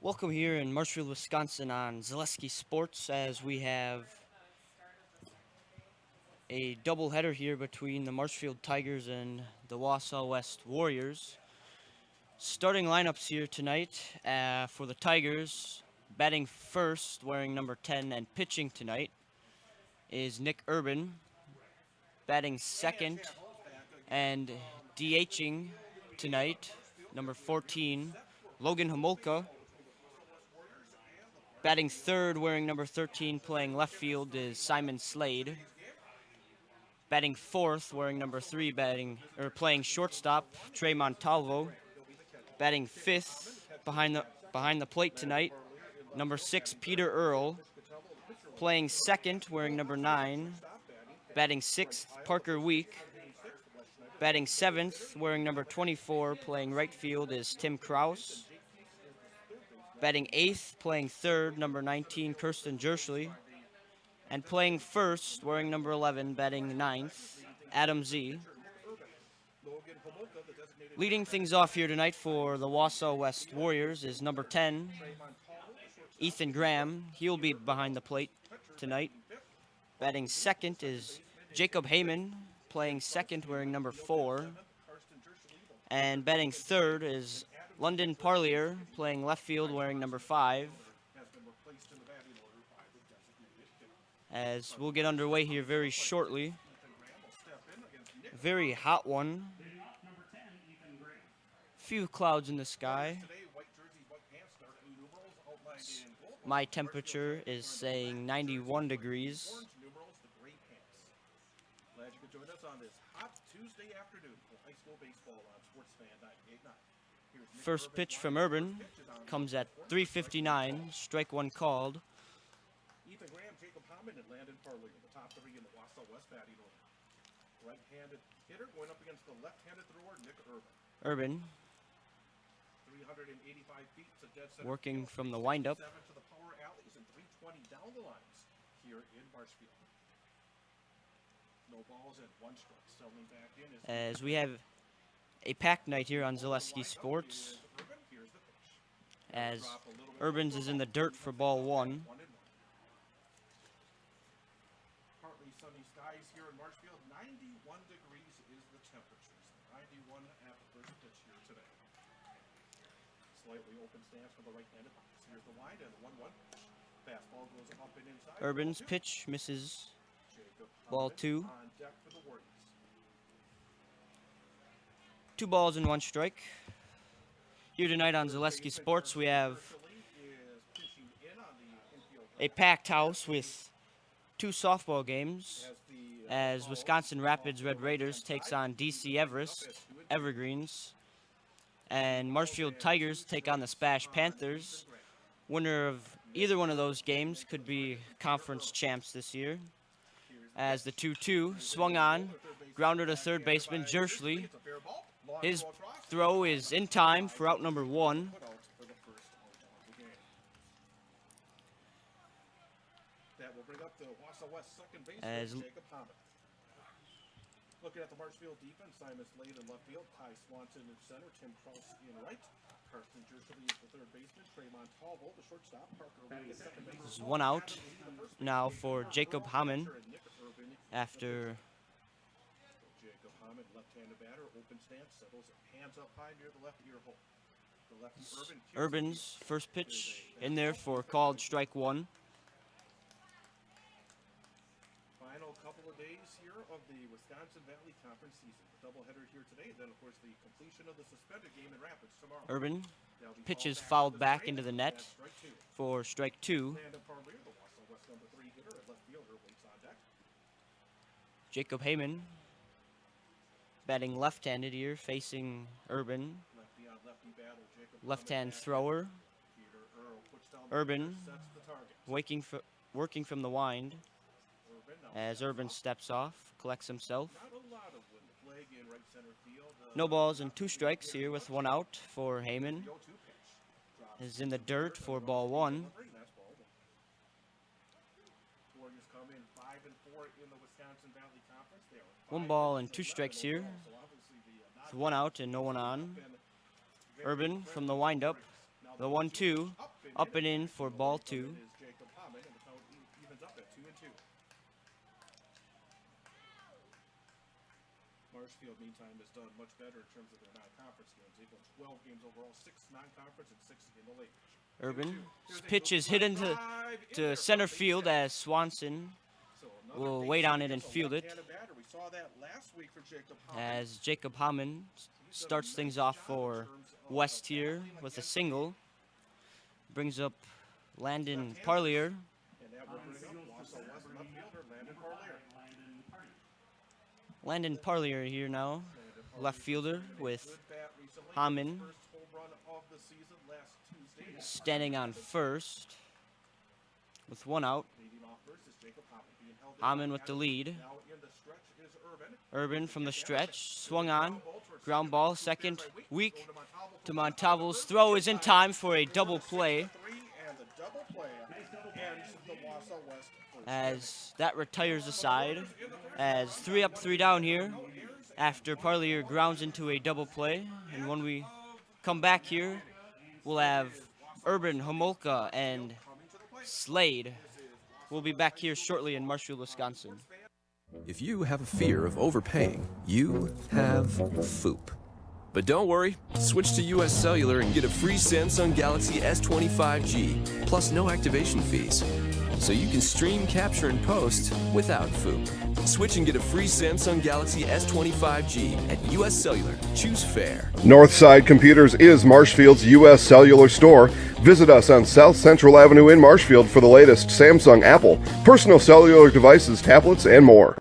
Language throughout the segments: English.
Welcome here in Marshfield, Wisconsin on Zaleski Sports as we have a doubleheader here between the Marshfield Tigers and the Wausau West Warriors. Starting lineups here tonight for the Tigers, batting first, wearing number 10 and pitching tonight, is Nick Urban. Batting second and DHing tonight, number 14, Logan Homolka. Batting third, wearing number 13, playing left field, is Simon Slade. Batting fourth, wearing number 3, playing shortstop, Trey Montalvo. Batting fifth, behind the plate tonight, number 6, Peter Earl. Playing second, wearing number 9. Batting sixth, Parker Week. Batting seventh, wearing number 24, playing right field, is Tim Kraus. Batting eighth, playing third, number 19, Kirsten Jerschley. And playing first, wearing number 11, batting ninth, Adam Z. Leading things off here tonight for the Wausau West Warriors is number 10, Ethan Graham. He'll be behind the plate tonight. Batting second is Jacob Heyman, playing second, wearing number 4. And batting third is London Parlier, playing left field, wearing number 5. As we'll get underway here very shortly. Very hot one. Few clouds in the sky. My temperature is saying 91 degrees. Glad you could join us on this hot Tuesday afternoon for high school baseball on Sportsfan 98.9. First pitch from Urban comes at 3:59. Strike one called. Ethan Graham, Jacob Hammond, and Landon Parley are the top three in the Wausau West batting order. Right-handed hitter going up against the left-handed thrower, Nick Urban. Urban 385 feet to dead center. working from the windup. 7 to the power alleys and 320 down the lines here in Marshfield. No balls and one strike. Settling back in is As we have a packed night here on Zaleski Sports. Urban. Here's the pitch. As Urbans is in the dirt for ball 1. 1-1. Partly sunny skies here in Marshfield. 91 degrees is the temperature. 91 at the first pitch here today. Slightly open stance for the right-handed box. Here's the wind and the 1-1 pitch. Fastball goes up and inside. Urban's pitch misses. Jacob Ball Hammond 2. on deck for the Warriors. 2 balls and 1 strike. Here tonight on Zaleski Sports, we have Is pitching in on the infield a packed house with 2 softball games as the as Wisconsin Rapids Red Raiders takes on DC Evergreens, and Marshfield Tigers take on the Spash Panthers. Winner of either one of those games could be conference champs this year. As the 2-2 swung on, grounder to third baseman Jerschley. it's a fair ball. Long His throw across. throw is in time for out number 1. Put out for the first out of the game. That will bring up the Wausau West second baseman, As- Jacob Hammond. Looking at the Marshfield defense, Simon Slade in left field, Ty Swanson in center, Tim Kraus in right, Carson Jerschley is the third baseman, Trey Montalvo, the shortstop, Parker Reed is second baseman. There's 1 out now for Jacob Hammond And Nick Urban, after Jacob Hammond, left-handed batter, open stance, settles hands up high near the left ear hole. The lefty Urban Urban's first pitch in there for called strike 1. Final couple of days here of the Wisconsin Valley Conference season. The doubleheader here today, then of course the completion of the suspended game in Rapids tomorrow. Urban That'll be pitches fouled fouled back the into the screen. net That's strike 2. for strike 2. Landon Parlier, the Wausau West number 3 hitter at left fielder, waits on deck. Jacob Heyman batting left-handed here, facing Urban. Lefty on lefty battle, Jacob Left-hand Hammond, thrower. Peter Earl puts down the Urban batter, sets the target. working from the wind Urban now as Urban steps off, collects himself. not a lot of wind. Flag in right center field. No balls and 2 strikes here with 1 out for Heyman. Go-to pitch. Drops Is in the dirt for ball 1. delivery, and that's ball 1. Warriors come in 5-4 in the Wisconsin Valley Conference. They are 1 ball and 2 strikes here. So obviously the With 1 out and no one on. been Urban from the windup. now The 1-2. up Up and in for ball 2. Marshfield, meantime, has done much better in terms of their non-conference games. They've won 12 games overall, 6 non-conference and 6 in the league. Urban. This pitch is hit into center field as Swanson will wait on it and field it. As Jacob Hammond starts things off for West here with a single. Brings up Landon Parlier. Landon Parlier here now, left fielder with Hammond standing on first with 1 out. Hammond with the lead. Urban from the stretch, swung on, ground ball, second, weak to Montalvo's. Throw is in time for a double play. As that retires the side, as 3 up, 3 down here after Parlier grounds into a double play. And when we come back here, we'll have Urban, Homolka, and Slade. We'll be back here shortly in Marshfield, Wisconsin. If you have a fear of overpaying, you have FOOP. But don't worry, switch to US Cellular and get a free Samsung Galaxy S25G, plus no activation fees. So you can stream, capture, and post without FOOP. Switch and get a free Samsung Galaxy S25G at US Cellular. Choose fair. Northside Computers is Marshfield's U.S. Cellular store. Visit us on South Central Avenue in Marshfield for the latest Samsung, Apple, personal cellular devices, tablets, and more.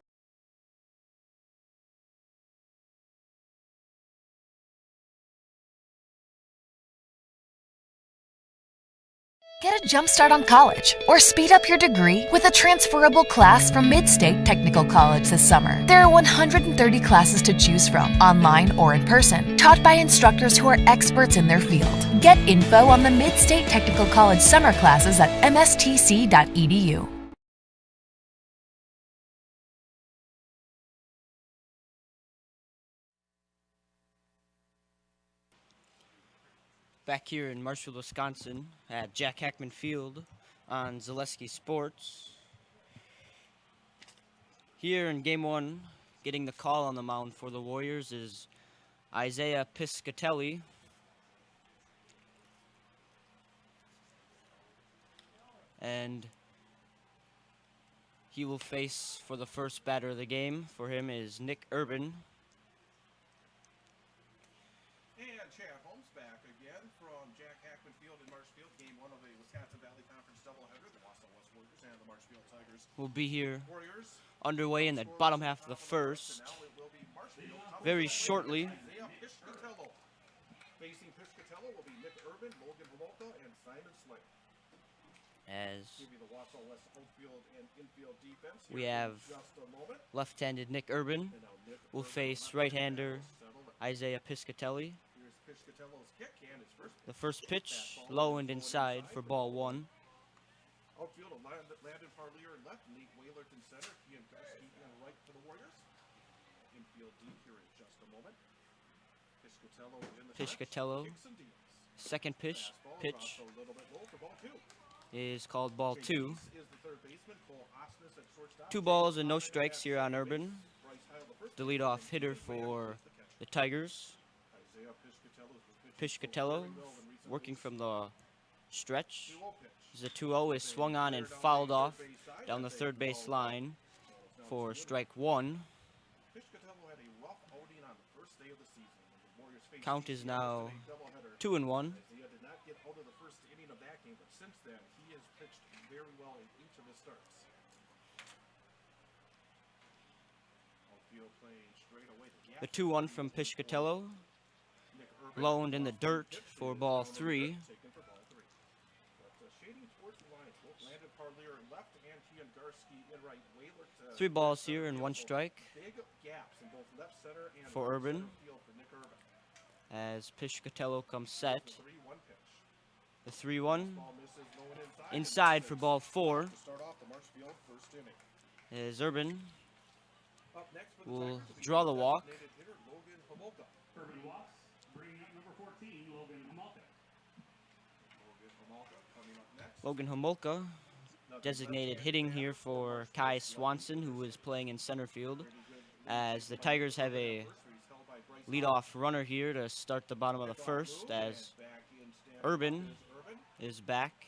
Get a jump start on college or speed up your degree with a transferable class from Mid-State Technical College this summer. There are 130 classes to choose from, online or in person, taught by instructors who are experts in their field. Get info on the Mid-State Technical College summer classes at mstc.edu. Back here in Marshfield, Wisconsin at Jack Hackman Field on Zaleski Sports. Here in Game 1, getting the call on the mound for the Warriors is Isaiah Piscatelli. And he will face for the first batter of the game. For him is Nick Urban. Will be here underway in the bottom half of the first very shortly. As we have left-handed Nick Urban will face right-hander Isaiah Piscatelli. The first pitch low and inside for ball 1. Outfield, Landon Parlier in left, Nate Whalert in center, Ian Garski in right for the Warriors. Infield deep here in just a moment. Piscatello in the Piscatello. Second pitch is called ball 2. 2 balls and no strikes here on Urban. The leadoff hitter for the Tigers. Piscatello working from the stretch. The 2-0 is swung on and fouled off down the third base line for strike 1. Count is now 2-1. The 2-1 from Piscatello, low and in the dirt for ball 3. 3 balls here and 1 strike for Urban as Piscatello comes set. The 3-1 inside for ball 4 as Urban will draw the walk. Logan Homolka, designated hitting here for Kai Swanson, who is playing in center field, as the Tigers have a leadoff runner here to start the bottom of the first, as Urban is back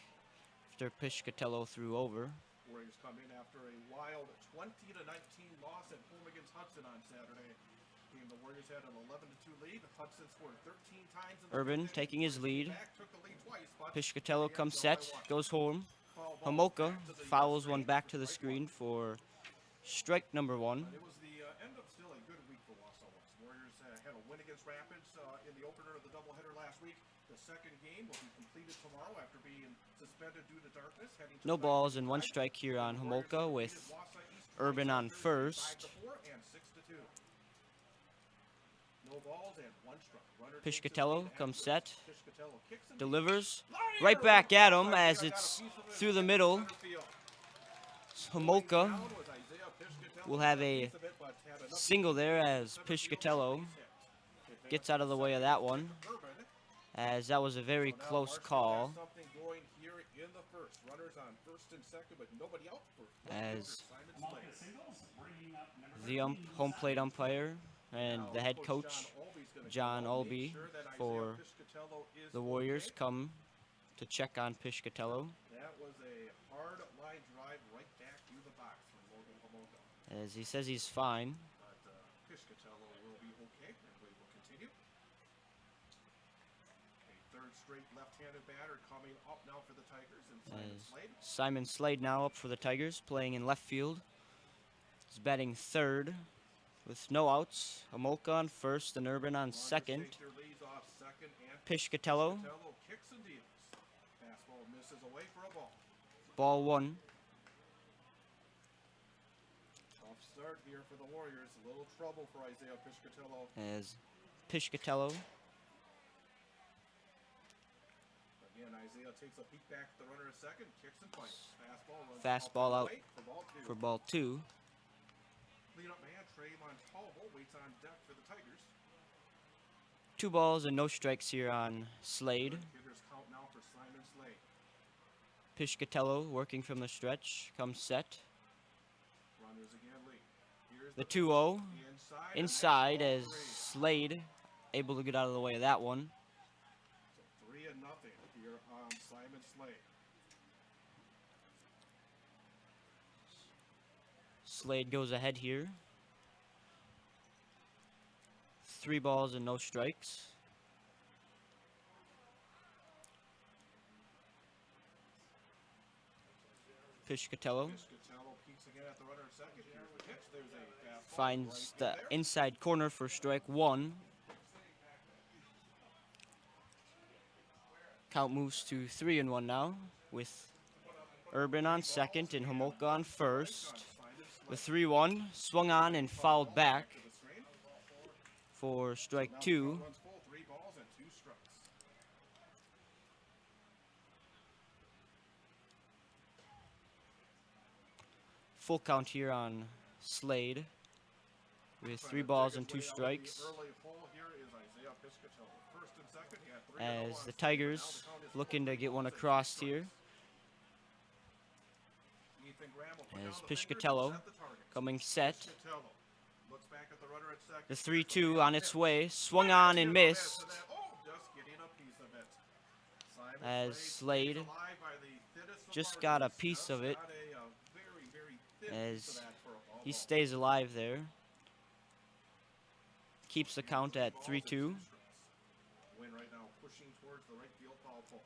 after Piscatello threw over. Warriors come in after a wild 20-19 loss at home against Hudson on Saturday. The Warriors had an 11-2 lead. Hudson scored 13 times. Urban taking his lead. Piscatello comes set, goes home. Homolka fouls one back to the screen for strike number 1. It was the end of still a good week for Wausau. Warriors had a win against Rapids in the opener of the doubleheader last week. The second game will be completed tomorrow after being suspended due to darkness. No balls and 1 strike here on Homolka with Urban on first. Piscatello comes set, delivers right back at him as it's through the middle. Homolka will have a single there as Piscatello gets out of the way of that one, as that was a very close call. As the home plate umpire and the head coach, John Albee, for the Warriors come to check on Piscatello. That was a hard line drive right back through the box from Logan Homolka. As he says he's fine. But Piscatello will be okay, and we will continue. A third straight left-handed batter coming up now for the Tigers, and Simon Slade. Simon Slade now up for the Tigers, playing in left field. He's batting third with no outs. Homolka on first and Urban on second. Piscatello. Kicks and deals. Fastball misses away for a ball. Ball 1. Tough start here for the Warriors. A little trouble for Isaiah Piscatello. As Piscatello. Again, Isaiah takes a peek back at the runner a second. Kicks and punts. Fastball out for ball 2. For ball 2. Cleanup man Trey Montalvo waits on deck for the Tigers. 2 balls and no strikes here on Slade. Hitters count now for Simon Slade. Piscatello working from the stretch, comes set. Runners again lead. Here's The 2-0 inside as Slade able to get out of the way of that one. So 3-0 here on Simon Slade. Slade goes ahead here. 3 balls and no strikes. Piscatello peeks again at the runner at second. Here's the pitch. There's a fastball finds right the inside corner for strike 1. Count moves to 3-1 now, with Urban on second and Homolka on first. The 3-1 swung on and fouled back for strike 2. runs full, 3 balls and 2 strikes. Full count here on Slade with 3 balls and 2 strikes. Early hole here is Isaiah Piscatello. First and second, he had 3 As the Tigers looking to get one across here. Ethan Graham will put As down the fingers and Piscatello set the target. coming set. Piscatello looks back at the runner at second. The 3-2 on its way, swung on and missed. Oh, just getting a piece of it. Simon As Slade Slade alive by the thinnest of just got a margins. piece Just of it. got a very, very thin piece As of that for a ball. he stays alive there. Keeps the count at 3-2. Win right now, pushing towards the right field foul pole.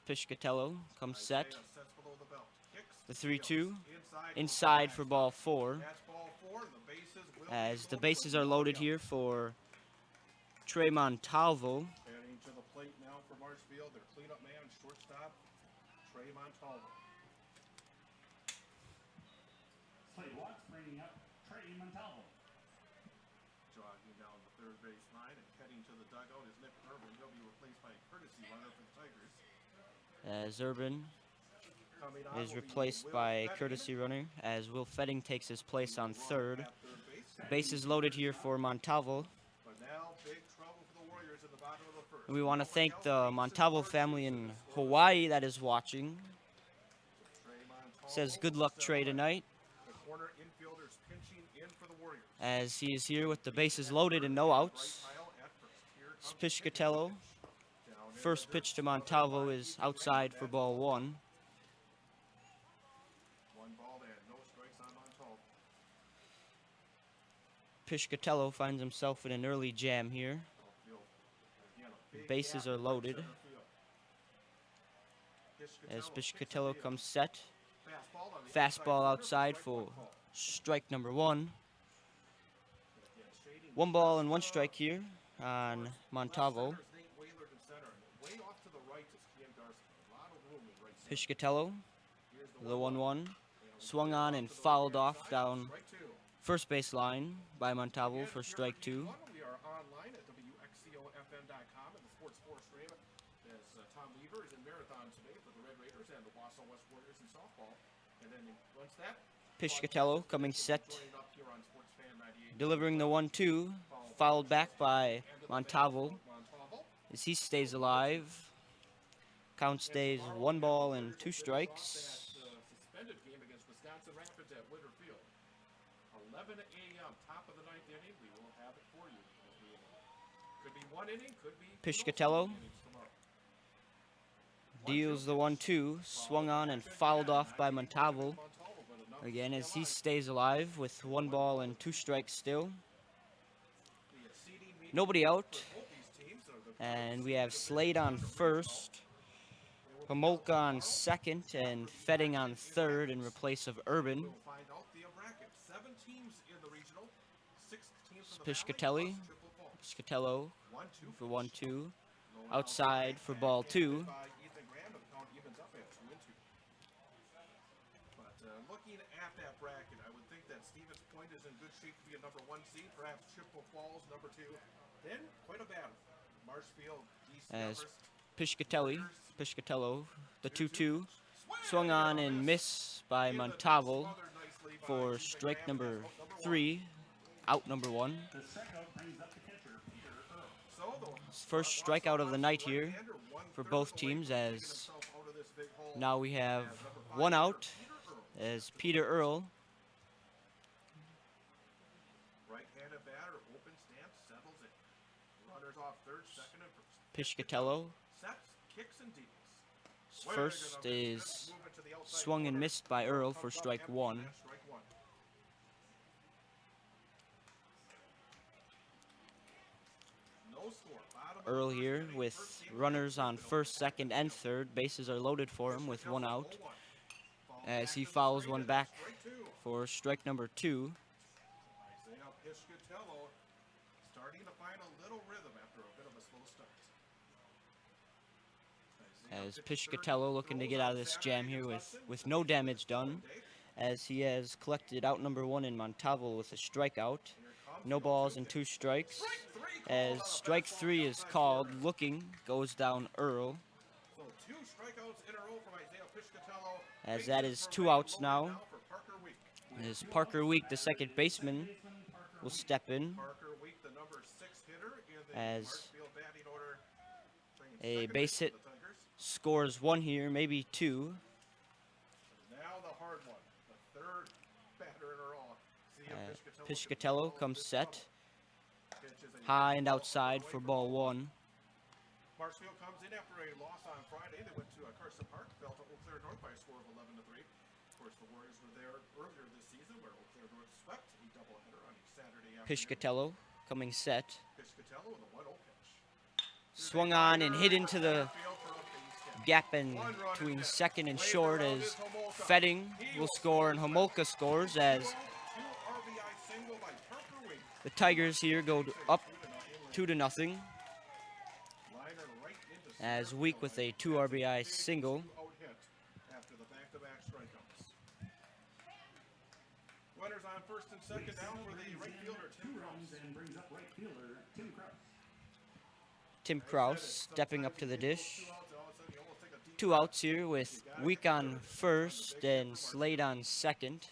Piscatello comes set. Isaiah sets below the belt. Kicks, The 3-2 inside, inside for ball 4. That's ball 4. The bases will be As the loaded. bases are loaded here for Trey Montalvo. Heading to the plate now for Marshfield. Their cleanup man, shortstop, Trey Montalvo. Slade Watts bringing up Trey Montalvo. Jogging down the third base line and heading to the dugout is Nick Urban. He'll be replaced by a courtesy runner for the Tigers. As Urban Coming on is will be replaced Will by a Fetting courtesy runner, as Will Fetting takes his place on third. at third base. Bases loaded here for Montalvo. But now big trouble for the Warriors at the bottom of the first. We want to thank the Montalvo family in Hawaii that is watching. Says good luck Trey tonight, The corner infielders pinching in for the Warriors. as he is here with the bases loaded and no outs. Pile at first. Here It's comes Piscatello. down in First under. pitch to Montalvo is outside for ball 1. 1 ball and no strikes on Montalvo. Piscatello finds himself in an early jam here. Outfield. Again, a big Bases gap are in loaded. center field. As picks Piscatello it in. comes set. Fastball on the Fastball outside strike for one call. strike number 1. Again, shading 1 ball and 1 strike here on Montalvo. Left center's Nate Waylard in center. Way off to the right is Kian Garza. A lot of room in right center. Piscatello, Here's the 1-1. Swung on and fouled off down Strike 2. first base line by Montalvo for strike 2. We are online at WXCOFM.com and the Sports 4 stream as Tom Weaver is in Marathon today for the Red Raiders and the Wausau West Warriors in softball. And then once that Piscatello coming set, joining up here on Sports Fan 98. delivering the 1-2, fouled back by Montalvo Montalvo. as he stays alive. Count stays 1 ball and 2 strikes. That suspended game against Wisconsin Rapids at Winter Field. 11 a.m. top of the 9th inning. We will have it for you. Could be 1 inning, could be Piscatello innings tomorrow. deals the 1-2, swung on and fouled off by Montalvo. Again, as he stays alive with 1 ball and 2 strikes still. Nobody out. And we have Slade on first, Homolka on second, and Fetting on third in replace of Urban. We'll find out the bracket. 7 teams in the regional, 6 teams in the Piscatelli, Valley, plus Triple Falls. Piscatello 1-2 for 1-2. Outside for ball 2. by Ethan Graham, and the count evens up at 2-2. But looking at that bracket, I would think that Stevens Point is in good shape to be a number 1 seed, perhaps Chippewa Falls number 2. Then quite a battle. Marshfield, East As Everest, Piscatello, the 2-2, swung on and missed by Montalvo for strike number 3, out number 1. The strikeout brings up the catcher, Peter Earl. So the First strikeout of the night here for both teams, as now we have 1 out as Peter Earl right-handed batter, open stance, settles in. Runners off third, second, and first. Piscatello. Sets, kicks, and deals. First is swung and missed by Earl for strike 1. Strike 1. No score. Bottom of the Earl first here inning, with first team runners on first, second, and third. Bases are loaded for him with 1 out as he fouls one back strike 2. for strike number 2. Isaiah Piscatello starting to find a little rhythm after a bit of a slow start. As Piscatello looking to get out of this jam here with no damage done, as he has collected out number 1 in Montalvo with a strikeout. No balls and 2 strikes. As strike 3 is called, looking, goes down Earl. So 2 strikeouts in a row from Isaiah Piscatello. As that is 2 outs now. For Parker Week. As Parker Week, the second baseman, will step in. Parker Week, the number 6 hitter in the As Marshfield batting order. Bringing a second base for hit the Tigers. scores 1 here, maybe 2. Now the hard one. The third batter in a row. Isaiah Piscatello comes set. Pitch is a High and outside for ball 1. Marshfield comes in after a loss on Friday. They went to Carson Park, fell to Eau Claire North by a score of 11-3. Of course, the Warriors were there earlier this season, where Eau Claire North swept a doubleheader on a Saturday afternoon. Piscatello coming set. Piscatello with a 1-0 pitch. Swung on and hit into the Field for a base hit. gap in between second and short, as Fetting will score and Homolka scores, as 2 RBI single by Parker Week. the Tigers here go up 2-0, Liner right into as Week with a 2 RBI single. out hit after the back-to-back strikeouts. Runners on first and second down for the right fielder, Tim 2 Krause. runs and brings up right fielder Tim Krause. Tim Krause stepping up to the dish. All of a sudden, you almost take a deep 2 outs here with Week on first and Slade on second,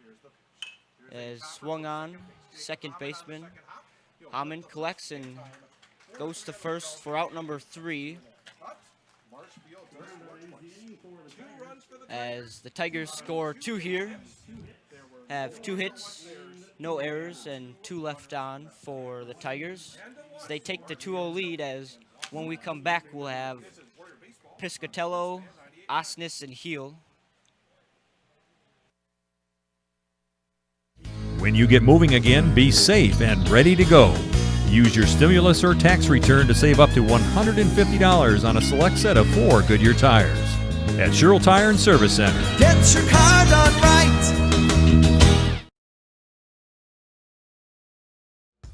Here's the pitch. Here's a as swung on second baseman. second hop. He'll Hammond collects and goes to first for out number 3. cut. Marshfield does score twice. 2 runs for the as the Tigers score 2 here, have 2 hits, no errors, and 2 left on for the Tigers. So they take the 2-0 lead, as when we come back, we'll have Piscatello, Osnes, and Heel. When you get moving again, be safe and ready to go. Use your stimulus or tax return to save up to $150 on a select set of 4 Goodyear tires at Sherrill Tire and Service Center. Get your car done right.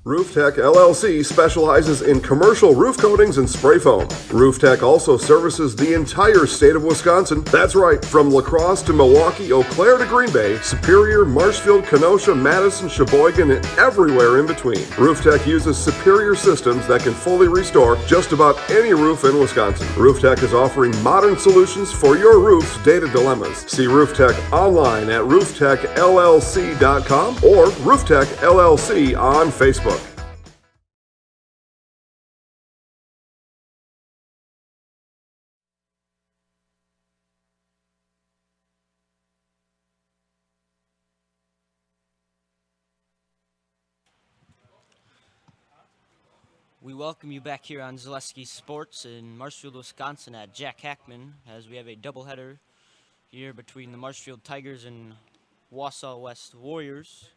RoofTech LLC specializes in commercial roof coatings and spray foam. RoofTech also services the entire state of Wisconsin. That's right, from La Crosse to Milwaukee, Eau Claire to Green Bay, Superior, Marshfield, Kenosha, Madison, Sheboygan, and everywhere in between. RoofTech uses superior systems that can fully restore just about any roof in Wisconsin. RoofTech is offering modern solutions for your roof's data dilemmas. See RoofTech online at rooftechllc.com or RoofTech LLC on Facebook. We welcome you back here on Zaleski Sports in Marshfield, Wisconsin at Jack Hackman, as we have a doubleheader here between the Marshfield Tigers and Wausau West Warriors.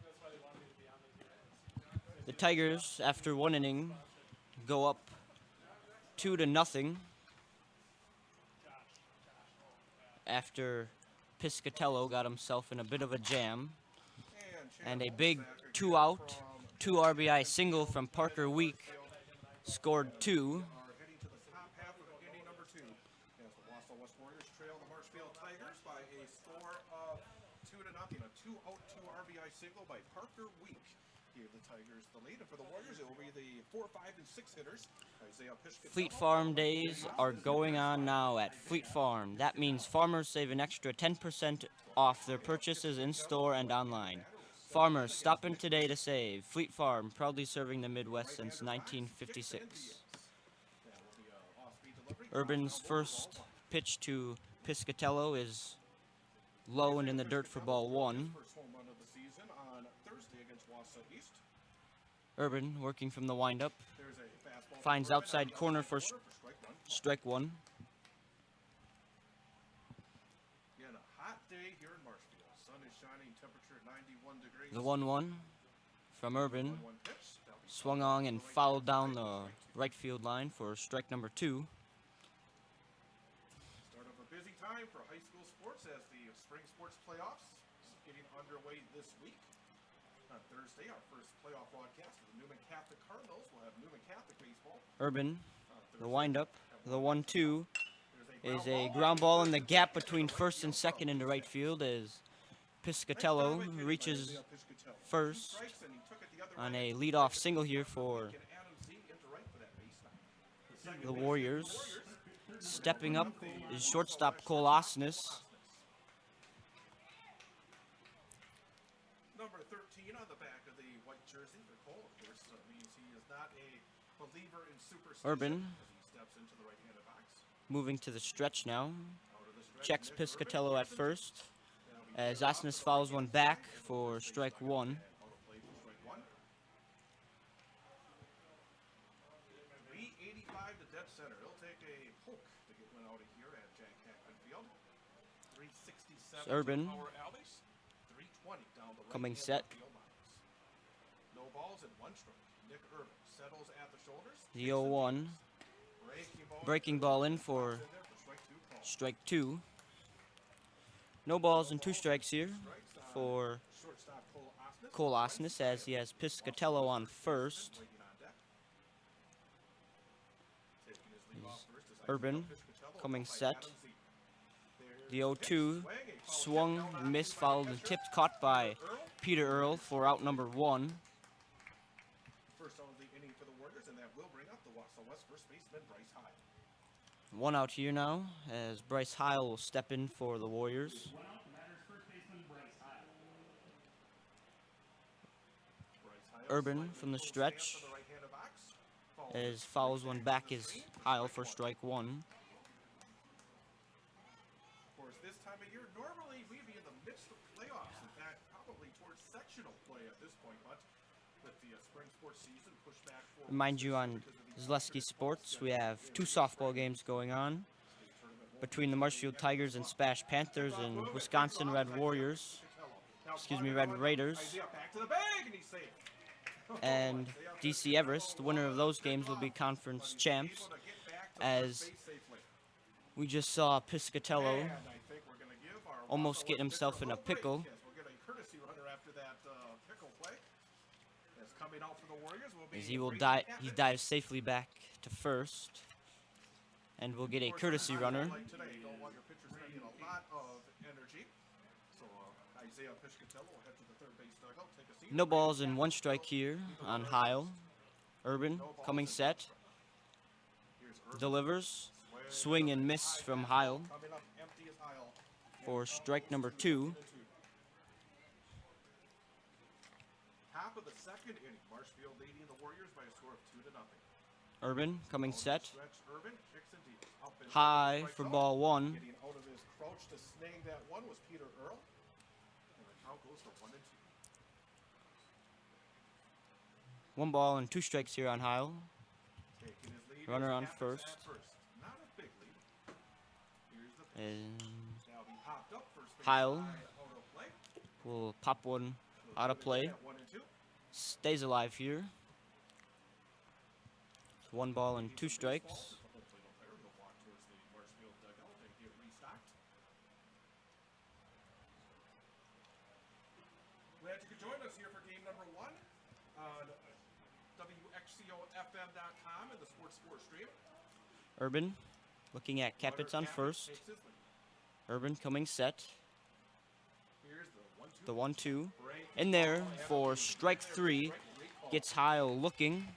The Tigers, after 1 inning, go up 2-0 after Piscatello got himself in a bit of a jam, and a big 2-out, 2 RBI single from Parker Week scored 2. are heading to the top half of inning number 2 as the Wausau West Warriors trail the Marshfield Tigers by a score of 2-0. A 2-out, 2 RBI single by Parker Week gave the Tigers the lead. And for the Warriors, it will be the 4, 5, and 6 hitters. Isaiah Piscatello. Fleet Farm days are going on now at Fleet Farm. That means farmers save an extra 10% off their purchases in store and online. Farmers, stop in today to save. Fleet Farm, proudly serving the Midwest since 1956. Urban's first pitch to Piscatello is low and in the dirt for ball 1. First home run of the season on Thursday against Wausau East. Urban working from the windup. There's a fastball. Finds outside corner for strike 1. Again, a hot day here in Marshfield. Sun is shining, temperature 91 degrees. The 1-1 from Urban. 1 pitch. That'll be Swung on and fouled down the right field line for strike number 2. start of a busy time for high school sports as the spring sports playoffs is getting underway this week. On Thursday, our first playoff broadcast of the Newman Catholic Cardinals. We'll have Newman Catholic baseball. Urban, the windup. The 1-2 is a ground ball in the gap between first and second into right field as Piscatello reaches first on a leadoff single here for the Warriors. Stepping up is shortstop Cole Osnes. Number 13 on the back of the white jersey for Cole, of course, means he is not a believer in superstition. Urban As he steps into the right-handed box. moving to the stretch now. Out of the stretch, Checks Nick Urban Piscatello at first as Osnes fouls one back for strike 1. out of play for strike 1. 385 to dead center. It'll take a poke to get one out of here at Jack Hackman Field. 367 Urban. to our alleys. 320 down the Coming right-hand set. field lines. No balls and 1 strike. Nick Urban settles at the shoulders. The 0-1. Breaking ball in for strike 2. No balls and 2 strikes here for Shortstop Cole Cole Osnes. Osnes as he has Piscatello on first. Waiting on deck. Taking his lead off first is Urban Isaiah Piscatello, coming followed by set. Adam Z. The 0-2 swung, missed, fouled, and tipped, caught by Peter Earl for out number 1. First out of the inning for the Warriors, and that will bring up the Wausau West first baseman Bryce High. 1 out here now as Bryce Heil will step in for the Warriors. 1 out, the batter's first baseman, Bryce High. Bryce High Urban from the stretch to the right-handed box. Followed as fouls one back is Heil for strike 1. normally we'd be in the midst of playoffs. In fact, probably towards sectional play at this point, but with the spring sports season pushed back for. Remind you on Zaleski Sports, we have 2 softball games going on between the Marshfield Tigers and Spash Panthers and Wisconsin Red Warriors. Excuse me, Red Raiders. Back to the bag, and he's safe. And DC Everest, the winner of those games, will be conference champs, as we just saw Piscatello almost get himself in a pickle, as he dives safely back to first, and will get a courtesy runner. No balls and 1 strike here on Heil. Urban coming set. Delivers. Swing and miss from Heil for strike number 2. Top of the second inning, Marshfield leading the Warriors by a score of 2-0. Urban coming set. Urban kicks and deals. Up and High for ball 1. Getting out of his crouch to snag that one was Peter Earl. And the count goes to 1-2. 1 ball and 2 strikes here on Heil. Taking his lead Runner is on Captains first. at first. Not a big lead. Here's the pitch. And Now he popped up first base Heil side, out of play. will pop one out of play. At 1-2. Stays alive here. 1 ball and 2 strikes. Hopefully no player will walk towards the Marshfield dugout and get restocked. Glad you could join us here for game number 1 on WXCOFM.com and the Sports stream. Urban looking at Capitz on first. Takes his lead. Urban coming set. Here's The the 1-2. 1-2 in there for strike 3. Gets Heil looking.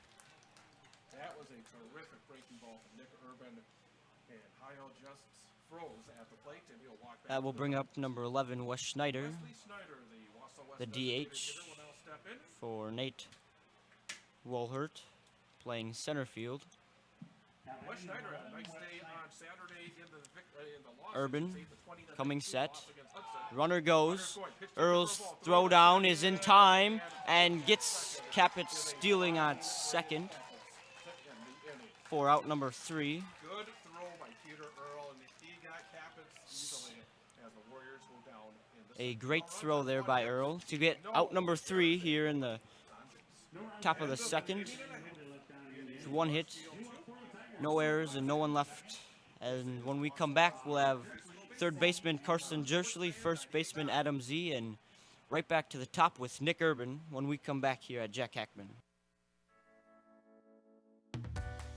That was a terrific breaking ball from Nick Urban, and Heil just froze at the plate, and he'll walk back. That will bring up number 11, Wes Schneider, Wesley Snyder, the Wausau West the designated DH hitter, will now step in. for Nate Wohlhurt, playing center field. Wes Schneider had a nice day on Saturday in the loss. Urban Saved the 20-19 coming set. loss against Hudson. Runner goes. Scoring. Pitch to Earl's the ball. throw down is in time and gets Capitz stealing on second And the inning. for out number 3. Good throw by Peter Earl, and he got Capitz easily as the Warriors go down in the A great throw there by Earl to get out number 3 here in the top of the second. 1 hit, no errors, and no one left. And when we come back, we'll have third baseman Carson Jerschley, first baseman Adam Z, and right back to the top with Nick Urban when we come back here at Jack Hackman.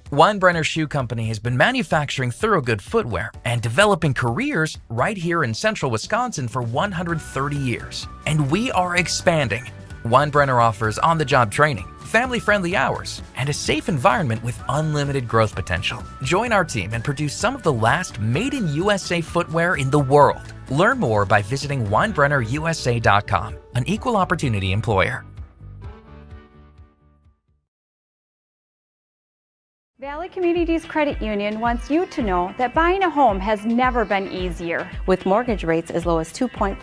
Weinbrenner Shoe Company has been manufacturing Thorogood footwear and developing careers right here in central Wisconsin for 130 years. And we are expanding. Weinbrenner offers on-the-job training, family-friendly hours, and a safe environment with unlimited growth potential. Join our team and produce some of the last made-in-USA footwear in the world. Learn more by visiting WeinbrennerUSA.com, an equal opportunity employer. Valley Communities Credit Union wants you to know that buying a home has never been easier. With mortgage rates as low as 2.49%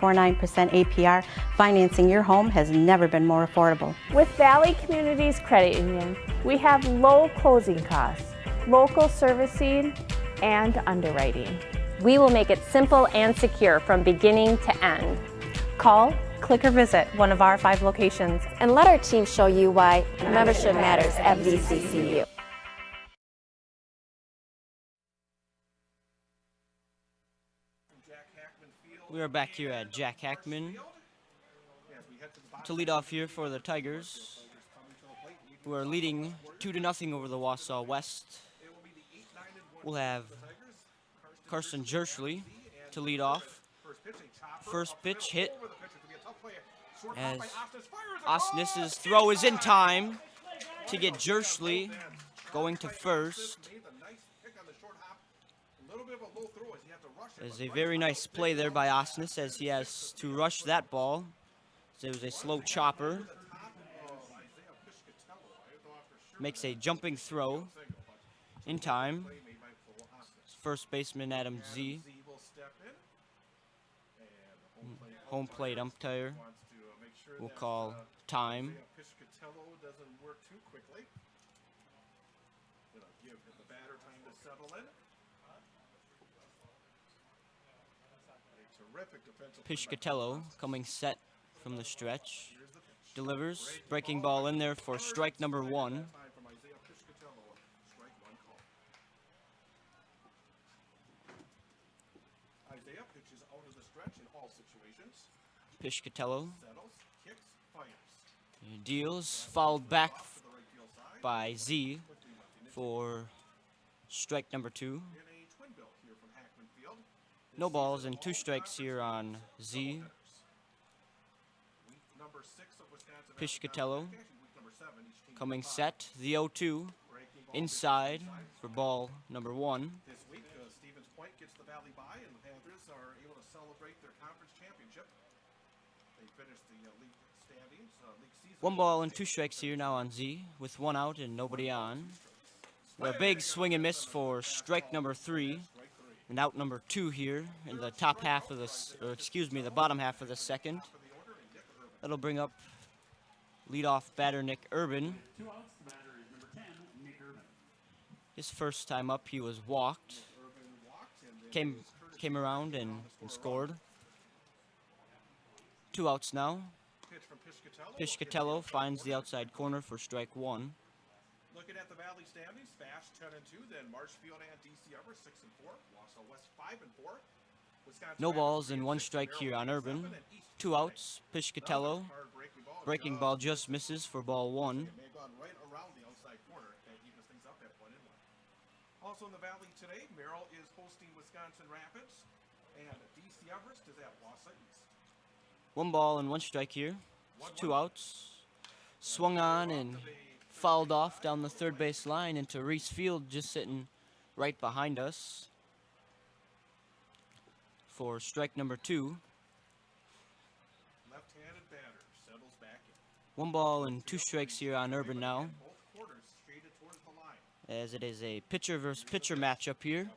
APR, financing your home has never been more affordable. With Valley Communities Credit Union, we have low closing costs, local servicing, and underwriting. We will make it simple and secure from beginning to end. Call, click, or visit one of our 5 locations And let our team show you why membership matters at VCCU. We are back here at Jack Hackman to lead off here for the Tigers, who are leading 2-0 over the Wausau West. We'll have Carson Jerschley to lead off. First pitch hit as Osnis's throw is in time to get Jerschley going to first. There's a very nice play there by Osnis as he has to rush that ball. It was a slow chopper. Makes a jumping throw in time. First baseman Adam Z. home plate umpire Wants to make sure will that, call time. Piscatello doesn't work too quickly. Gonna give the batter time to settle in. A terrific defensive Piscatello coming set from the stretch. Delivers. Breaking ball in there for strike number 1. time from Isaiah Piscatello. Strike 1 call. Isaiah pitches out of the stretch in all situations. Piscatello Settles, kicks, fires. deals, fouled back by Z for strike number 2. In a twin bill here from Hackman Field. No balls and 2 strikes here on Z. Week number 6 of Wisconsin. Piscatello Week number 7, each team coming set. The 0-2 inside for ball number 1. This week, Stevens Point gets the Valley bye, and the Panthers are able to celebrate their conference championship. They finished the league standings, league season. 1 ball and 2 strikes here now on Z with 1 out and nobody on. A big swing and miss for strike number 3 and out number 2 here in the top half of this, or excuse me, the bottom half of the second. That'll bring up leadoff batter Nick Urban. 2 outs. The batter is number 10, Nick Urban. His first time up, he was walked. Came around and scored. 2 outs now. Pitch from Piscatello finds the outside corner for strike 1. Looking at the Valley standings, Bash 10-2, then Marshfield and DC Upper 6-4, Wausau West 5-4. Wisconsin No balls and 1 strike here on Urban. 2 outs. Piscatello. Breaking ball just misses for ball 1. It may have gone right around the outside corner. That evens things up at 1-1. Also in the Valley today, Merrill is hosting Wisconsin Rapids, and DC Everest is at Wausau East. 1 ball and 1 strike here. 2 outs. Swung on and fouled off down the third base line into Reese Field, just sitting right behind us for strike number 2. Left-handed batter settles back in. 1 ball and 2 strikes here on Urban now, Both quarters shaded towards the line. as it is a pitcher versus pitcher matchup here,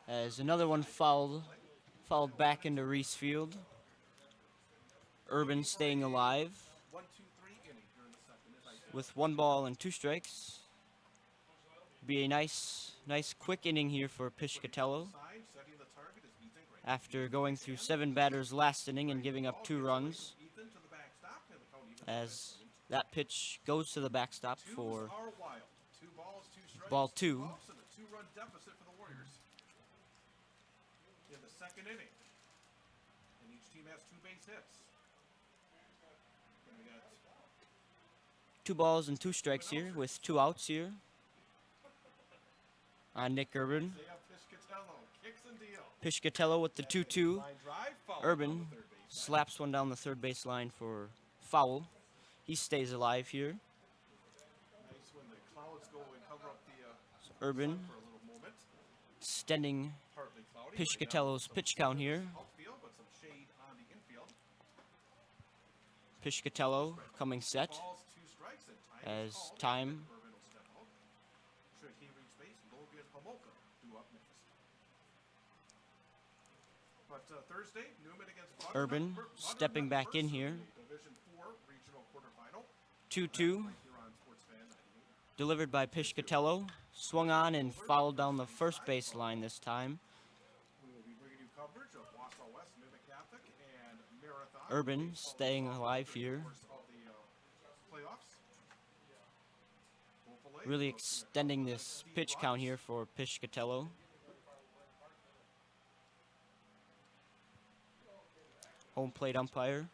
as another one fouled back into Reese Field. Urban staying alive 1-2-3 inning here in the second. with 1 ball and 2 strikes. Be a nice quick inning here for Piscatello Setting the target is Ethan Gray. after going through 7 batters last inning and giving up 2 runs, Ethan to the backstop, and the count evens as that pitch goes to the backstop Twos for are wild. 2 balls, 2 strikes. ball 2. Ups and a 2-run deficit for the Warriors in the second inning. And each team has 2 base hits. And we got 2 balls and 2 strikes here with 2 outs here on Nick Urban. Isaiah Piscatello, kicks and deal. Piscatello with the 2-2. Line drive, foul on Urban the third base. slaps one down the third base line for foul. He stays alive here. Nice when the clouds go and cover up the Urban sun for a little moment. extending Partly cloudy. Piscatello's pitch count here. Outfield, but some shade on the infield. Piscatello coming set Balls, 2 strikes, and time is as called. time. Urban will step out. Should he reach base, Logan Homolka due up next. But Thursday, Newman against Buttermilk. Urban stepping back in here. Division 4 regional quarterfinal. 2-2 Here on Sportsfan 98. delivered by Piscatello. Swung on and fouled down the first base line this time. We will be bringing you coverage of Wausau West, Newman Catholic, and Marathon. Urban staying alive here. Of the playoffs. Hopefully, Really extending this pitch count here for Piscatello. Home plate umpire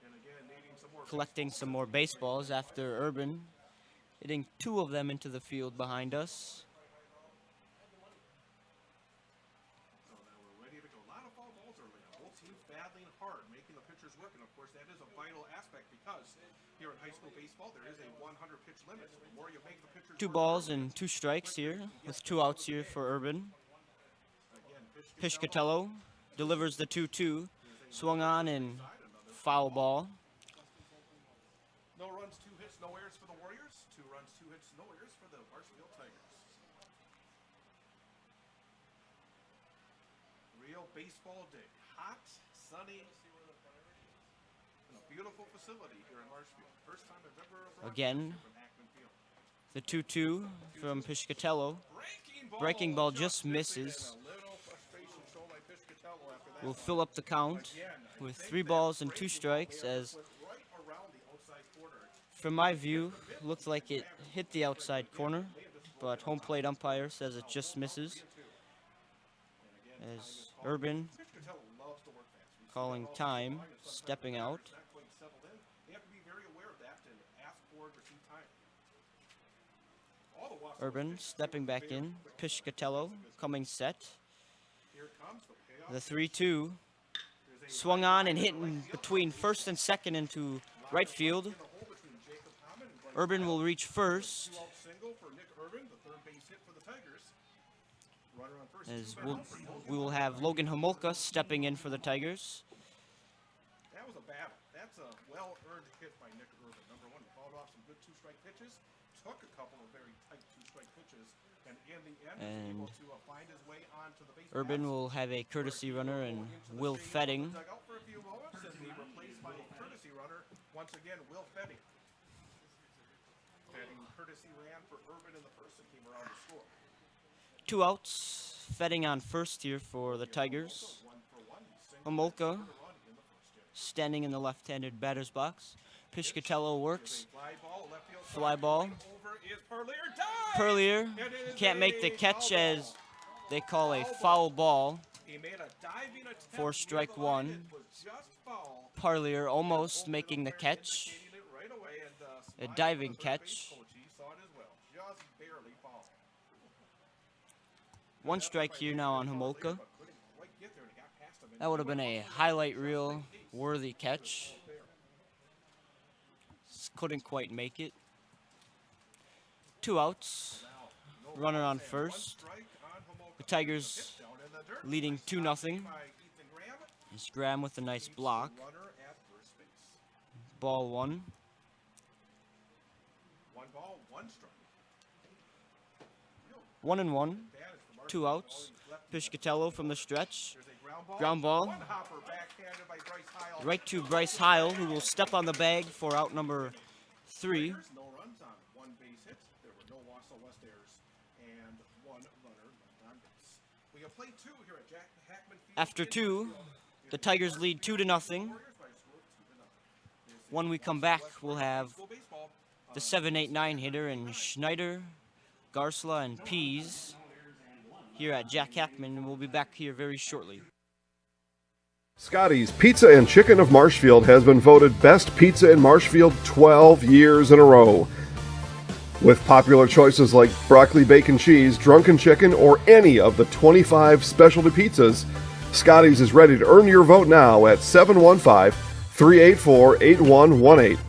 and again, needing some more collecting some more baseballs after Urban hitting 2 of them into the field behind us. So now we're ready to go. A lot of foul balls early on. Both teams battling hard, making the pitchers work, and of course that is a vital aspect because here in high school baseball there is a 100 pitch limit. So the more you make the pitchers 2 work, balls and 2 strikes here with 2 outs here for Urban. again, Piscatello delivers the 2-2, swung on and foul ball. no runs, 2 hits, no errors for the Warriors. 2 runs, 2 hits, no errors for the Marshfield Tigers. Real baseball day. Hot, sunny, In a beautiful facility here in Marshfield. First time I've ever broadcast Again, from Hackman Field. the 2-2 from Piscatello. Breaking ball just misses. Will fill up the count with 3 balls and 2 strikes, as from my view, looked like it hit the outside corner, but home plate umpire says it just misses. As Urban calling time, stepping out. Urban stepping back in. Piscatello coming set. The 3-2 swung on and hitting between first and second into right field. Urban will reach first. As we will have Logan Homolka stepping in for the Tigers. That was a battle. That's a well-earned hit by Nick Urban. Number one, he fouled off some good 2-strike pitches, took a couple of very tight 2-strike pitches, and in the end was able to find his way onto the base. Urban will have a courtesy runner and Will Fetting. Dug out for a few moments and be replaced by a courtesy runner. Once again, Will Fetting. Fetting courtesy ran for Urban in the first and came around to score. 2 outs. Fetting on first here for the Tigers. Homolka standing in the left-handed batter's box. Piscatello works. Fly ball. Perlier can't make the catch, as they call a foul ball for strike 1. Parlier almost making the catch. A diving catch. 1 strike here now on Homolka. That would have been a highlight reel worthy catch. Couldn't quite make it. 2 outs. Runner on first. The Tigers leading 2-0. It's Graham with a nice block. Ball 1. 1 ball, 1 strike. 1-1. 2 outs. Piscatello from the stretch. Ground ball. Right to Bryce Heil, who will step on the bag for out number 3. No runs on 1 base hit. There were no Wausau West errors and 1 runner left on base. We have played 2 here at Hackman Field. After 2, the Tigers lead 2-0. When we come back, we'll have the 7-8-9 hitter and Schneider, Garsla, and Pease here at Jack Hackman, and we'll be back here very shortly. Scotty's Pizza and Chicken of Marshfield has been voted Best Pizza in Marshfield 12 years in a row. With popular choices like broccoli bacon cheese, drunken chicken, or any of the 25 specialty pizzas, Scotty's is ready to earn your vote now at 715-384-8118.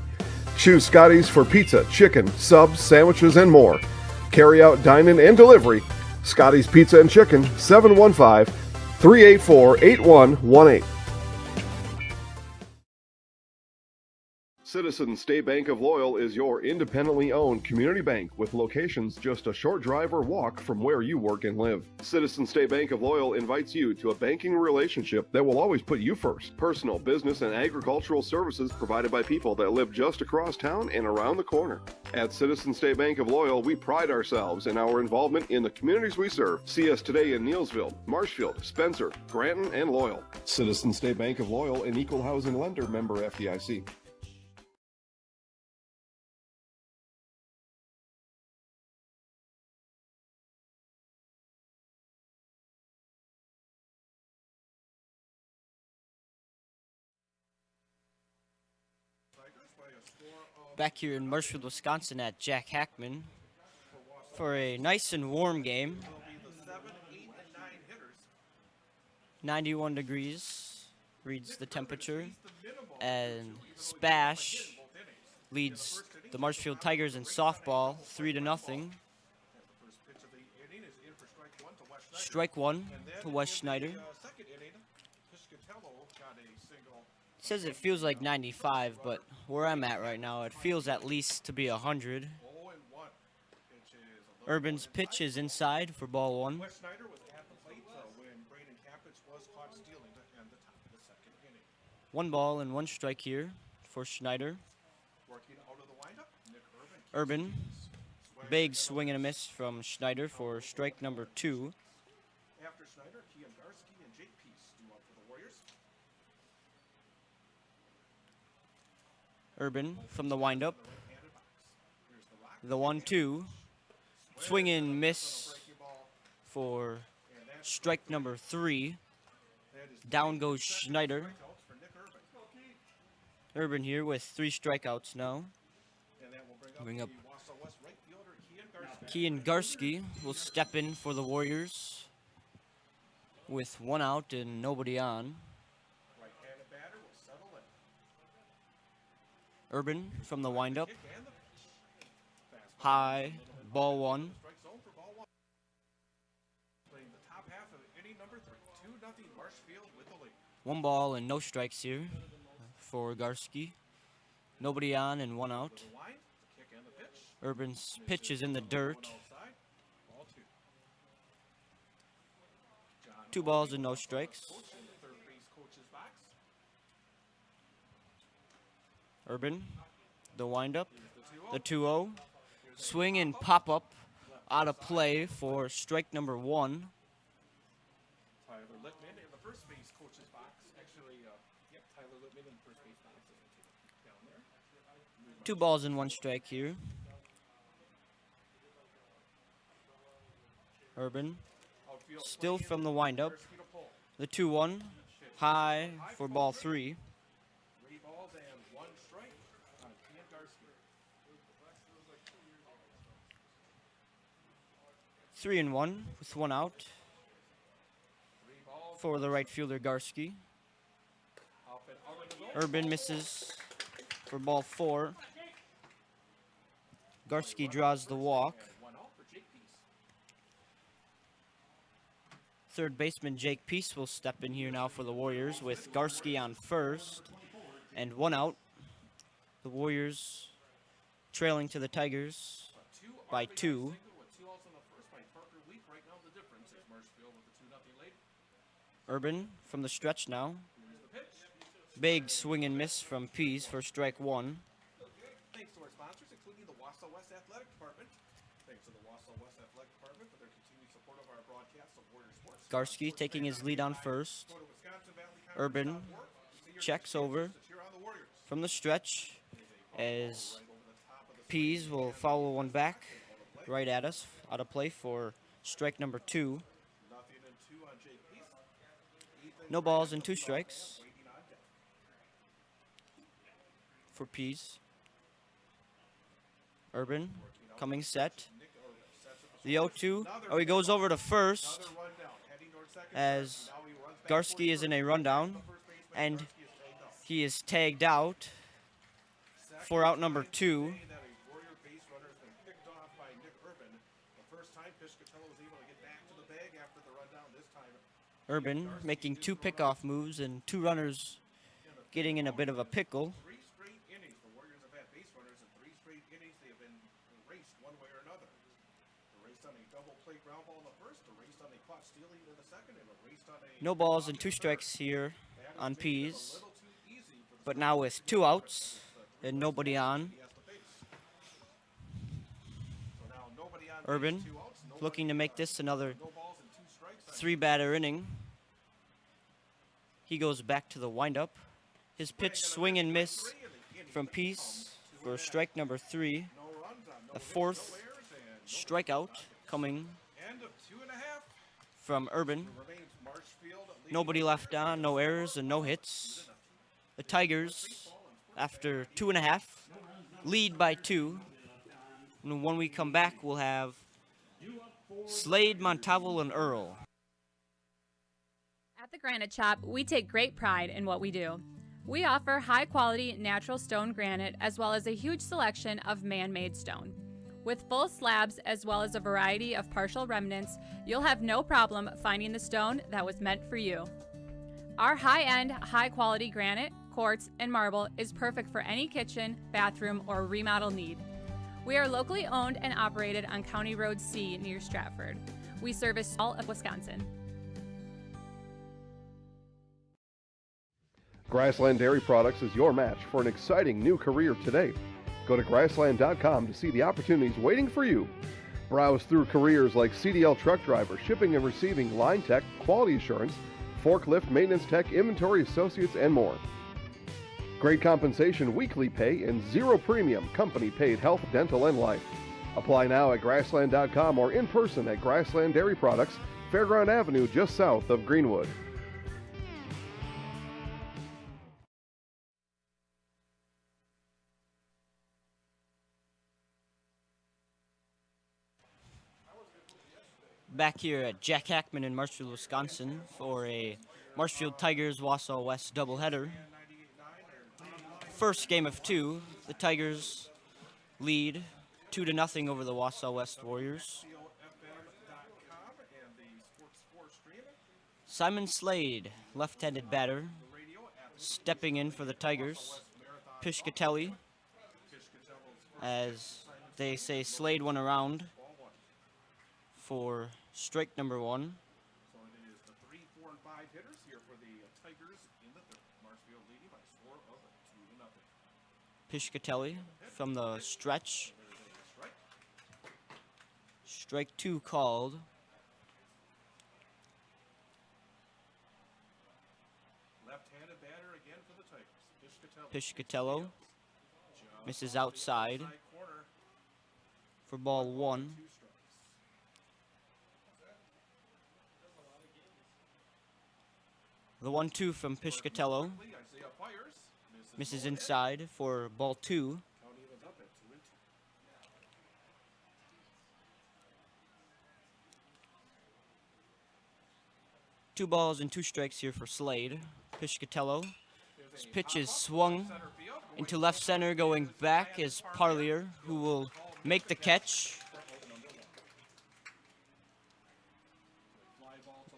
Choose Scotty's for pizza, chicken, subs, sandwiches, and more. Carry out, dine-in, and delivery. Scotty's Pizza and Chicken, 715-384-8118. Citizens State Bank of Loyal is your independently owned community bank with locations just a short drive or walk from where you work and live. Citizens State Bank of Loyal invites you to a banking relationship that will always put you first. Personal, business, and agricultural services provided by people that live just across town and around the corner. At Citizens State Bank of Loyal, we pride ourselves in our involvement in the communities we serve. See us today in Neilsville, Marshfield, Spencer, Granton, and Loyal. Citizens State Bank of Loyal, an equal housing lender, member FDIC. Back here in Marshfield, Wisconsin at Jack Hackman for a nice and warm game. 91 degrees reads the temperature, and Spash leads the Marshfield Tigers in softball 3-0. Strike 1 to Wes Schneider. Says it feels like 95, but where I'm at right now, it feels at least to be 100. Urban's pitch is inside for ball 1. Wes Schneider was at the plate when Brandon Kapich was caught stealing to end the top of the 2nd inning. 1 ball and 1 strike here for Schneider. Working out of the windup, Nick Urban. Urban. Big swing and a miss from Schneider for strike number 2. After Schneider, Kian Garski and Jake Peace do up for the Warriors. Urban from the windup. The 1-2. Swing and miss for strike number 3. Down goes Schneider. Urban here with 3 strikeouts now. Bring up Kian Garski will step in for the Warriors with 1 out and nobody on. Right-handed batter will settle in. Urban from the windup. High, ball 1. Strike zone for ball 1. Playing the top half of inning number 3. 2-0 Marshfield with the lead. 1 ball and no strikes here for Garski. Nobody on and 1 out. The line, the kick and the pitch. Urban's pitch is in the dirt. Outside, ball 2. 2 balls and no strikes. Coach in the third base coach's box. Urban, the windup, the 2-0. Swing and pop up out of play for strike number 1. Tyler Littman in the first base coach's box. Actually, Tyler Littman in the first base box down there. 2 balls and 1 strike here. Urban, still from the windup. The 2-1, high for ball 3. 3 balls and 1 strike on Kian Garski. 3-1 with 1 out for the right fielder Garski. Urban misses for ball 4. Garski draws the walk. Third baseman Jake Peace will step in here now for the Warriors with Garski on first and 1 out. The Warriors trailing to the Tigers by 2. Urban from the stretch now. Big swing and miss from Pease for strike 1. Thanks to our sponsors, including the Wausau West Athletic Department. Thanks to the Wausau West Athletic Department for their continued support of our broadcast of Warrior Sports. Garski taking his lead on first. Urban checks over from the stretch as Pease will follow one back right at us out of play for strike number 2. No balls and 2 strikes for Pease. Urban coming set. The 0-2. Oh, he goes over to first as Garski is in a rundown and he is tagged out for out number 2. Urban making 2 pickoff moves and 2 runners getting in a bit of a pickle. 3 straight innings. The Warriors have had base runners in 3 straight innings. They have been erased one way or another. Erased on a double play ground ball in the first, erased on a caught stealing in the second, and erased on a... No balls and 2 strikes here on Pease. But now with 2 outs and nobody on. Urban looking to make this another 3-batter inning. He goes back to the windup. His pitch swing and miss from Peace for strike number 3. The 4th strikeout coming from Urban. Nobody left on, no errors and no hits. The Tigers, after 2.5, lead by 2. And when we come back, we'll have Slade, Montalvo, and Earl. At the Granite Shop, we take great pride in what we do. We offer high-quality natural stone granite as well as a huge selection of man-made stone. With full slabs as well as a variety of partial remnants, you'll have no problem finding the stone that was meant for you. Our high-end, high-quality granite, quartz, and marble is perfect for any kitchen, bathroom, or remodel need. We are locally owned and operated on County Road C near Stratford. We service all of Wisconsin. Grassland Dairy Products is your match for an exciting new career today. Go to grassland.com to see the opportunities waiting for you. Browse through careers like CDL truck driver, shipping and receiving, line tech, quality assurance, forklift, maintenance tech, inventory associates, and more. Great compensation, weekly pay, and zero premium, company paid health, dental, and life. Apply now at grassland.com or in person at Grassland Dairy Products, Fairground Avenue, just south of Greenwood. Back here at Jack Hackman in Marshfield, Wisconsin for a Marshfield Tigers Wausau West doubleheader. First game of two, the Tigers lead 2-0 over the Wausau West Warriors. Simon Slade, left-handed batter, stepping in for the Tigers. Piscatelli, as they say, Slade went around for strike number one. So it is the 3, 4, and 5 hitters here for the Tigers in the third. Marshfield leading by a score of 2-0. Piscatelli from the stretch. Strike two called. Left-handed batter again for the Tigers. Piscatello misses outside for ball one. The 1-2 from Piscatello misses inside for ball two. Two balls and two strikes here for Slade. Piscatello. His pitch is swung into left center, going back is Parlier, who will make the catch.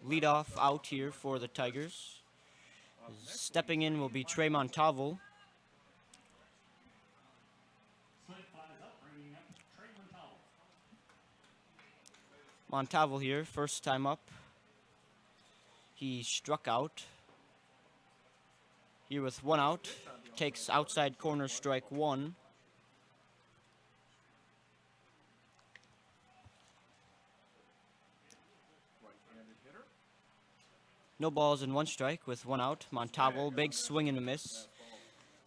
Leadoff out here for the Tigers. Stepping in will be Trey Montalvo. Montalvo here, first time up. He struck out. Here with one out, takes outside corner strike one. No balls and one strike with one out. Montalvo, big swing and a miss.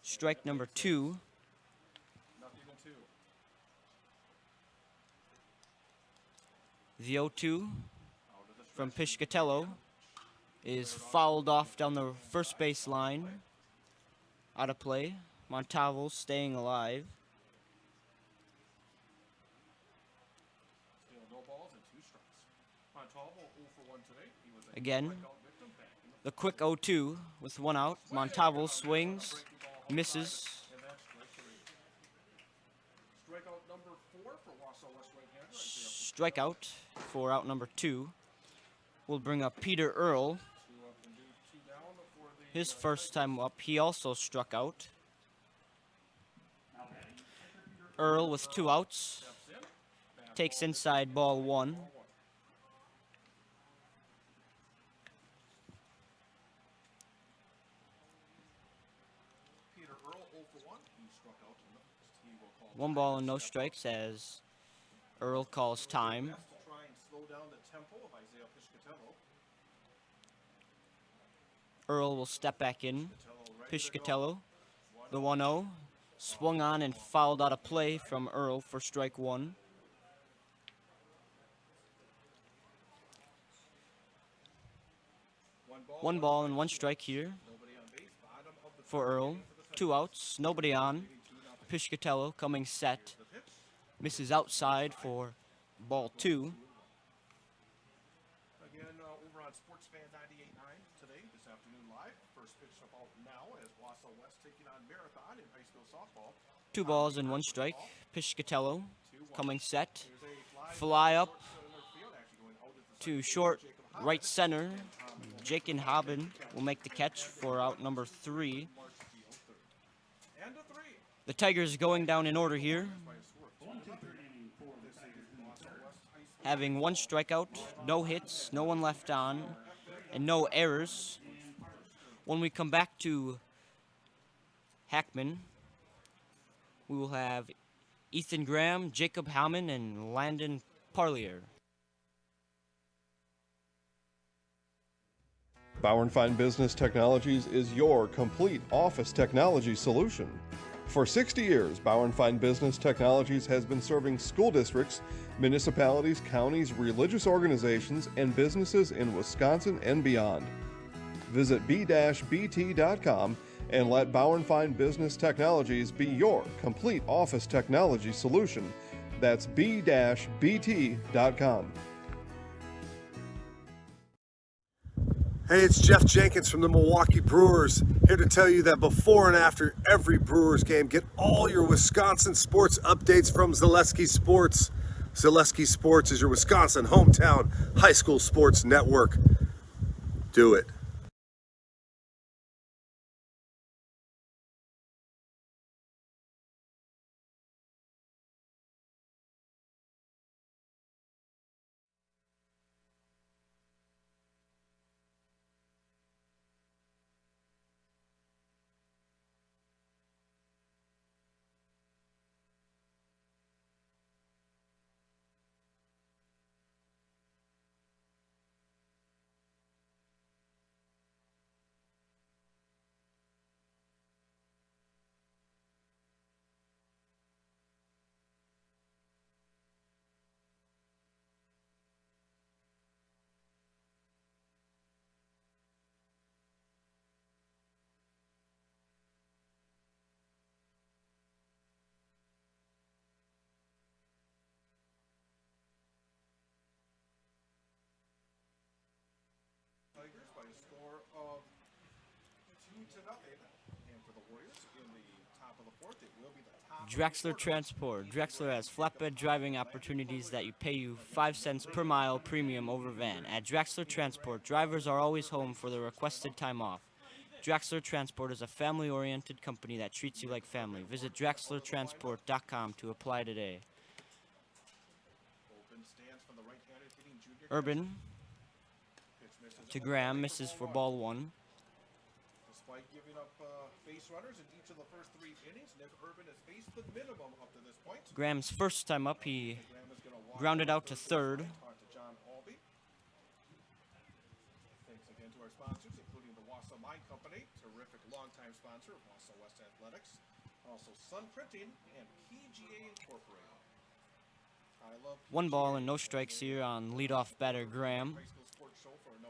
Strike number two. The 0-2 from Piscatello is fouled off down the first base line. Out of play. Montalvo staying alive. Again, the quick 0-2 with one out. Montalvo swings, misses. Strikeout for out number two. We'll bring up Peter Earl. His first time up, he also struck out. Earl with two outs. Takes inside ball one. One ball and no strikes as Earl calls time. Earl will step back in. Piscatello, the 1-0, swung on and fouled out of play from Earl for strike one. One ball and one strike here for Earl. Two outs, nobody on. Piscatello coming set. Misses outside for ball two. Again, over on Sports Fan 98.9 today, this afternoon live. First pitch about now as Wausau West taking on Marathon in high school softball. Two balls and one strike. Piscatello coming set. Fly up to short right center. Jacob Haben will make the catch for out number three. The Tigers going down in order here. Having one strikeout, no hits, no one left on, and no errors. When we come back to Hackman. We will have Ethan Graham, Jacob Howman, and Landon Parlier. Bauer & Fine Business Technologies is your complete office technology solution. For 60 years, Bauer & Fine Business Technologies has been serving school districts, municipalities, counties, religious organizations, and businesses in Wisconsin and beyond. Visit b-bt.com and let Bauer & Fine Business Technologies be your complete office technology solution. That's b-bt.com. Hey, it's Jeff Jenkins from the Milwaukee Brewers, here to tell you that before and after every Brewers game, get all your Wisconsin sports updates from Zaleski Sports. Zaleski Sports is your Wisconsin hometown high school sports network. Do it. Tigers by a score of 2-0. And for the Warriors in the top of the fourth, it will be the top. Drexler Transport. Drexler has flatbed driving opportunities that you pay you 5 cents per mile premium over van. At Drexler Transport, drivers are always home for the requested time off. Drexler Transport is a family-oriented company that treats you like family. Visit drexlertransport.com to apply today. Open stands from the right-handed hitting junior. Urban to Graham, misses for ball 1. Despite giving up base runners in each of the first 3 innings, Nick Urban has faced the minimum up to this point. Graham's first time up, he grounded out to third. Talk to John Albee. Thanks again to our sponsors, including the Wausau Mine Company, terrific longtime sponsor of Wausau West Athletics. Also Sun Printing and PGA Incorporated. I love 1 ball and no strikes here on leadoff batter Graham.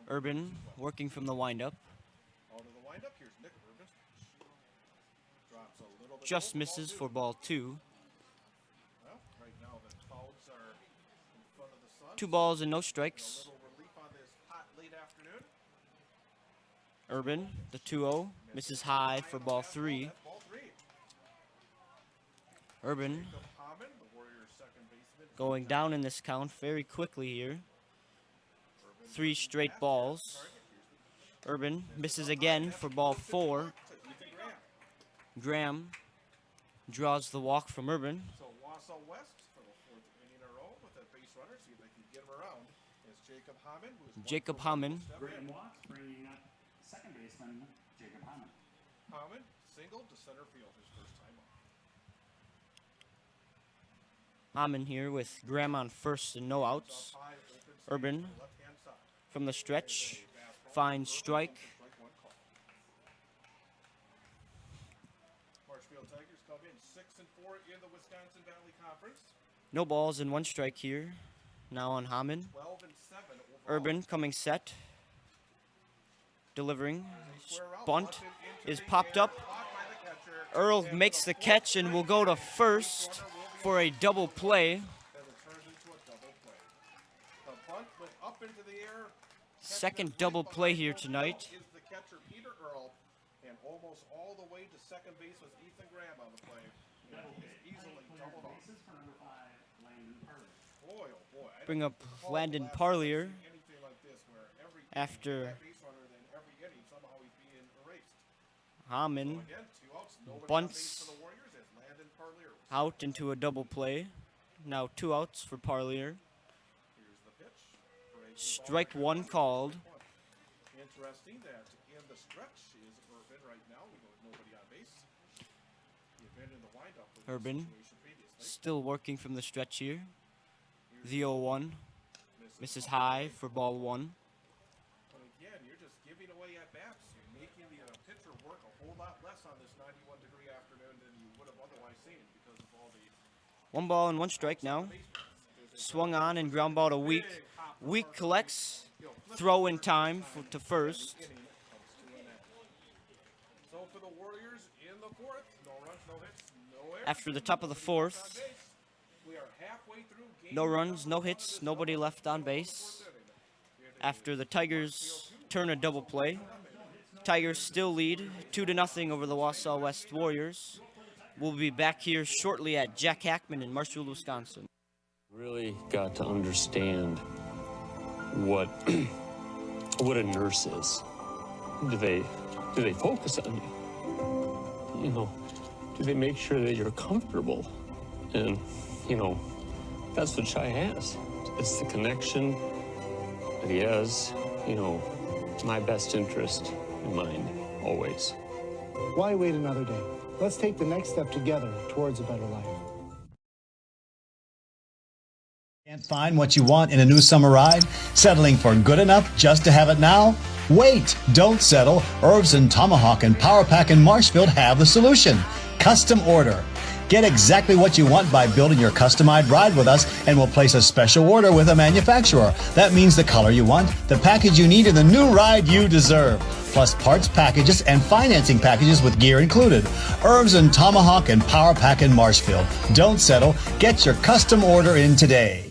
Urban working from the windup. Out of the windup, here's Nick Urban. Drops a little bit. Just misses for ball 2. Well, right now the clouds are in front of the sun. 2 balls and no strikes. A little relief on this hot late afternoon. Urban, the 2-0, misses high for ball 3. Urban going down in this count very quickly here. 3 straight balls. Urban misses again for ball 4. Graham draws the walk from Urban. So Wausau West for the 4th inning in a row with a base runner. See if they can get him around. Is Jacob Hammond. Jacob Hammond. Graham walks, bringing up second baseman Jacob Hammond. Hammond singled to center field his first time up. Hammond here with Graham on first and no outs. Urban from the stretch finds strike. Marshfield Tigers come in 6-4 in the Wisconsin Valley Conference. No balls and 1 strike here. Now on Hammond. 12-7 Urban coming set. Delivering. Bunt is popped up. Earl makes the catch and will go to first for a double play. Then it turns into a double play. The bunt went up into the air. Second double play here tonight. Is the catcher Peter Earl, and almost all the way to second base was Ethan Graham on the play. And he's easily doubled off. Boy, oh boy. Bring up Landon Parlier after Hammond bunts out into a double play. Now 2 outs for Parlier. Strike 1 called. Interesting that in the stretch is Urban right now. We know nobody on base. Urban still working from the stretch here. The 0-1 misses high for ball 1. But again, you're just giving away at bats. You're making the pitcher work a whole lot less on this 91-degree afternoon than you would have otherwise seen because of all the 1 ball and 1 strike now. Swung on and ground ball to Weak. Weak collects. Throw in time to first. So for the Warriors in the fourth, no runs, no hits, no errors. After the top of the fourth, We are halfway through game no runs, no hits, nobody left on base. After the Tigers turn a double play, Tigers still lead 2-0 over the Wausau West Warriors. We'll be back here shortly at Jack Hackman in Marshfield, Wisconsin. Really got to understand what what a nurse is. Do they focus on you? You know, do they make sure that you're comfortable? And you know, that's what Shai has. It's the connection that he has. You know, my best interest in mind always. Why wait another day? Let's take the next step together towards a better life. Can't find what you want in a new summer ride? Settling for good enough just to have it now? Wait, don't settle. Herbs and Tomahawk and Power Pack in Marshfield have the solution. Custom order. Get exactly what you want by building your customized ride with us, and we'll place a special order with a manufacturer. That means the color you want, the package you need, and the new ride you deserve. Plus parts packages and financing packages with gear included. Herbs and Tomahawk and Power Pack in Marshfield. Don't settle. Get your custom order in today.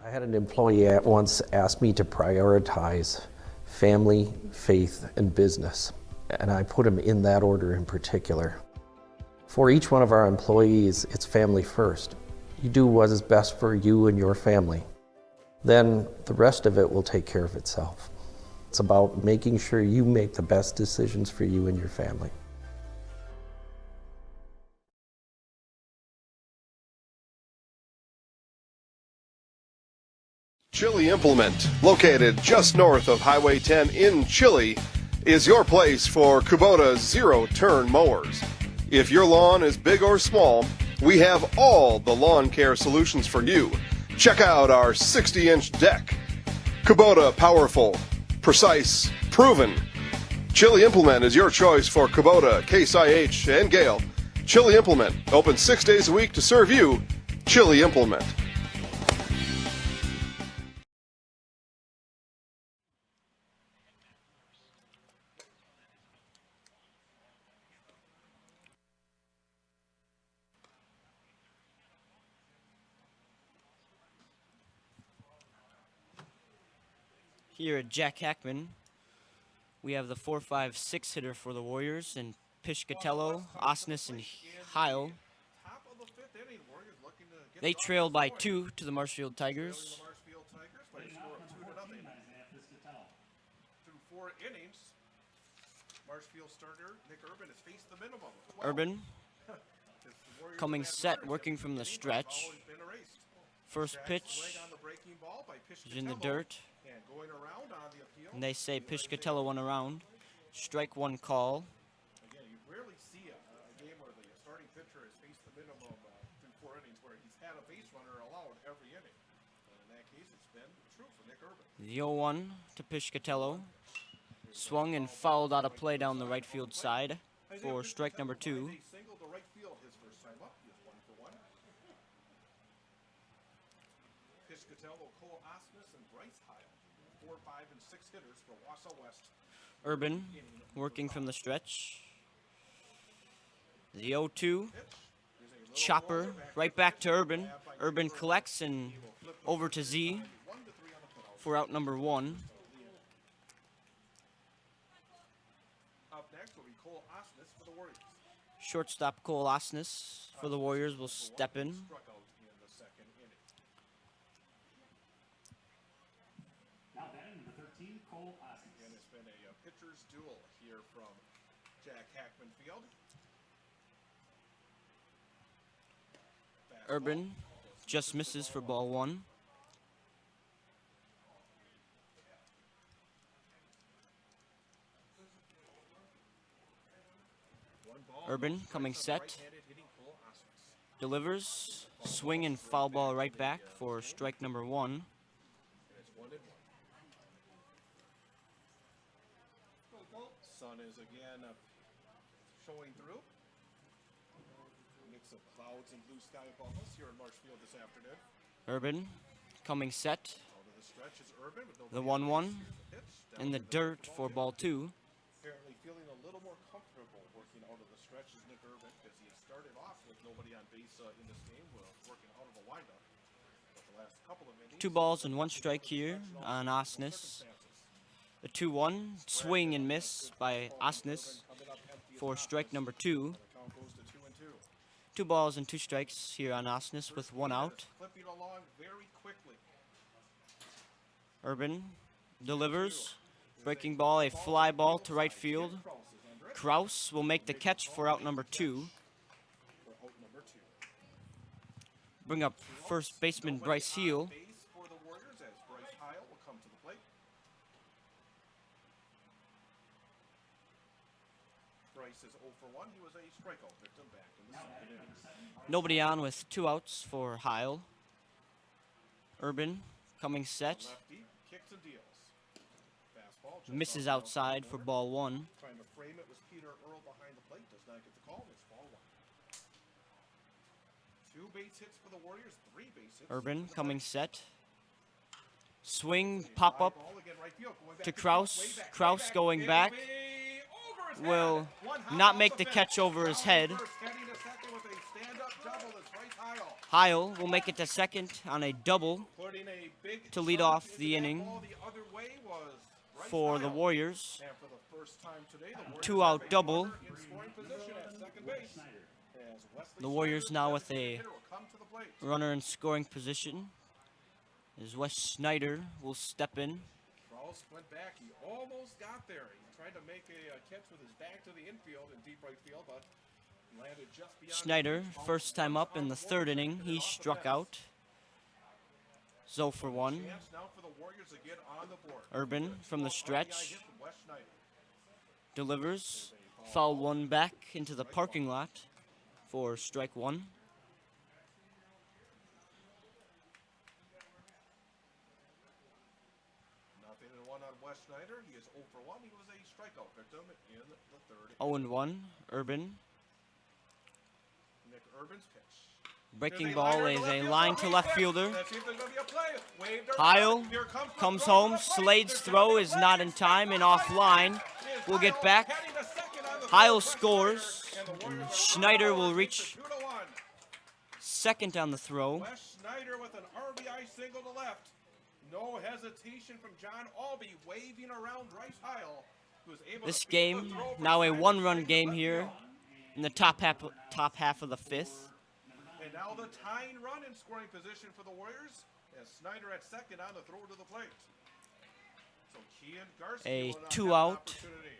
I had an employee at once ask me to prioritize family, faith, and business, and I put them in that order in particular. For each one of our employees, it's family first. You do what is best for you and your family. Then the rest of it will take care of itself. It's about making sure you make the best decisions for you and your family. Chili Implement, located just north of Highway 10 in Chile, is your place for Kubota zero-turn mowers. If your lawn is big or small, we have all the lawn care solutions for you. Check out our 60-inch deck. Kubota powerful, precise, proven. Chili Implement is your choice for Kubota, Case IH, and Gale. Chili Implement, open 6 days a week to serve you. Chili Implement. Here at Jack Hackman, we have the 4-5-6 hitter for the Warriors, and Piscatello, Osnes, and Heil. They trailed by 2 to the Marshfield Tigers. Through 4 innings, Marshfield starter Nick Urban has faced the minimum. Urban coming set, working from the stretch. First pitch is in the dirt. And they say Piscatello won around. Strike one call. Again, you rarely see a game where the starting pitcher has faced the minimum through 4 innings where he's had a base runner allowed every inning. And in that case, it's been true for Nick Urban. The 0-1 to Piscatello. Swung and fouled out of play down the right field side for strike number 2. Single to right field his first time up. He is 1 for 1. Piscatello, Cole Osnes, and Bryce Heil. 4, 5, and 6 hitters for Wausau West. Urban working from the stretch. The 0-2. Chopper right back to Urban. Urban collects and over to Z for out number 1. Up next will be Cole Osnes for the Warriors. Shortstop Cole Osnes for the Warriors will step in. Struck out in the 2nd inning. Now batting number 13, Cole Osnes. Again, it's been a pitcher's duel here from Jack Hackman Field. Urban just misses for ball 1. Urban coming set. Delivers. Swing and foul ball right back for strike number 1. Sun is again showing through. Mix of clouds and blue sky above us here in Marshfield this afternoon. Urban coming set. Out of the stretch is Urban with The 1-1 in the dirt for ball 2. Apparently feeling a little more comfortable working out of the stretch is Nick Urban because he had started off with nobody on base in this game, working out of a windup. But the last couple of innings, 2 balls and 1 strike here on Osnes. The 2-1 swing and miss by Osnes for strike number 2. 2 balls and 2 strikes here on Osnes with 1 out. clipping along very quickly. Urban delivers. Breaking ball, a fly ball to right field. Kraus will make the catch for out number 2. Bring up first baseman Bryce Heal. For the Warriors as Bryce Heil will come to the plate. Bryce is 0 for 1. He was a strikeout victim back in the 2nd inning. Nobody on with 2 outs for Heil. Urban coming set. Lefty kicks and deals. Fastball just Misses off the outside for corner. ball 1. Trying to frame it was Peter Earl behind the plate. Does not get the call. It's ball 1. 2 base hits for the Warriors. 3 base hits. Urban coming set. Swing, pop up to Kraus. Kraus going back. Will not make the catch over his head. Heading to second with a stand-up double as Bryce Heil Heil will make it to second on a double Putting a big to lead chunk off into the that inning ball the other way was Bryce for the Heil. Warriors. And for the first time today, the Warriors Two-out have a double. runner in scoring position at second base. As Wesley The Warriors Snyder, now with designated a hitter, will come to the plate. runner in scoring position. As Wes Snyder will step in. Kraus went back. He almost got there. He tried to make a catch with his back to the infield in deep right field, but landed just beyond. Schneider, first time up in the third inning, he struck out. 0 for 1. Chance now for the Warriors to get on the board. Urban from the RBI stretch hit from Wes Schneider. delivers. Foul one back into the parking lot for strike one. Nothing and 1 on Wes Schneider. He is 0 for 1. He was a strikeout victim in the third. 0 and 1. Urban. Nick Urban's pitch. Breaking ball is a line to left fielder. Let's see if there's gonna be a play. Waved around. Heil Here comes the home. throw to the plate. Slade's throw is not in time and offline. We'll get back. Heading to second on the Heil throw. scores. And the Warriors are Schneider will up reach 2-1. second on the throw. Wes Schneider with an RBI single to left. No hesitation from John Albee waving around Bryce Heil, who was able This to field the game, throw for now a Snyder one-run straight to game left here field. in the top half of the fifth. And now the tying run in scoring position for the Warriors as Snyder at second on the throw to the plate. So Kean Garcia A will now have an two-out opportunity.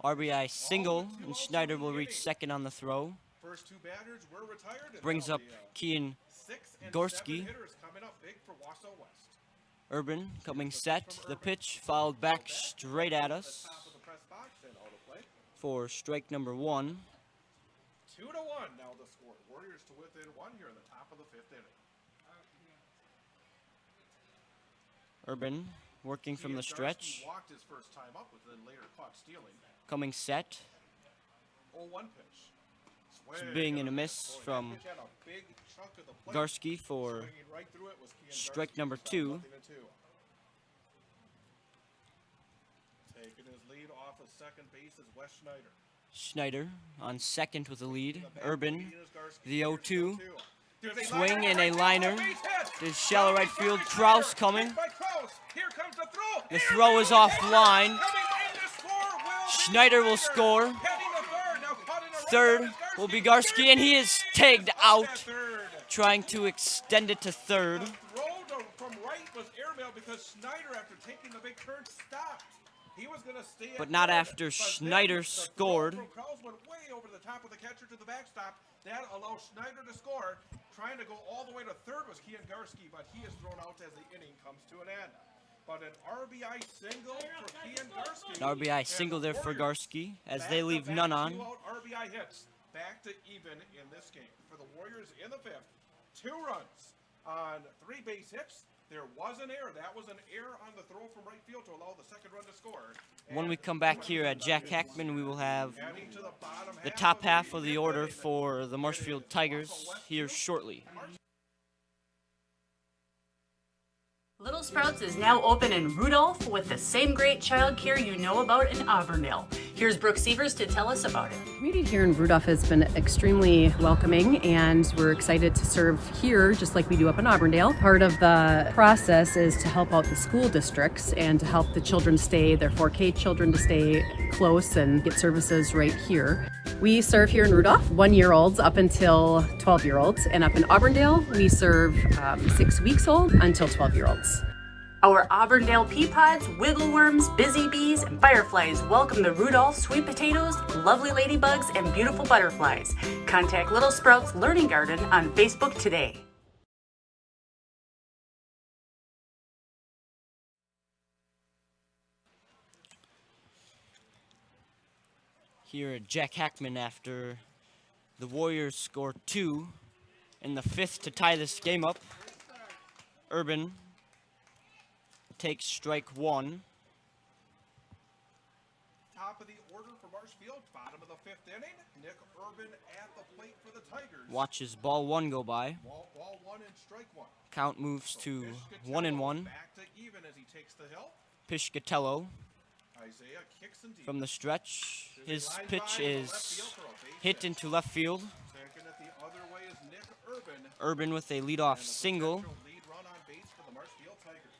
RBI single, and Schneider will reach second on the throw. First two batters were retired. And Brings now up the, Kian 6 and Gorski. 7 hitters coming up big for Wausau West. Urban coming set. The pitch fouled back straight at us Top of the press box and out of play. for strike number 1. 2-1 now the score. Warriors to within 1 here in the top of the fifth inning. Urban working from the Kean stretch. Garski walked his first time up, but then later caught stealing. Coming set. 0-1 pitch. Swing Being in and a miss boy, that from pitch had a big chunk of the plate. Garski for Swinging right through it was Kean strike Garski, number who's up 2. 0-2. Taking his lead off of second base is Wes Schneider. Schneider on second with a lead. Urban, the Here's 0-2. There's a Swing liner and right a down liner the base hit. to shallow right field. Kraus coming. By Kraus. Here comes the throw. The throw is offline. Schneider will score. Third will be Garski, and he is tagged out, trying to extend it to third. Throw from right was airmail because Schneider, after taking the big turn, stopped. He was going to stay at But not third, after but Schneider then the scored. throw from Kraus went way over the top of the catcher to the backstop. That allows Schneider to score. Trying to go all the way to third was Kean Garski, but he is thrown out as the inning comes to an end. But an RBI single for Kean Garski. An RBI single there for Garski, as they leave none on. Two-out RBI hits, back to even in this game. For the Warriors in the fifth, 2 runs on 3 base hits. There was an error. That was an error on the throw from right field to allow the second run to score. When we come back here at Jack Hackman, we will have Heading to the bottom the half top of the half of the fifth order inning. for the Marshfield Tigers here shortly. Little Sprouts is now open in Rudolph with the same great childcare you know about in Auburndale. Here's Brooke Sievers to tell us about it. The community here in Rudolph has been extremely welcoming, and we're excited to serve here just like we do up in Auburndale. Part of the process is to help out the school districts and to help the children their 4K children to stay close and get services right here. We serve here in Rudolph 1-year-olds up until 12-year-olds, and up in Auburndale we serve 6 weeks old until 12-year-olds. Our Auburndale pea pods, wiggle worms, busy bees, and fireflies welcome the Rudolph sweet potatoes, lovely ladybugs, and beautiful butterflies. Contact Little Sprouts Learning Garden on Facebook today. Here at Jack Hackman after the Warriors score 2 in the 5th to tie this game up. Urban takes strike 1. Top of the order for Marshfield, bottom of the 5th inning. Nick Urban at the plate for the Tigers. Watches ball 1 go by. Ball 1 and strike 1. Count moves to 1-1. Back to even as he takes the hill. Piscatello Isaiah kicks in deep. from the stretch. His pitch is hit into left field. Taking it the other way is Nick Urban with a leadoff single. Lead run on base for the Marshfield Tigers.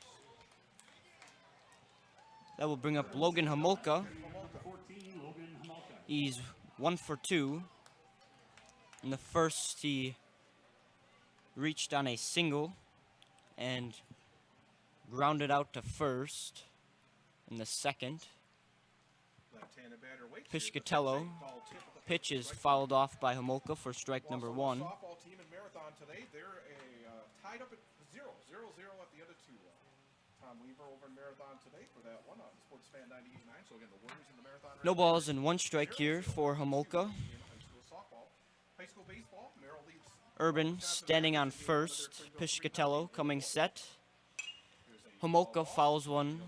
That will bring up Logan Homolka. He's 1 for 2. In the first, he reached on a single and grounded out to first. In the second, Left-handed batter waits. Piscatello. Pitch is fouled off by Homolka for strike number 1. Softball team in Marathon today. They're tied up at 0-0 at the end of 2. Tom Weaver over in Marathon today for that one on Sports Fan 98.9. So again, the Warriors in the Marathon. No balls and 1 strike here for Homolka. High school baseball, Merrill leads. Urban standing on first. Piscatello coming set. Homolka fouls one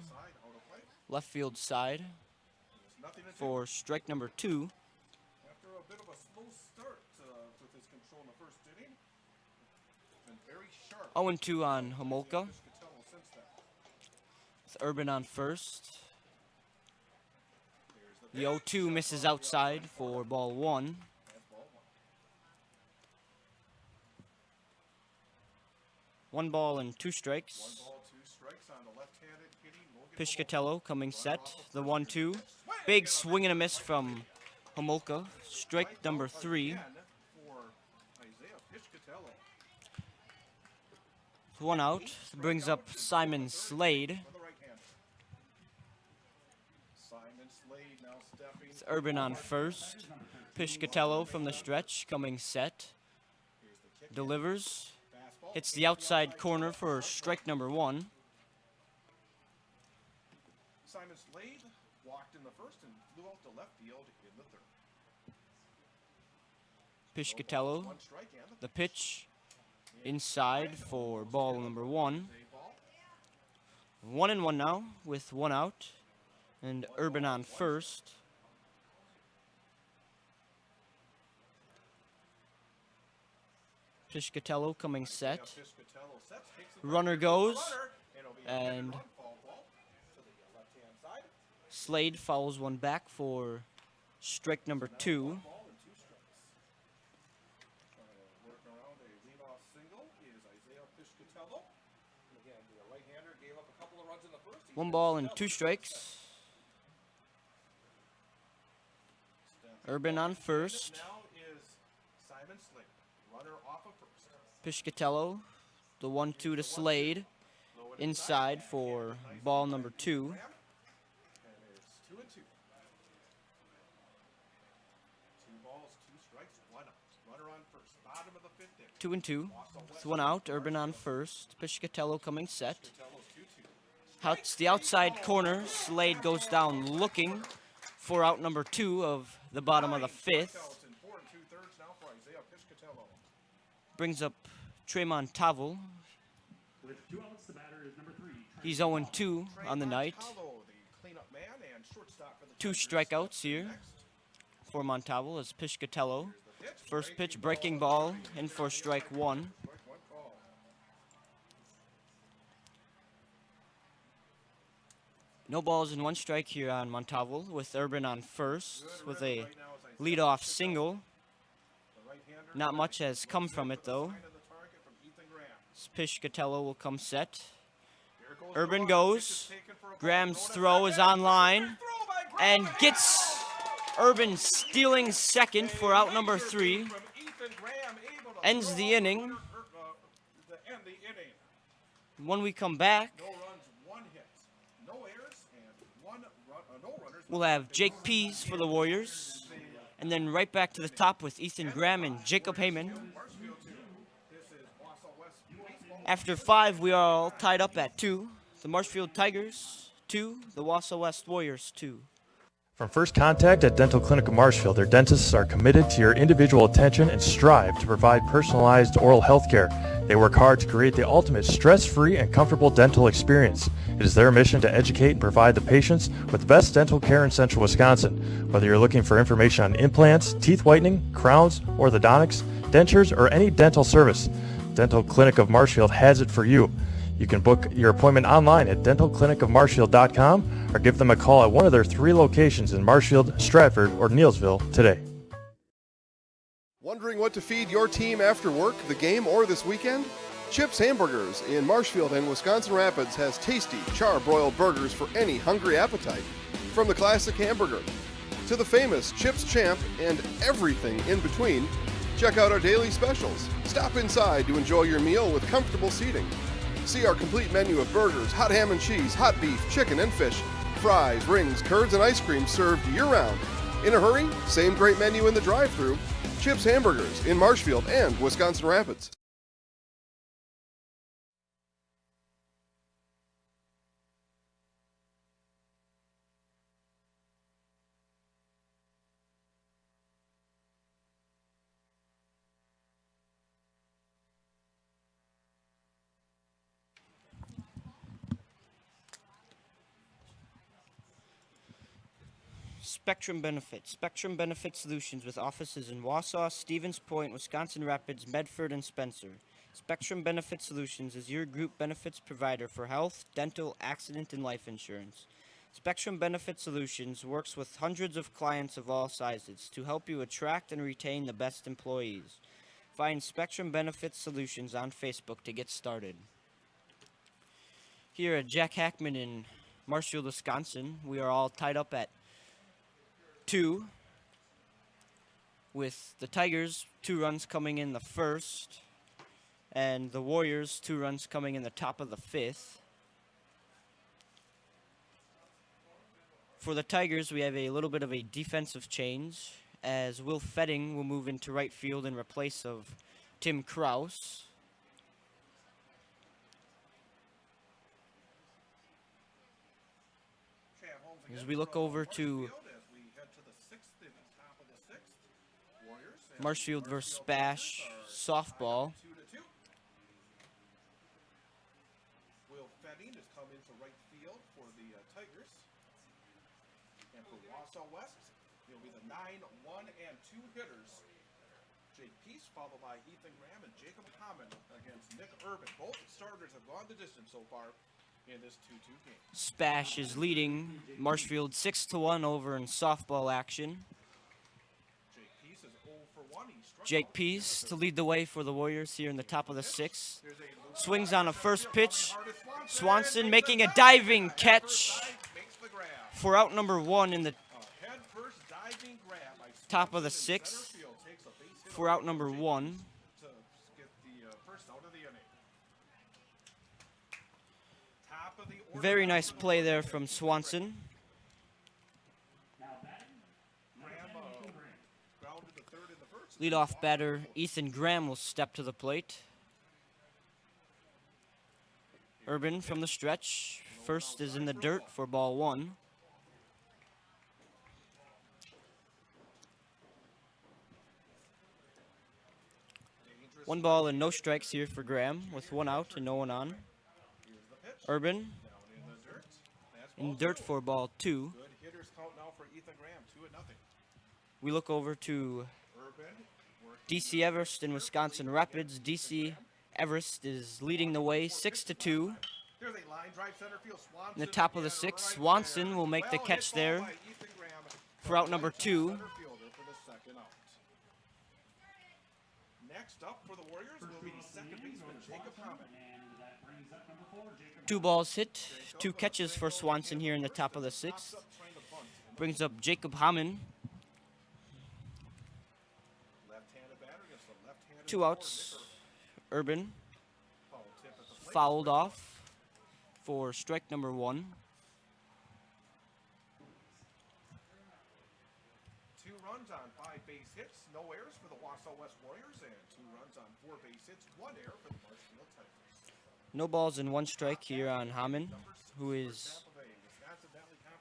left field side for strike number 2. After a bit of a slow start with his control in the first inning, been very sharp. 0-2 on Homolka. With Urban on first. The 0-2 misses outside for ball 1. One ball and 2 strikes. 1 ball, 2 strikes on the left-handed hitting Logan Piscatello coming set. The 1-2. Big swing and a miss from Homolka. Strike number 3. for Isaiah Piscatello. 1 out. Brings up Simon Slade. For the right-hander. Simon Slade now stepping. It's Urban on first. Piscatello from the stretch coming set. Delivers. Hits the outside corner for strike number 1. Simon Slade walked in the first and flew out to left field in the third. Piscatello, the pitch inside for ball number 1. 1-1 now with 1 out. And Urban on first. Piscatello coming set. Runner goes. And Slade fouls one back for strike number 2. Working around a leadoff single is Isaiah Piscatello. And again, the right-hander gave up a couple of runs in the first. 1 ball and 2 strikes. Urban on first. Now is Simon Slade, runner off of first. Piscatello, the 1-2 to Slade. Inside for ball number 2. And it's 2-2. 2 balls, 2 strikes, 1 out. Runner on first. Bottom of the 5th inning. 2-2. With 1 out, Urban on first. Piscatello coming set. It's the outside corner. Slade goes down looking for out number 2 of the bottom of the 5th. Brings up Tremont Tavel. With 2 outs, the batter is number 3. He's 0-2 on the night. 2 strikeouts here for Montalvo as Piscatello. First pitch, breaking ball, in for strike 1. No balls and 1 strike here on Montalvo with Urban on first with a leadoff single. Not much has come from it though. Piscatello will come set. Urban goes. Graham's throw is on line and gets Urban stealing second for out number 3. Ends the inning. When we come back, we'll have Jake Pease for the Warriors. And then right back to the top with Ethan Graham and Jacob Heyman. After 5, we are all tied up at 2. The Marshfield Tigers 2, the Wausau West Warriors 2. From first contact at Dental Clinic of Marshfield, their dentists are committed to your individual attention and strive to provide personalized oral health care. They work hard to create the ultimate stress-free and comfortable dental experience. It is their mission to educate and provide the patients with the best dental care in Central Wisconsin. Whether you're looking for information on implants, teeth whitening, crowns, orthodontics, dentures, or any dental service, Dental Clinic of Marshfield has it for you. You can book your appointment online at dentalclinicofmarshfield.com or give them a call at one of their 3 locations in Marshfield, Stratford, or Neillsville today. Wondering what to feed your team after work, the game, or this weekend? Chips Hamburgers in Marshfield and Wisconsin Rapids has tasty, char-broiled burgers for any hungry appetite. From the classic hamburger to the famous Chips Champ and everything in between, check out our daily specials. Stop inside to enjoy your meal with comfortable seating. See our complete menu of burgers, hot ham and cheese, hot beef, chicken and fish, fries, rings, curds, and ice cream served year-round. In a hurry? Same great menu in the drive-thru. Chips Hamburgers in Marshfield and Wisconsin Rapids. Spectrum Benefits. Spectrum Benefit Solutions with offices in Wausau, Stevens Point, Wisconsin Rapids, Medford, and Spencer. Spectrum Benefit Solutions is your group benefits provider for health, dental, accident, and life insurance. Spectrum Benefit Solutions works with hundreds of clients of all sizes to help you attract and retain the best employees. Find Spectrum Benefit Solutions on Facebook to get started. Here at Jack Hackman in Marshfield, Wisconsin, we are all tied up at 2, with the Tigers 2 runs coming in the first, and the Warriors 2 runs coming in the top of the 5th. For the Tigers, we have a little bit of a defensive change, as Will Fetting will move into right field in replace of Tim Kraus. As we look over to Marshfield versus Spash softball. Will Fetting has come into right field for the Tigers. And for Wausau West, he'll be the 9, 1, and 2 hitters. Jake Peace, followed by Ethan Graham and Jacob Hammond against Nick Urban. Both starters have gone the distance so far in this 2-2 game. Spash is leading Marshfield 6-1 over in softball action. Jake Peace to lead the way for the Warriors here in the top of the 6th. Swings on a first pitch. Swanson making a diving catch for out number 1 in the top of the 6th. For out number 1. Very nice play there from Swanson. Leadoff batter Ethan Graham will step to the plate. Urban from the stretch. First is in the dirt for ball 1. One ball and no strikes here for Graham with 1 out and no one on. Urban in dirt for ball 2. We look over to DC Everest in Wisconsin Rapids. DC Everest is leading the way 6-2. In the top of the 6th, Swanson will make the catch there for out number 2. Next up for the Warriors will be second baseman Jacob Hammond. 2 balls hit, 2 catches for Swanson here in the top of the 6th. Brings up Jacob Hammond. 2 outs. Urban fouled off for strike number 1. 2 runs on 5 base hits, no errors for the Wausau West Warriors, and 2 runs on 4 base hits, 1 error for the Marshfield Tigers. No balls and 1 strike here on Hammond, who is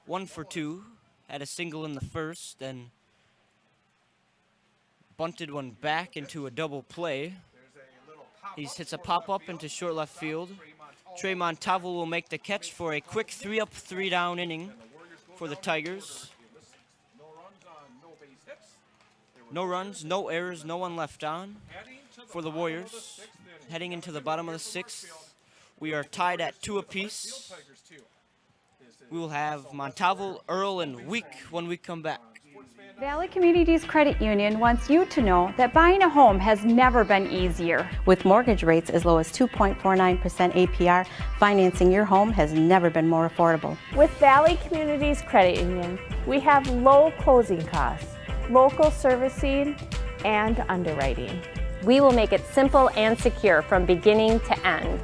1 for 2. Had a single in the first, then bunted one back into a double play. He hits a pop-up into short left field. Trey Montalvo will make the catch for a quick 3-up, 3-down inning for the Tigers. No runs, no errors, no one left on for the Warriors. Heading into the bottom of the 6th, we are tied at 2 apiece. We will have Montalvo, Earl, and Week when we come back. Valley Communities Credit Union wants you to know that buying a home has never been easier. With mortgage rates as low as 2.49% APR, financing your home has never been more affordable. With Valley Communities Credit Union, we have low closing costs, local servicing, and underwriting. We will make it simple and secure from beginning to end.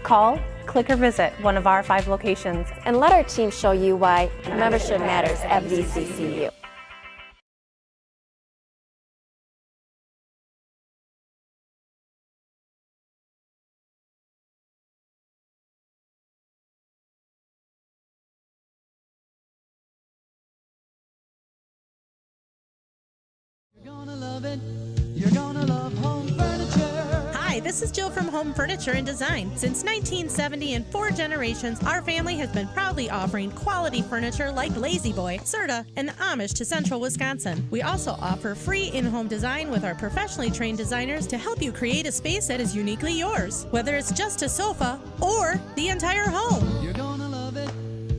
Call, click, or visit one of our 5 locations and let our team show you why membership matters at VCCU. Hi, this is Jill from Home Furniture and Design. Since 1970 and 4 generations, our family has been proudly offering quality furniture like Lazy Boy, Serta, and Amish to Central Wisconsin. We also offer free in-home design with our professionally trained designers to help you create a space that is uniquely yours, whether it's just a sofa or the entire home. You're gonna love it.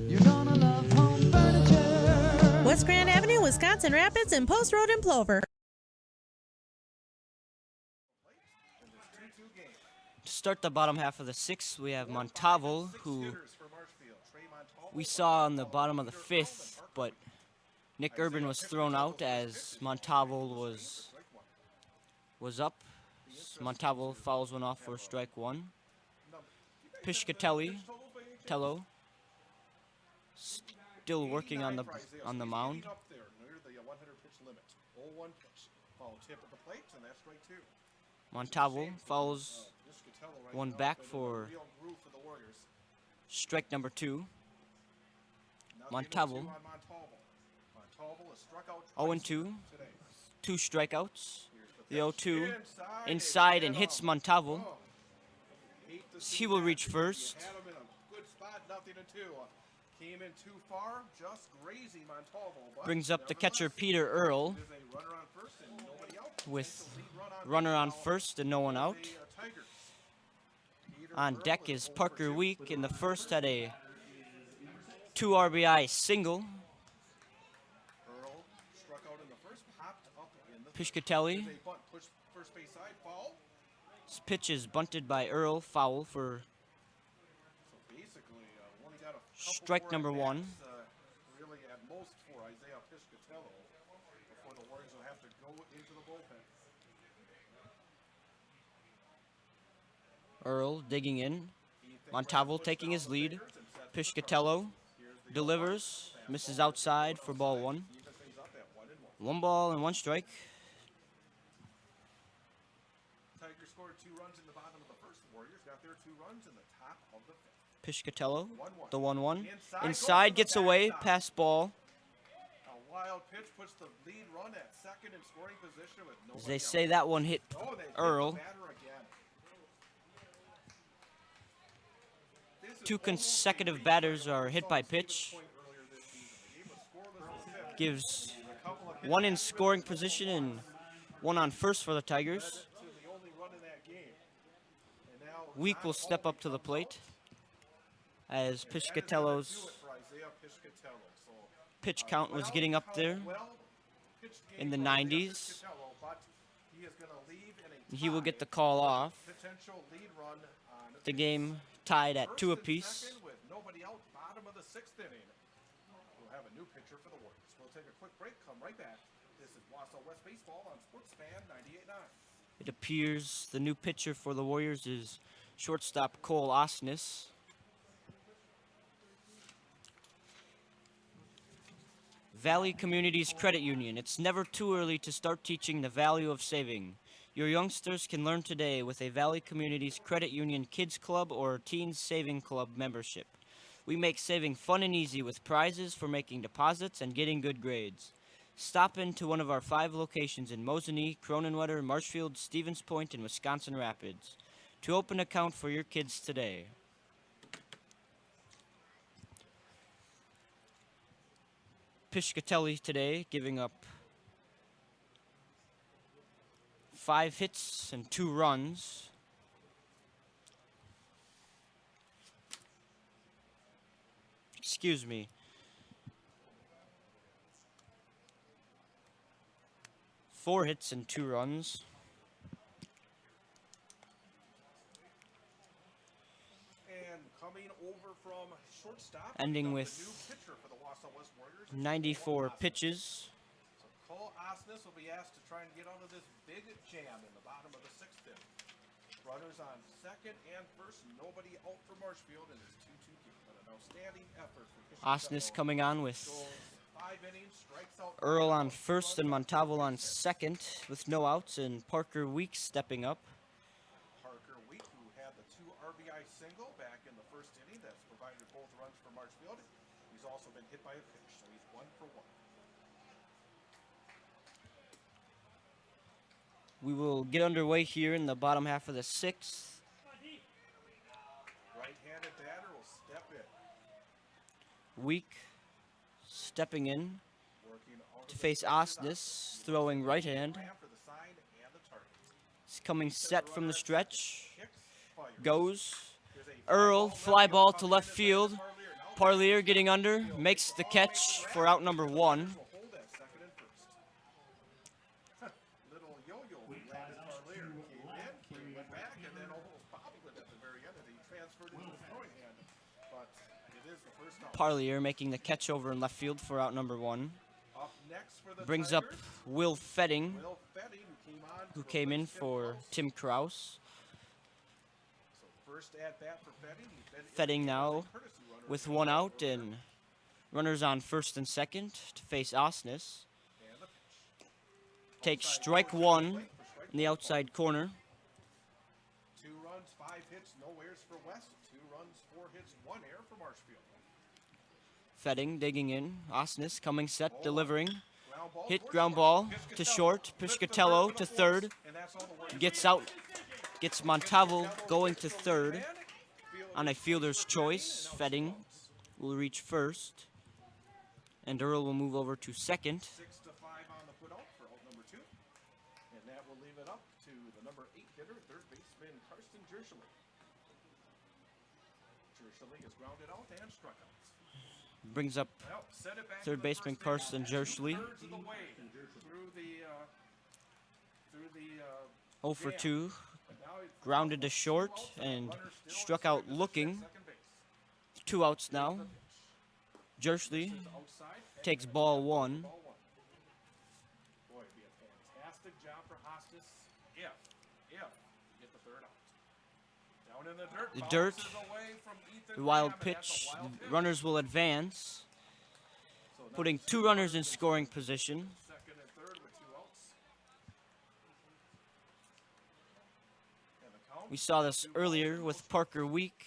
You're gonna love home furniture. West Grand Avenue, Wisconsin Rapids, and Post Road in Plover. To start the bottom half of the 6th, we have Montalvo, who we saw on the bottom of the 5th, but Nick Urban was thrown out as Montalvo was up. Montalvo fouls one off for strike 1. Tello, still working on the mound. Montalvo fouls one back for strike number 2. Montalvo 0-2, 2 strikeouts. The 0-2 inside and hits Montalvo. He will reach first. Brings up the catcher Peter Earl with runner on first and no one out. On deck is Parker Week. In the first had a 2 RBI single. Piscatelli. This pitch is bunted by Earl, foul for strike number 1. Earl digging in. Montalvo taking his lead. Piscatello delivers, misses outside for ball 1. 1 ball and 1 strike. Tigers scored 2 runs in the bottom of the 1st. Warriors got their 2 runs in the top of the 5th. Piscatello, the 1-1. Inside gets away, pass ball. A wild pitch puts the lead run at second in scoring position with nobody As they say, that one hit Earl. 2 consecutive batters are hit by pitch. Gives 1 in scoring position and 1 on first for the Tigers. Week will step up to the plate as Piscatello's pitch count was getting up there in the 90s. He will get the call off. The game tied at 2 apiece. With nobody out, bottom of the 6th inning. We'll have a new pitcher for the Warriors. We'll take a quick break, come right back. This is Wausau West Baseball on Sportsfan 98.9. It appears the new pitcher for the Warriors is shortstop Cole Osnes. Valley Communities Credit Union. It's never too early to start teaching the value of saving. Your youngsters can learn today with a Valley Communities Credit Union Kids Club or Teens Saving Club membership. We make saving fun and easy with prizes for making deposits and getting good grades. Stop into one of our 5 locations in Mosinee, Cronenwetter, Marshfield, Stevens Point, and Wisconsin Rapids to open an account for your kids today. Piscatelli today giving up 5 hits and 2 runs. Excuse me. 4 hits and 2 runs. And coming over from shortstop, Ending the with new pitcher for the Wausau West Warriors, 94 pitches. So Cole Osnes will be asked to try and get out of this big jam in the bottom of the 6th inning. Runners on second and first, nobody out for Marshfield in this 2-2 game. But an outstanding effort for Osnes coming on with 5 innings, strikes out Earl on first and Montalvo on second with no outs, and Parker Weeks stepping up. Parker Week, who had the 2 RBI single back in the first inning, that's provided both runs for Marshfield. He's also been hit by a pitch, so he's 1 for 1. We will get underway here in the bottom half of the 6th. Right-handed batter will step in. Week stepping in to face Osnes, throwing right hand. He's coming set from the stretch. Goes. Earl, fly ball to left field. Parlier getting under, makes the catch for out number 1. Parlier making the catch over in left field for out number 1. Brings up Will Fetting, who came in for Tim Kraus. Fetting now with 1 out and runners on first and second to face Osnes. Takes strike 1 in the outside corner. 2 runs, 5 hits, no errors for West. 2 runs, 4 hits, 1 error for Marshfield. Fetting digging in. Osnes coming set, delivering. Hit ground ball to short. Piscatello to third. Gets out. Gets Montalvo going to third on a fielder's choice. Fetting will reach first. And Earl will move over to second. 6-5 on the put out for out number 2. And that will leave it up to the number 8 hitter, third baseman Karsten Jerschele. Jerschele is grounded out and struck out. Brings up third baseman Karsten Jerschele. 0 for 2. Grounded to short and struck out looking. 2 outs now. Jerschele takes ball 1. Boy, it'd be a fantastic job for Osnes if you get the 3rd out. Down in the dirt. The wild pitch. Runners will advance, putting 2 runners in scoring position. Second and third with 2 outs. We saw this earlier with Parker Week.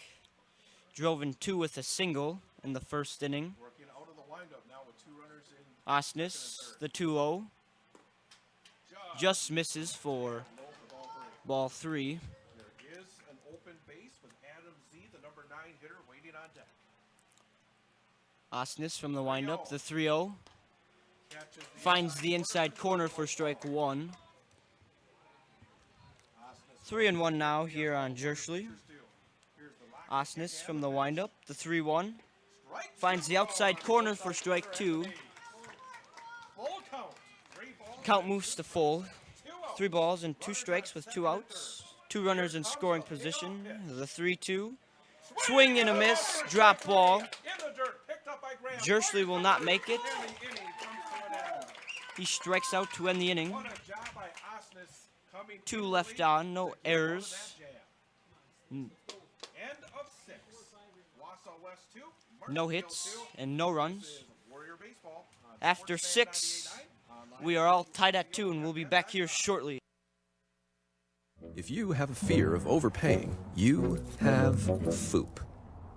Drove in 2 with a single in the first inning. Working out of the windup now with 2 runners in. Osnes, the 2-0. Just misses for ball 3. There is an open base with Adam Z, the number 9 hitter, waiting on deck. Osnes from the windup, the 3-0. Finds the inside corner for strike 1. 3-1 now here on Jerschele. Osnes from the windup, the 3-1. Finds the outside corner for strike 2. Count moves to full. 3 balls and 2 strikes with 2 outs. 2 runners in scoring position. The 3-2. Swing and a miss. Drop ball. Jerschele will not make it. He strikes out to end the inning. 2 left on. No errors. No hits and no runs. After 6, we are all tied at 2, and we'll be back here shortly. If you have a fear of overpaying, you have FOOP.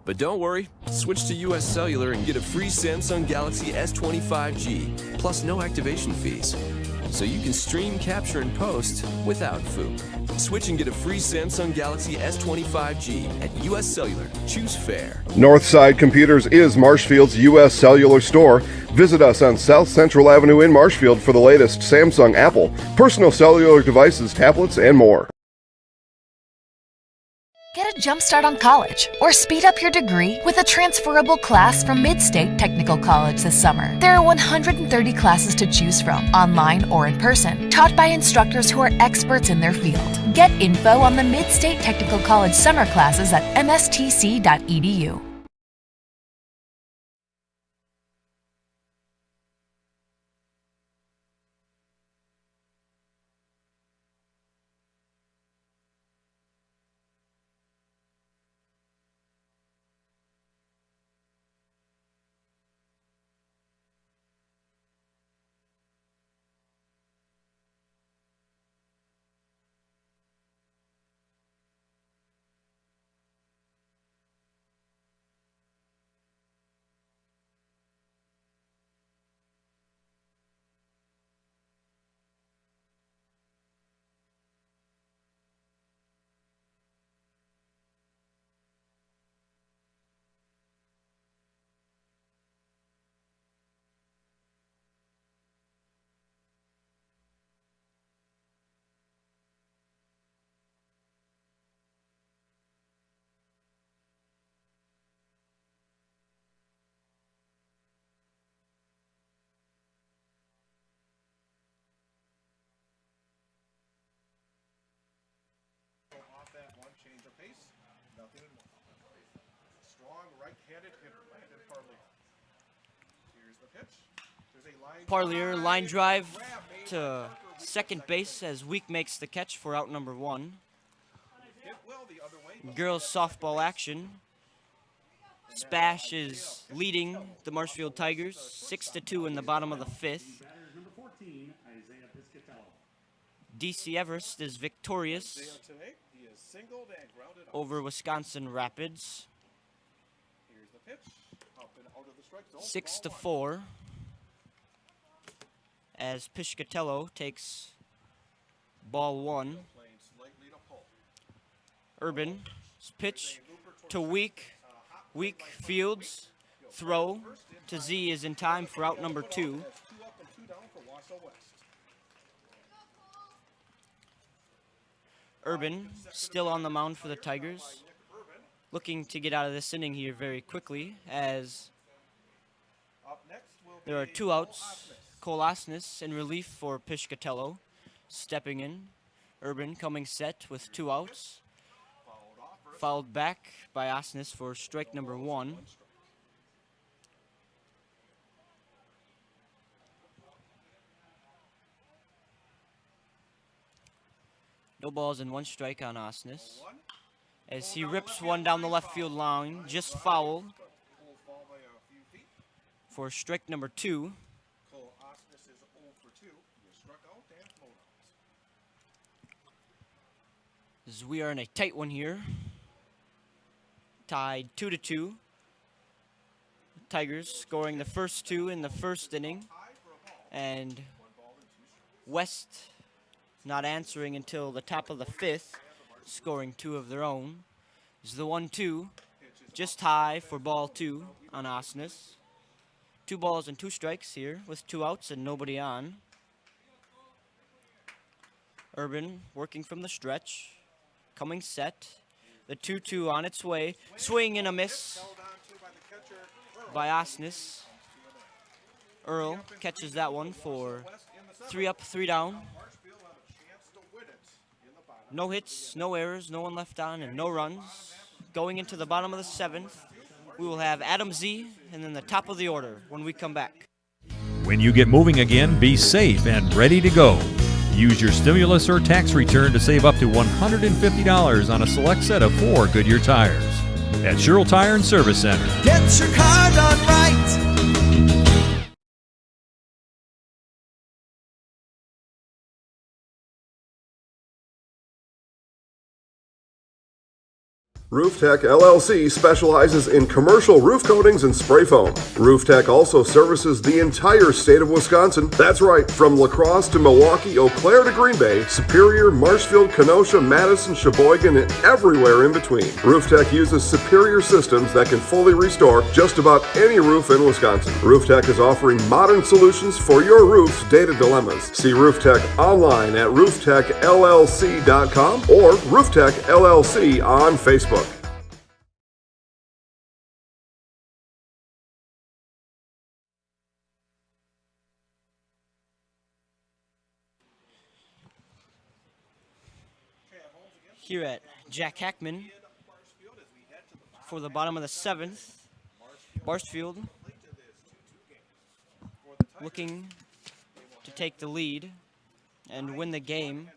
But don't worry, switch to US Cellular and get a free Samsung Galaxy S25G, plus no activation fees. So you can stream, capture, and post without FOOP. Switch and get a free Samsung Galaxy S25G at US Cellular. Choose fair. Northside Computers is Marshfield's U.S. Cellular store. Visit us on South Central Avenue in Marshfield for the latest Samsung, Apple, personal cellular devices, tablets, and more. Get a jumpstart on college or speed up your degree with a transferable class from Mid-State Technical College this summer. There are 130 classes to choose from, online or in person, taught by instructors who are experts in their field. Get info on the Mid-State Technical College summer classes at mstc.edu. Change of pace, nothing in one. Strong right-handed hitter, Landon Parlier. Here's the pitch. There's a line Parlier line drive to second base as Week makes the catch for out number 1. Girls softball action. Spash is leading the Marshfield Tigers 6-2 in the bottom of the 5th. DC Everest is victorious over Wisconsin Rapids 6-4 as Piscatello takes ball 1. Urban pitch to Week fields, throw to Z is in time for out number 2. Urban still on the mound for the Tigers, looking to get out of this inning here very quickly as there are 2 outs. Cole Osnes in relief for Piscatello, stepping in. Urban coming set with 2 outs, fouled back by Osnes for strike number 1. No balls and 1 strike on Osnes as he rips one down the left field line, just foul for strike number 2. As we are in a tight one here, tied 2-2. Tigers scoring the first 2 in the first inning, and West not answering until the top of the 5th, scoring 2 of their own. Is the 1-2, just high for ball 2 on Osnes. 2 balls and 2 strikes here with 2 outs and nobody on. Urban working from the stretch, coming set. The 2-2 on its way, swing and a miss by Osnes. Earl catches that one for 3 up, 3 down. No hits, no errors, no one left on, and no runs. Going into the bottom of the 7th, we will have Adam Z and then the top of the order when we come back. When you get moving again, be safe and ready to go. Use your stimulus or tax return to save up to $150 on a select set of 4 Goodyear tires. At Sherrill Tire and Service Center. Get your car done right. RoofTech LLC specializes in commercial roof coatings and spray foam. RoofTech also services the entire state of Wisconsin. That's right, from La Crosse to Milwaukee, Eau Claire to Green Bay, Superior, Marshfield, Kenosha, Madison, Sheboygan, and everywhere in between. RoofTech uses superior systems that can fully restore just about any roof in Wisconsin. RoofTech is offering modern solutions for your roof's data dilemmas. See RoofTech online at rooftechllc.com or RoofTech LLC on Facebook. here at Jack Hackman for the bottom of the 7th. Marshfield looking to take the lead and win the game.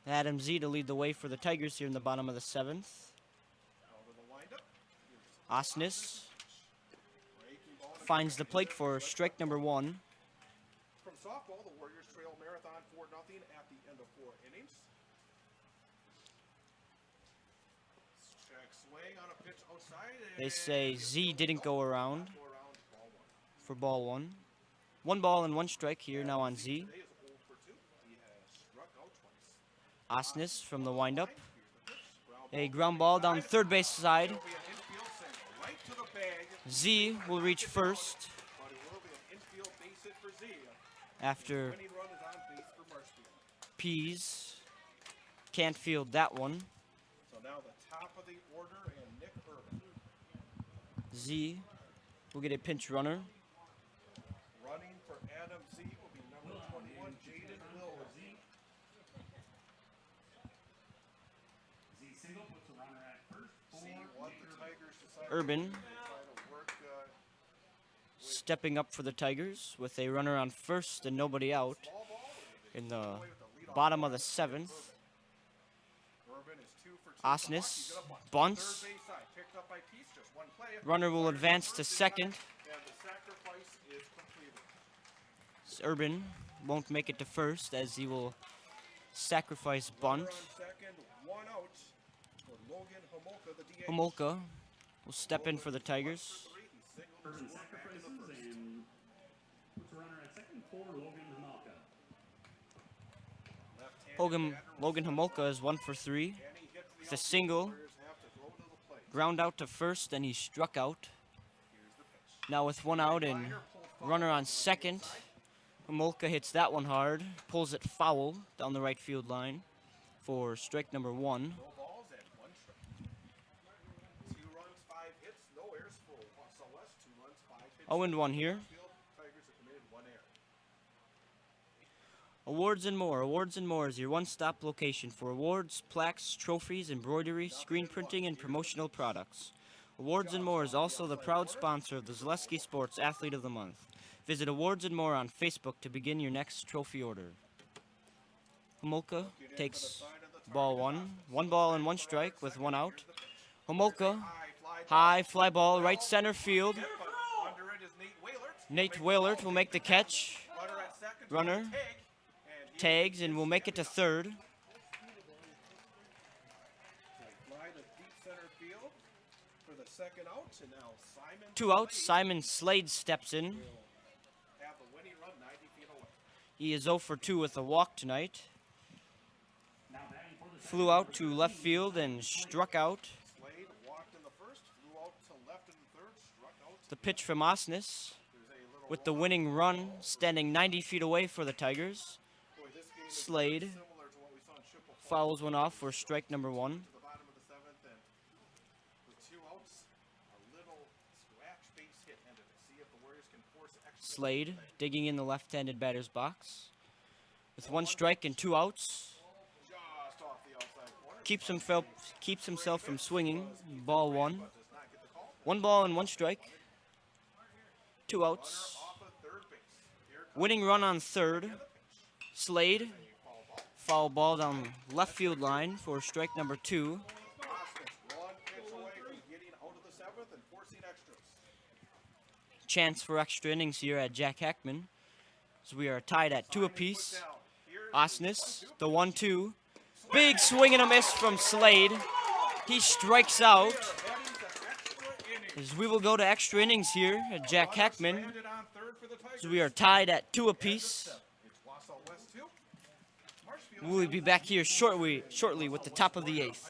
Adam Z to lead the way for the Tigers here in the bottom of the 7th. Osnes finds the plate for strike number 1. From softball, the Warriors trail Marathon 4-0 at the end of 4 innings. Check swing on a pitch outside. They say Z didn't go around for ball 1. 1 ball and 1 strike here now on Z. Osnes from the windup. A ground ball down third base side. Z will reach first after Pease can't field that one. So now the top of the order and Nick Urban. Z will get a pinch runner. Running for Adam Z will be number 21, Jaden Will. Z single puts a runner at first. Urban stepping up for the Tigers with a runner on first and nobody out in the bottom of the 7th. Osnes bunts. Runner will advance to second. Urban won't make it to first as he will sacrifice bunt. Homolka will step in for the Tigers. Urban sacrifices and puts a runner at second for Logan Hamalka. Logan Homolka is 1 for 3 with a single. Ground out to first, and he struck out. Now with 1 out and runner on second, Homolka hits that one hard, pulls it foul down the right field line for strike number 1. 0-1 here. Awards and More. Awards and More is your one-stop location for awards, plaques, trophies, embroidery, screen printing, and promotional products. Awards and More is also the proud sponsor of the Zaleski Sports Athlete of the Month. Visit Awards and More on Facebook to begin your next trophy order. Homolka takes ball 1. 1 ball and 1 strike with 1 out. Homolka, high fly ball, right center field. Nate Wailert will make the catch. Runner tags and will make it to third. For the second out, and now Simon 2 outs. Simon Slade steps in. have the winning run 90 feet away. He is 0 for 2 with a walk tonight. Flew out to left field and struck out. Slade walked in the first, flew out to left in the third, struck out. The pitch from Osnes with the winning run standing 90 feet away for the Tigers. Slade fouls one off for strike number 1. To the bottom of the 7th, and with 2 outs, a little scratch base hit ended it. See if the Warriors can force extra. Slade digging in the left-handed batter's box. With 1 strike and 2 outs. Just off the outside corner. Keeps himself from swinging. Ball 1. 1 ball and 1 strike. 2 outs. Winning run on third. Slade. Foul ball down left field line for strike number 2. One pitch away from getting out of the 7th and forcing extras. Chance for extra innings here at Jack Hackman. So we are tied at 2 apiece. Osnes, the 1-2. Big swing and a miss from Slade. He strikes out. As we will go to extra innings here at Jack Hackman. So we are tied at 2 apiece. We'll be back here shortly with the top of the 8th.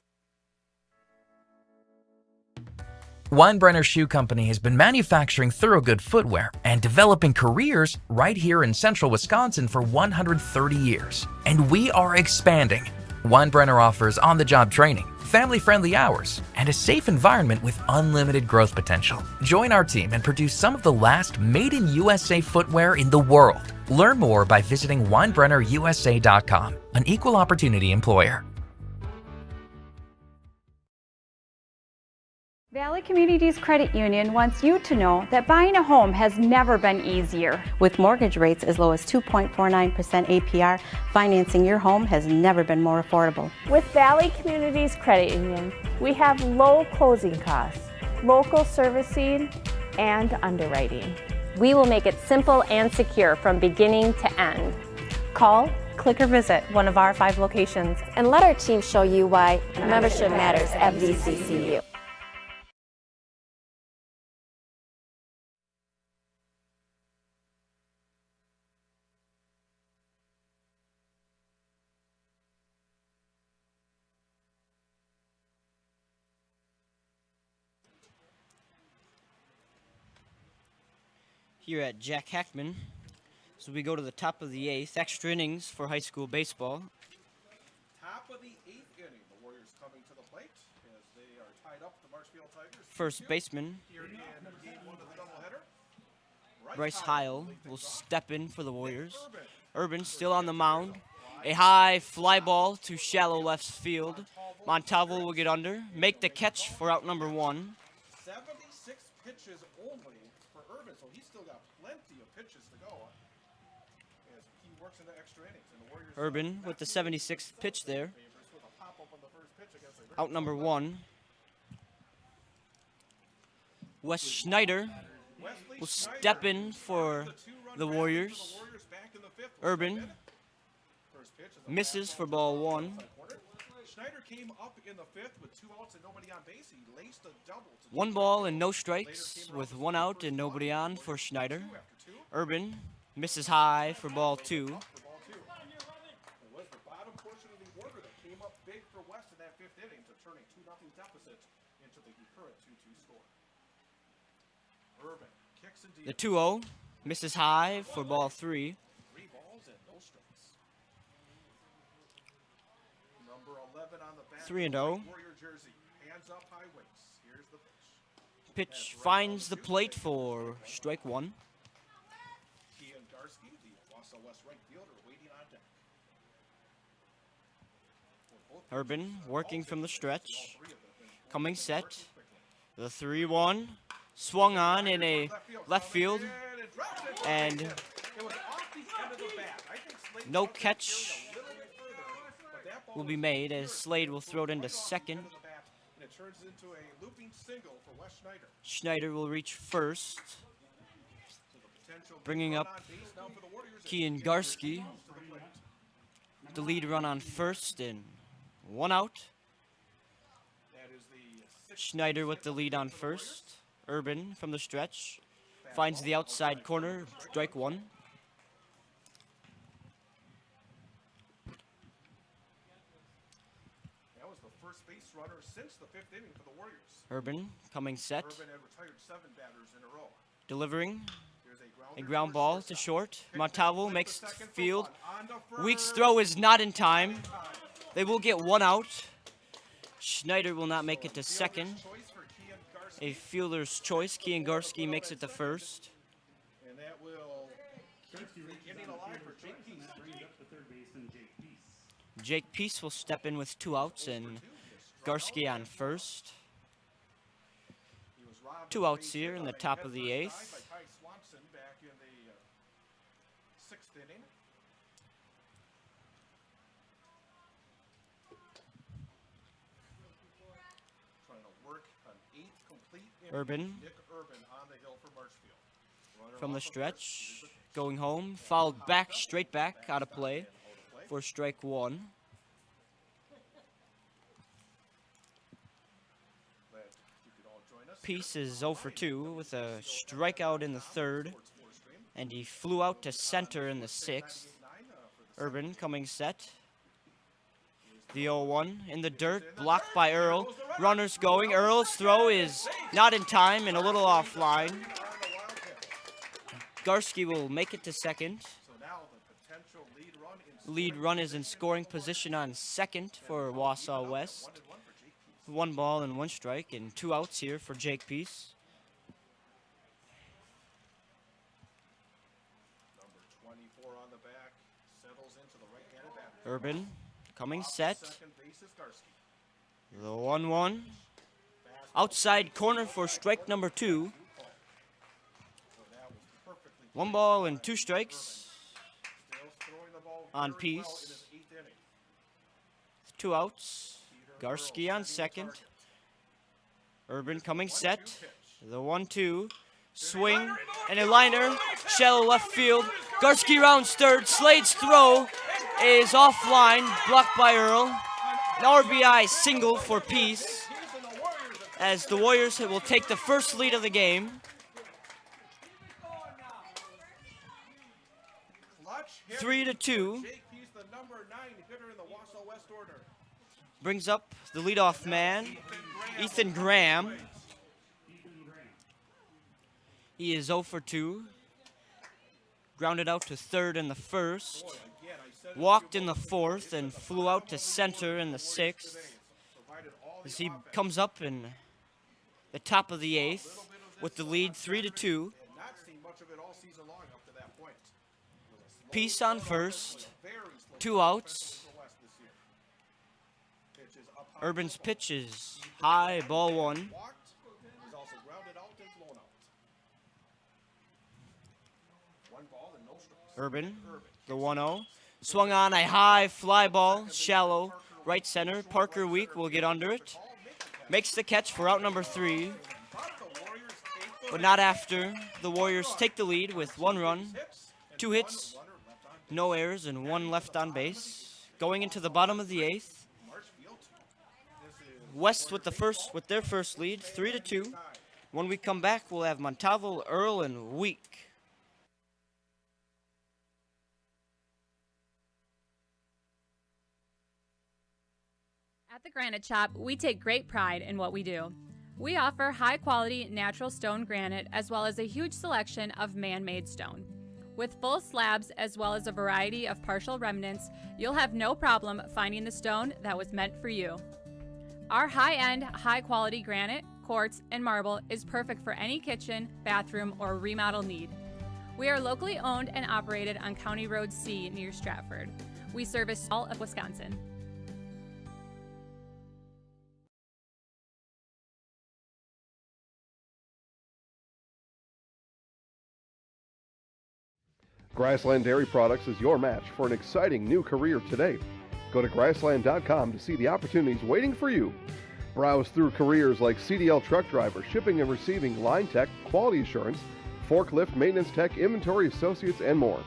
Weinbrenner Shoe Company has been manufacturing Thorogood footwear and developing careers right here in central Wisconsin for 130 years. And we are expanding. Weinbrenner offers on-the-job training, family-friendly hours, and a safe environment with unlimited growth potential. Join our team and produce some of the last made-in-USA footwear in the world. Learn more by visiting WeinbrennerUSA.com, an equal opportunity employer. Valley Communities Credit Union wants you to know that buying a home has never been easier. With mortgage rates as low as 2.49% APR, financing your home has never been more affordable. With Valley Communities Credit Union, we have low closing costs, local servicing, and underwriting. We will make it simple and secure from beginning to end. Call, click, or visit one of our 5 locations. And let our team show you why membership matters at VCCU. Here at Jack Hackman. So we go to the top of the 8th, extra innings for high school baseball. Top of the 8th inning, the Warriors coming to the plate as they are tied up the Marshfield Tigers. First baseman, Here in game 1 of the doubleheader. Bryce Heil will step in for the Warriors. Urban still on the mound. A high fly ball to shallow left field. Montalvo will get under, make the catch for out number 1. 76 pitches only for Urban, so he's still got plenty of pitches to go as he works into extra innings. And the Warriors Urban with the 76th pitch there. Out number 1. Wes Schneider will step in for the Warriors. Urban misses for ball 1. Schneider came up in the 5th with 2 outs and nobody on base. He laced a double. 1 ball and no strikes with 1 out and nobody on for Schneider. Urban misses high for ball 2. It was the bottom portion of the order that came up big for West in that 5th inning to turn a 2-0 deficit into the current 2-2 score. Urban kicks and The 2-0 misses high for ball 3. 3 balls and no strikes. Number 11 on the bat. 3-0. Warrior jersey. Hands up, high waist. Here's the pitch. Pitch finds the plate for strike 1. Kian Garski, the Wausau West right fielder, waiting on deck. Urban working from the stretch. Coming set. The 3-1 swung on in a left field. And no catch will be made as Slade will throw it into second. And it turns into a looping single for Wes Schneider. Schneider will reach first. Bringing up Kian Garski. The lead run on first and 1 out. Schneider with the lead on first. Urban from the stretch. Finds the outside corner, strike 1. That was the first base runner since the 5th inning for the Warriors. Urban coming set. Urban had retired 7 batters in a row. Delivering a ground ball to short. Montalvo makes the field. Weeks' throw is not in time. They will get 1 out. Schneider will not make it to second. A fielder's choice. Kian Garski makes it to first. And that will keep the inning alive for Jake Peace. Jake Peace will step in with 2 outs and Garski on first. 2 outs here in the top of the 8th. Back in the 6th inning. Trying to work an 8th complete inning. Urban Nick Urban on the hill for Marshfield. from the stretch, going home, fouled back, straight back, out of play for strike 1. Peace is 0 for 2 with a strikeout in the 3rd, and he flew out to center in the 6th. Urban coming set. The 0-1 in the dirt, blocked by Earl. Runners going. Earl's throw is not in time and a little offline. Garski will make it to second. Lead run is in scoring position on second for Wausau West. 1 ball and 1 strike and 2 outs here for Jake Peace. Number 24 on the back settles into the right-handed batter. Urban coming set. Second base is Garski. The 1-1. Outside corner for strike number 2. 1 ball and 2 strikes on Peace. 2 outs. Garski on second. Urban coming set. The 1-2. Swing and a liner. Shallow left field. Garski rounds third. Slade's throw is offline. Blocked by Earl. An RBI single for Peace, as the Warriors will take the first lead of the game. 3-2. Jake Peace, the number 9 hitter in the Wausau West order. Brings up the leadoff man, Ethan Graham. He is 0 for 2. Grounded out to third in the first. Walked in the fourth and flew out to center in the sixth. As he comes up in the top of the eighth with the lead 3-2. Peace on first. 2 outs. Urban's pitch is high, ball 1. Urban, the 1-0. Swung on a high fly ball, shallow, right center. Parker Week will get under it. Makes the catch for out number 3. But not after. The Warriors take the lead with 1 run, 2 hits, no errors, and 1 left on base. Going into the bottom of the 8th. West with their first lead, 3-2. When we come back, we'll have Montalvo, Earl, and Week. At the Granite Shop, we take great pride in what we do. We offer high-quality natural stone granite as well as a huge selection of man-made stone. With full slabs as well as a variety of partial remnants, you'll have no problem finding the stone that was meant for you. Our high-end, high-quality granite, quartz, and marble is perfect for any kitchen, bathroom, or remodel need. We are locally owned and operated on County Road C near Stratford. We service all of Wisconsin. Grassland Dairy Products is your match for an exciting new career today. Go to grassland.com to see the opportunities waiting for you. Browse through careers like CDL truck driver, shipping and receiving, line tech, quality assurance, forklift, maintenance tech, inventory associates, and more.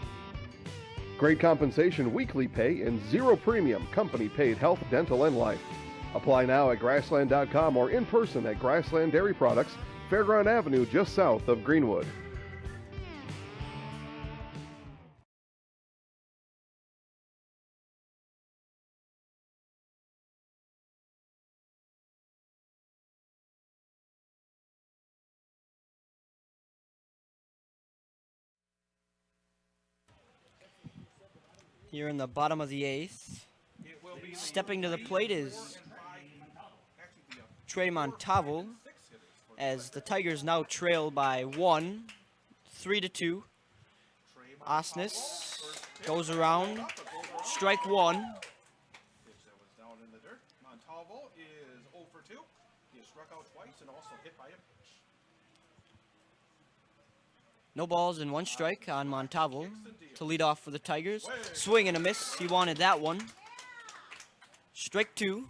Great compensation, weekly pay, and 0 premium company-paid health, dental, and life. Apply now at grassland.com or in person at Grassland Dairy Products, Fairground Avenue, just south of Greenwood. Here in the bottom of the 8th. Stepping to the plate is Trey Montalvo, as the Tigers now trail by 1, 3-2. Osnes goes around, strike 1. Pitch that was down in the dirt. Montalvo is 0 for 2. He is struck out twice and also hit by a pitch. No balls and 1 strike on Montalvo to lead off for the Tigers. Swing and a miss. He wanted that one. Strike 2. Warriors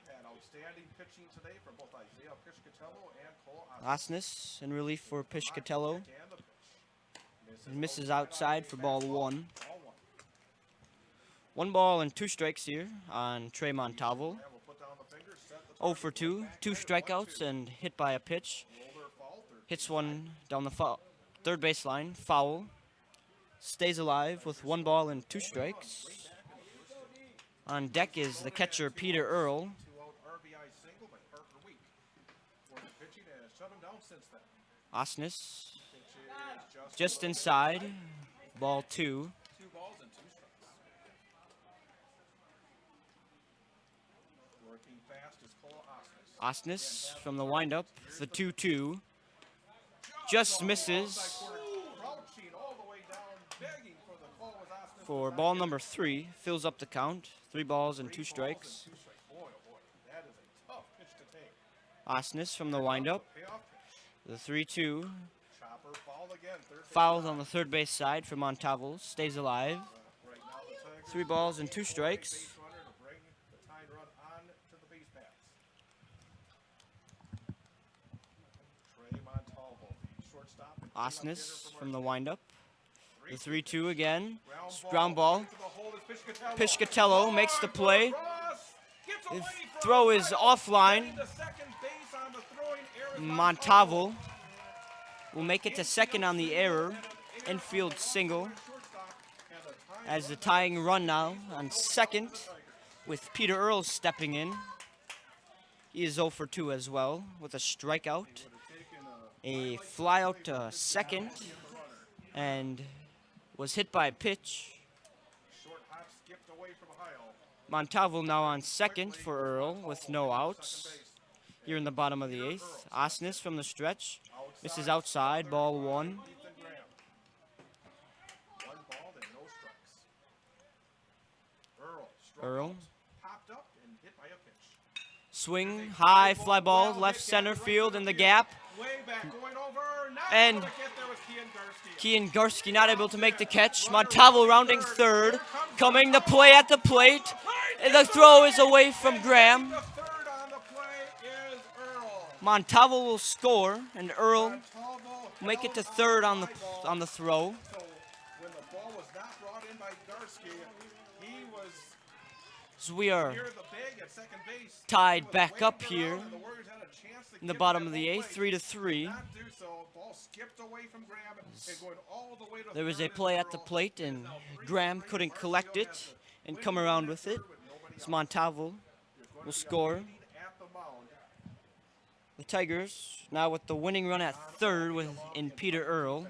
have had outstanding pitching today from both Isaiah Piscatello and Cole Osnes in relief for Piscatello. Misses outside for ball 1. 1 ball and 2 strikes here on Trey Montalvo. 0 for 2. 2 strikeouts and hit by a pitch. Hits one down the third baseline. Foul. Stays alive with 1 ball and 2 strikes. On deck is the catcher, Peter Earl. Osnes just inside. Ball 2. 2 balls and 2 strikes. Working fast Osnes from the windup, the 2-2. Just misses for ball number 3. Fills up the count. 3 balls and 2 strikes. Osnes from the windup, the 3-2. Fouled on the third base side for Montalvo. Stays alive. 3 balls and 2 strikes. Osnes from the windup. The 3-2 again. Ground ball. Piscatello makes the play. The throw is offline. Montalvo will make it to second on the error. Infield single. As the tying run now on second with Peter Earl stepping in. He is 0 for 2 as well with a strikeout. A fly out to second and was hit by a pitch. Montalvo now on second for Earl with no outs. Here in the bottom of the 8th. Osnes from the stretch. Misses outside, ball 1. Earl. Swing, high, fly ball, left center field in the gap. And Kian Garski not able to make the catch. Montalvo rounding third. Coming to play at the plate. And the throw is away from Graham. Montalvo will score, and Earl will make it to third on the throw. So we are tied back up here in the bottom of the 8th, 3-3. There was a play at the plate, and Graham couldn't collect it and come around with it. So Montalvo will score. The Tigers now with the winning run at third in Peter Earl.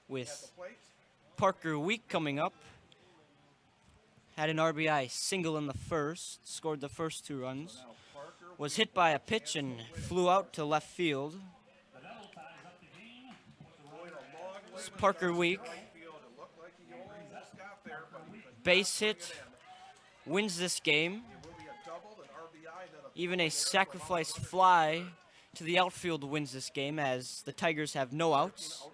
With Parker Week coming up. Had an RBI single in the first, scored the first 2 runs. Was hit by a pitch and flew out to left field. It's Parker Week. Base hit. Wins this game. Even a sacrifice fly to the outfield wins this game as the Tigers have no outs.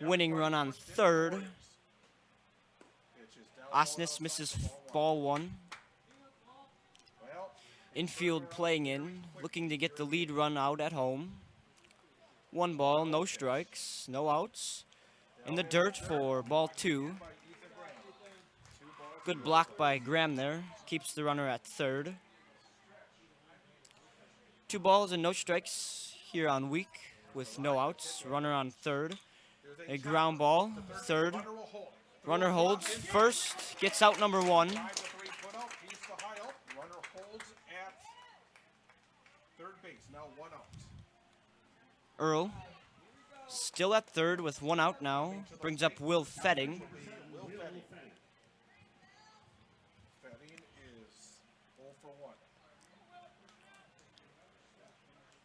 Winning run on third. Osnes misses ball 1. Infield playing in, looking to get the lead run out at home. 1 ball, no strikes, no outs. In the dirt for ball 2. Good block by Graham there. Keeps the runner at third. 2 balls and no strikes here on Week with no outs. Runner on third. A ground ball, third. Runner holds first, gets out number 1. Earl still at third with 1 out now. Brings up Will Fetting.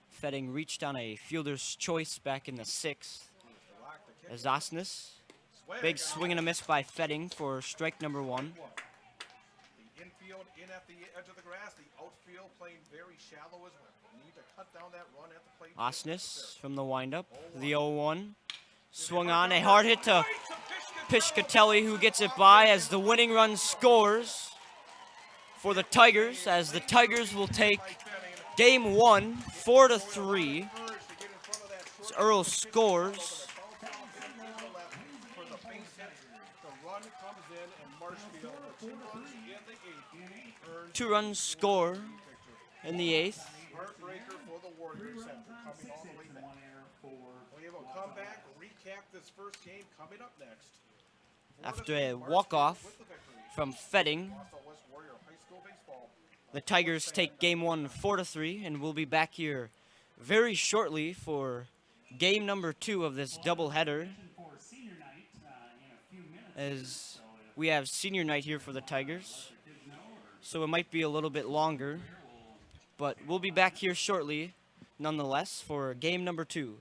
Fetting reached on a fielder's choice back in the 6th. As Osnes. Big swing and a miss by Fetting for strike number 1. The infield in at the edge of the grass, the outfield playing very shallow as well. Need to cut down that run at the plate. Osnes from the windup, the 0-1. Swung on, a hard hit to Piscatelli, who gets it by as the winning run scores for the Tigers, as the Tigers will take game 1, 4-3. As Earl scores. 2 runs score in the 8th. Heartbreaker for the Warriors after coming all the way back. We will come back, recap this first game coming up next. After a walk-off from Fetting, the Tigers take game 1, 4-3, and we'll be back here very shortly for game number 2 of this doubleheader. As We have senior night here for the Tigers, so it might be a little bit longer, but we'll be back here shortly, nonetheless, for game number 2.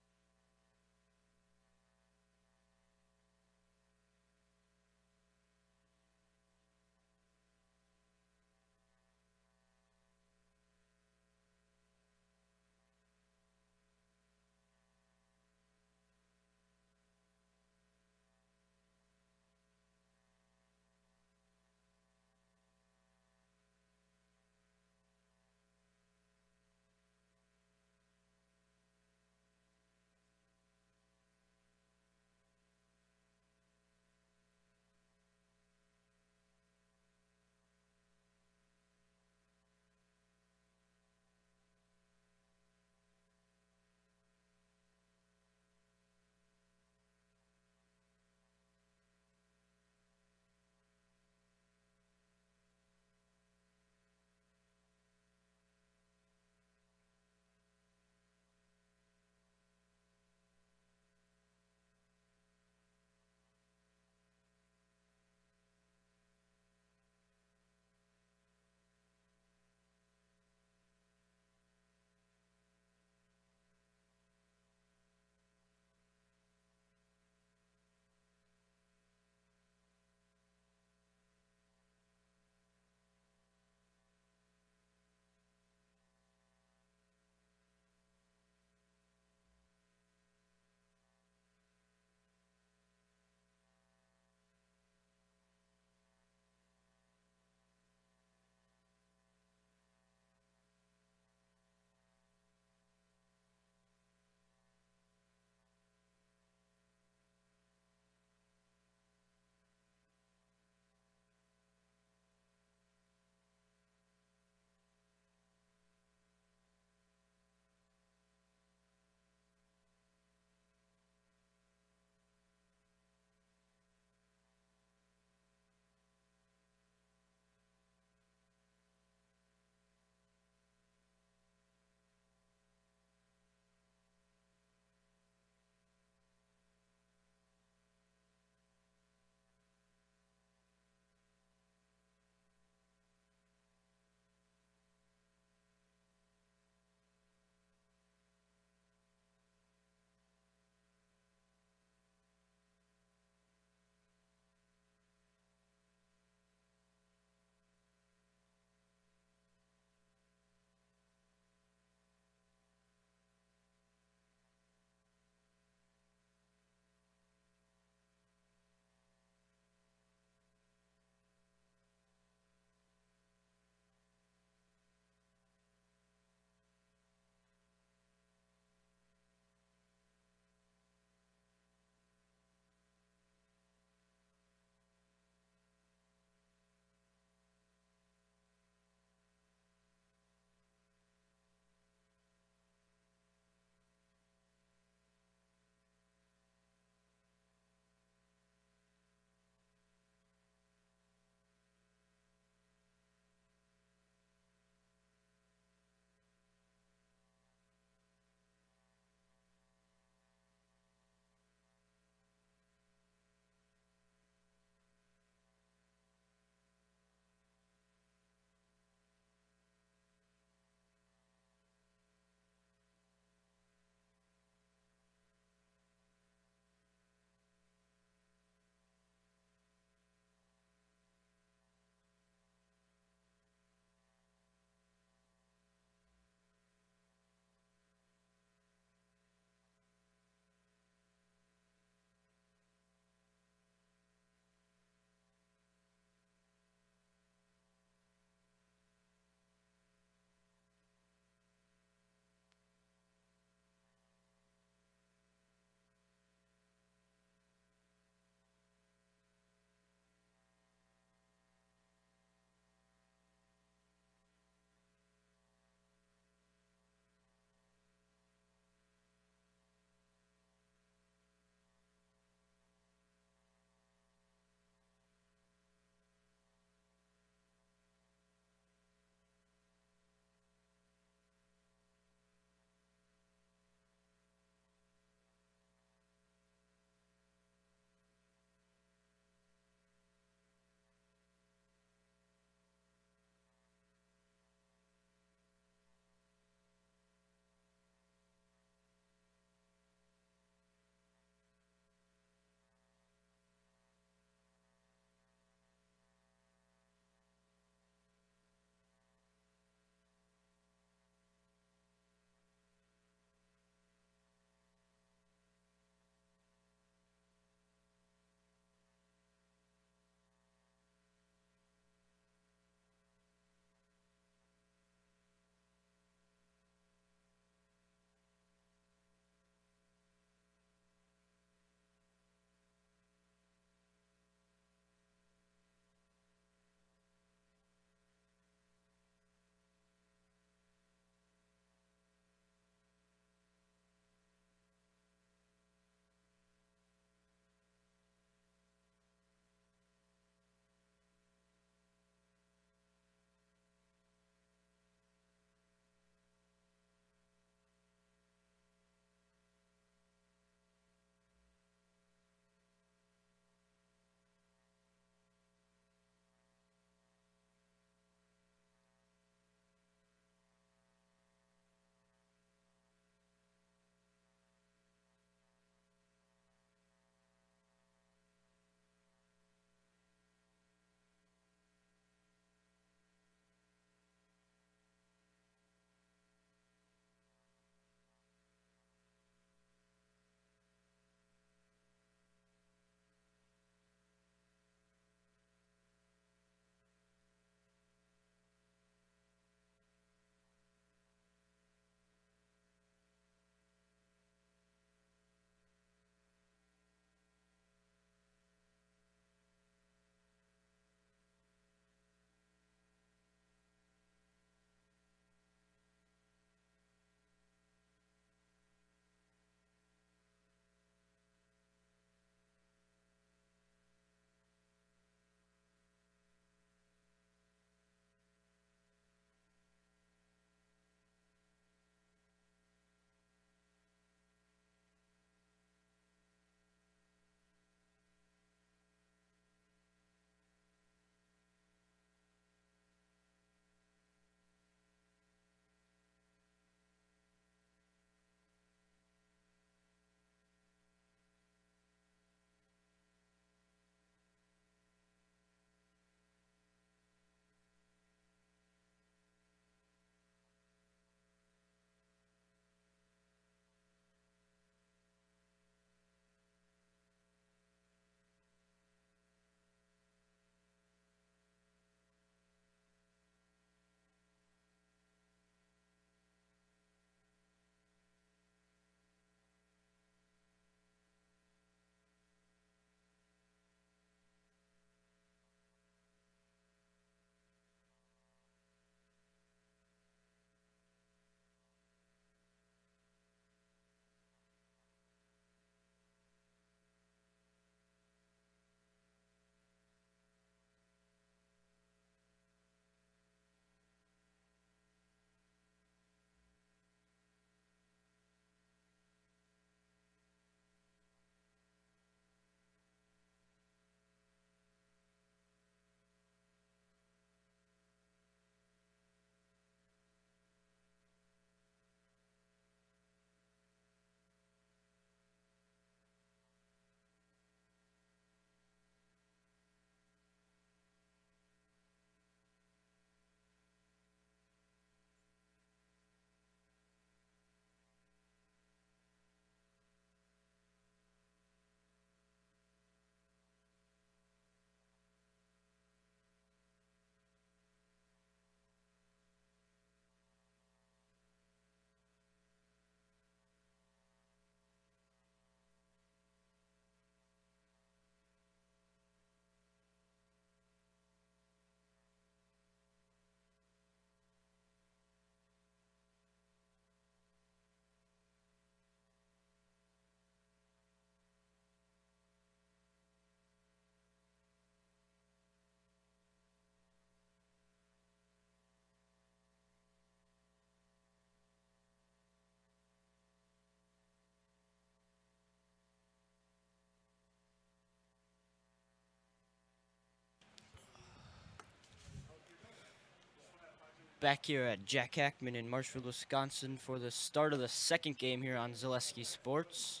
back here at Jack Hackman in Marshfield, Wisconsin for the start of the second game here on Zaleski Sports.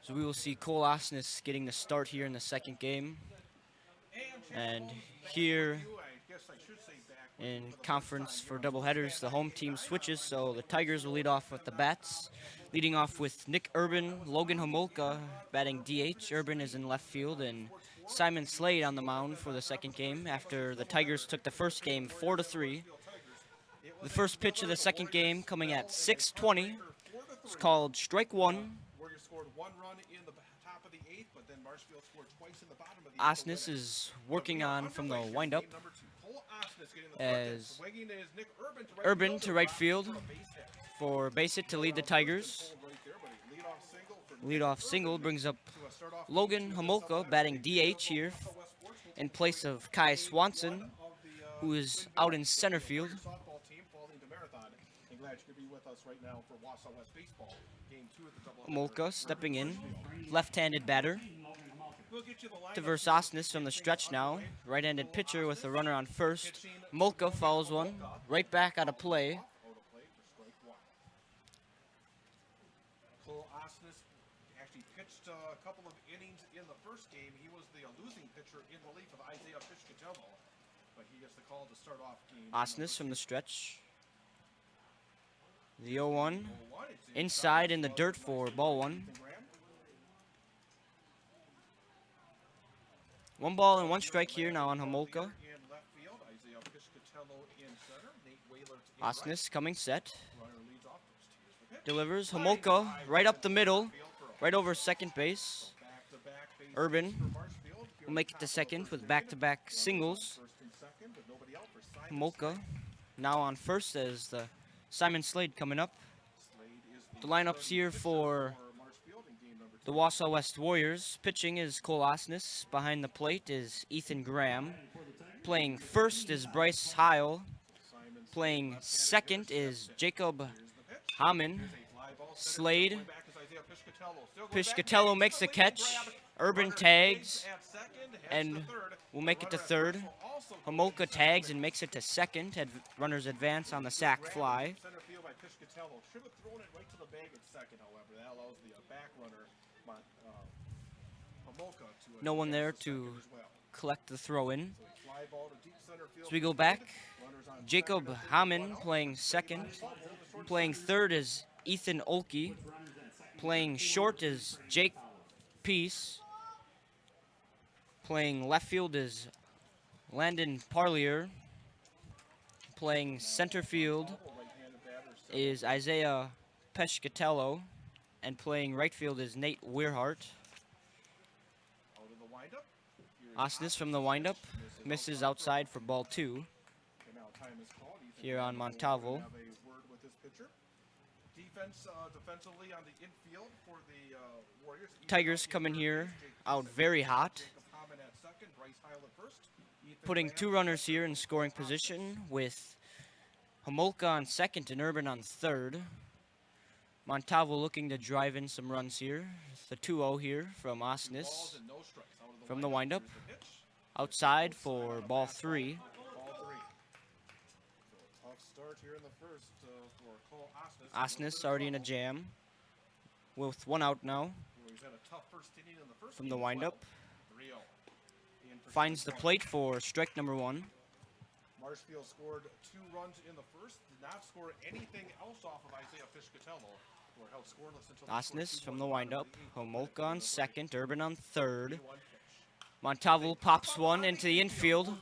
So we will see Cole Osnes getting the start here in the second game. And here in conference for doubleheaders, the home team switches, so the Tigers will lead off with the bats. Leading off with Nick Urban, Logan Homolka batting DH. Urban is in left field, and Simon Slade on the mound for the second game after the Tigers took the first game 4-3. The first pitch of the second game coming at 6:20. It's called strike one. Osnes is working on from the windup as Urban to right field for base hit to lead the Tigers. Leadoff single brings up Logan Homolka batting DH here in place of Kai Swanson, who is out in center field. Homolka stepping in, left-handed batter. To verse Osnes from the stretch now. Right-handed pitcher with a runner on first. Homolka fouls one right back out of play. Cole Osnes actually pitched a couple of innings in the first game. He was the losing pitcher in relief of Isaiah Fishkatello, but he gets the call to start off game. Osnes from the stretch. The 0-1 inside in the dirt for ball one. 1 ball and 1 strike here now on Homolka. Osnes coming set. Delivers Homolka right up the middle, right over second base. Urban will make it to second with back-to-back singles. Homolka now on first as the Simon Slade coming up. The lineups here for the Wausau West Warriors. Pitching is Cole Osnes. Behind the plate is Ethan Graham. Playing first is Bryce Heil. Playing second is Jacob Hamann. Slade. Fishkatello makes the catch. Urban tags and will make it to third. Homolka tags and makes it to second. Runners advance on the sac fly. Should have thrown it right to the bag at second, however. That allows the back runner, Homolka, to no one there to collect the throw in. So we go back. Jacob Hamann playing second. Playing third is Ethan Olkey. Playing short is Jake Peace. Playing left field is Landon Parlier. Playing center field is Isaiah Fishkatello. And playing right field is Nate Weirhart. Osnes from the windup misses outside for ball 2 here on Montalvo. Defensively on the infield for the Warriors. Tigers coming here out very hot, putting 2 runners here in scoring position with Homolka on second and Urban on third. Montalvo looking to drive in some runs here. The 2-0 here from Osnes from the windup. Outside for ball 3. Osnes already in a jam with 1 out now from the windup. Finds the plate for strike number 1. Marshfield scored 2 runs in the first, did not score anything else off of Isaiah Fishkatello, who are held scoreless until Osnes from the windup. Homolka on second, Urban on third. Montalvo pops one into the infield,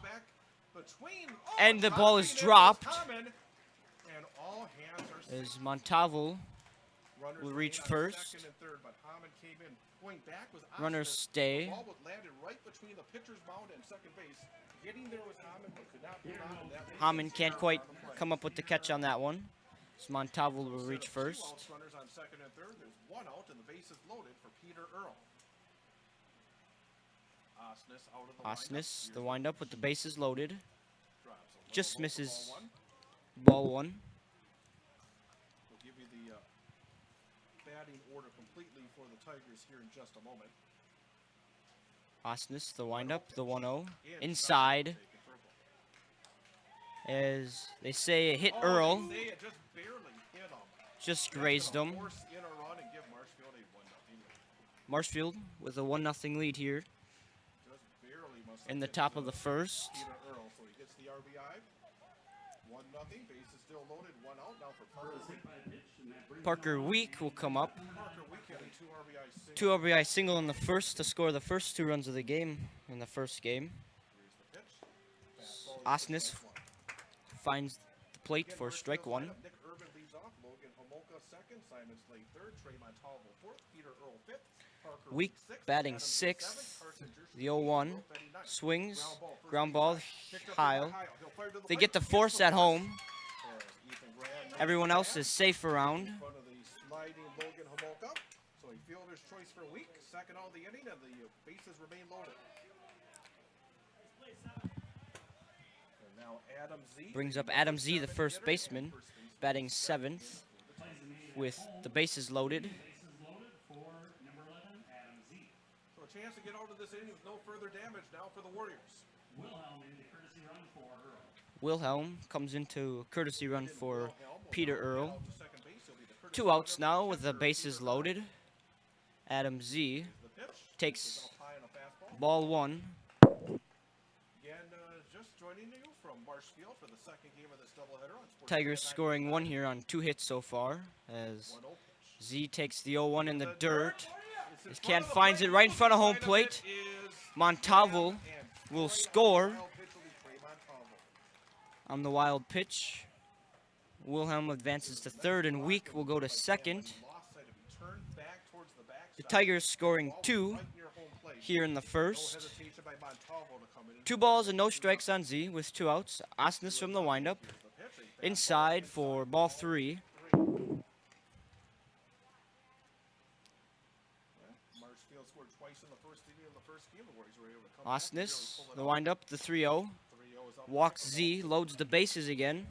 and the ball is dropped as Montalvo will reach first. Runners stay. Hamann can't quite come up with the catch on that one. So Montalvo will reach first. Runners on second and third. There's 1 out, and the base is loaded for Peter Earl. Osnes, the windup with the bases loaded. Just misses ball 1. We'll give you the batting order completely for the Tigers here in just a moment. Osnes, the windup, the 1-0. Inside. As they say, it hit Earl. They say it just barely hit him. Just grazed him. Force in a run and give Marshfield a 1-0 lead. Marshfield with a 1-0 lead here Just barely must in the top of the first. Peter Earl, so he gets the RBI. 1-0. Base is still loaded. 1 out now for Parker Week. Parker Week will come up. Parker Week hitting 2 RBI singles. 2 RBI single in the first to score the first 2 runs of the game in the first game. Osnes finds the plate for strike 1. Nick Urban leads off. Logan Homolka second. Simon Slade third. Trey Montalvo fourth. Peter Earl fifth. Parker Week sixth. batting Adam 6th. Carson Jersey The 0-1 ninth. swings. Ground ball. Picked up Heil. by Heil. He'll fire to the They plate. get the force at home. Ethan Graham Everyone else is safe around. in front of the sliding Logan Homolka. So he fielder's choice for Week. Second all the inning, and the bases remain loaded. And now Adam Z. Brings up Adam Z, the first baseman, batting 7th with the bases loaded. So a chance to get out of this inning with no further damage now for the Warriors. Wilhelm comes into a courtesy run for Peter Earl. 2 outs now with the bases loaded. Adam Z takes ball 1. Again, just joining you from Marshfield for the second game of this doubleheader on Sports. Tigers scoring 1 here on 2 hits so far as Z takes the 0-1 in the dirt. As Can finds it right in front of home plate. Montalvo will score on the wild pitch. Wilhelm advances to third, and Week will go to second. The Tigers scoring 2 here in the first. 2 balls and no strikes on Z with 2 outs. Osnes from the windup. Inside for ball 3. Marshfield scored twice in the first inning of the first game. The Warriors were able to come Osnes, the windup, the 3-0. Walks Z, loads the bases again.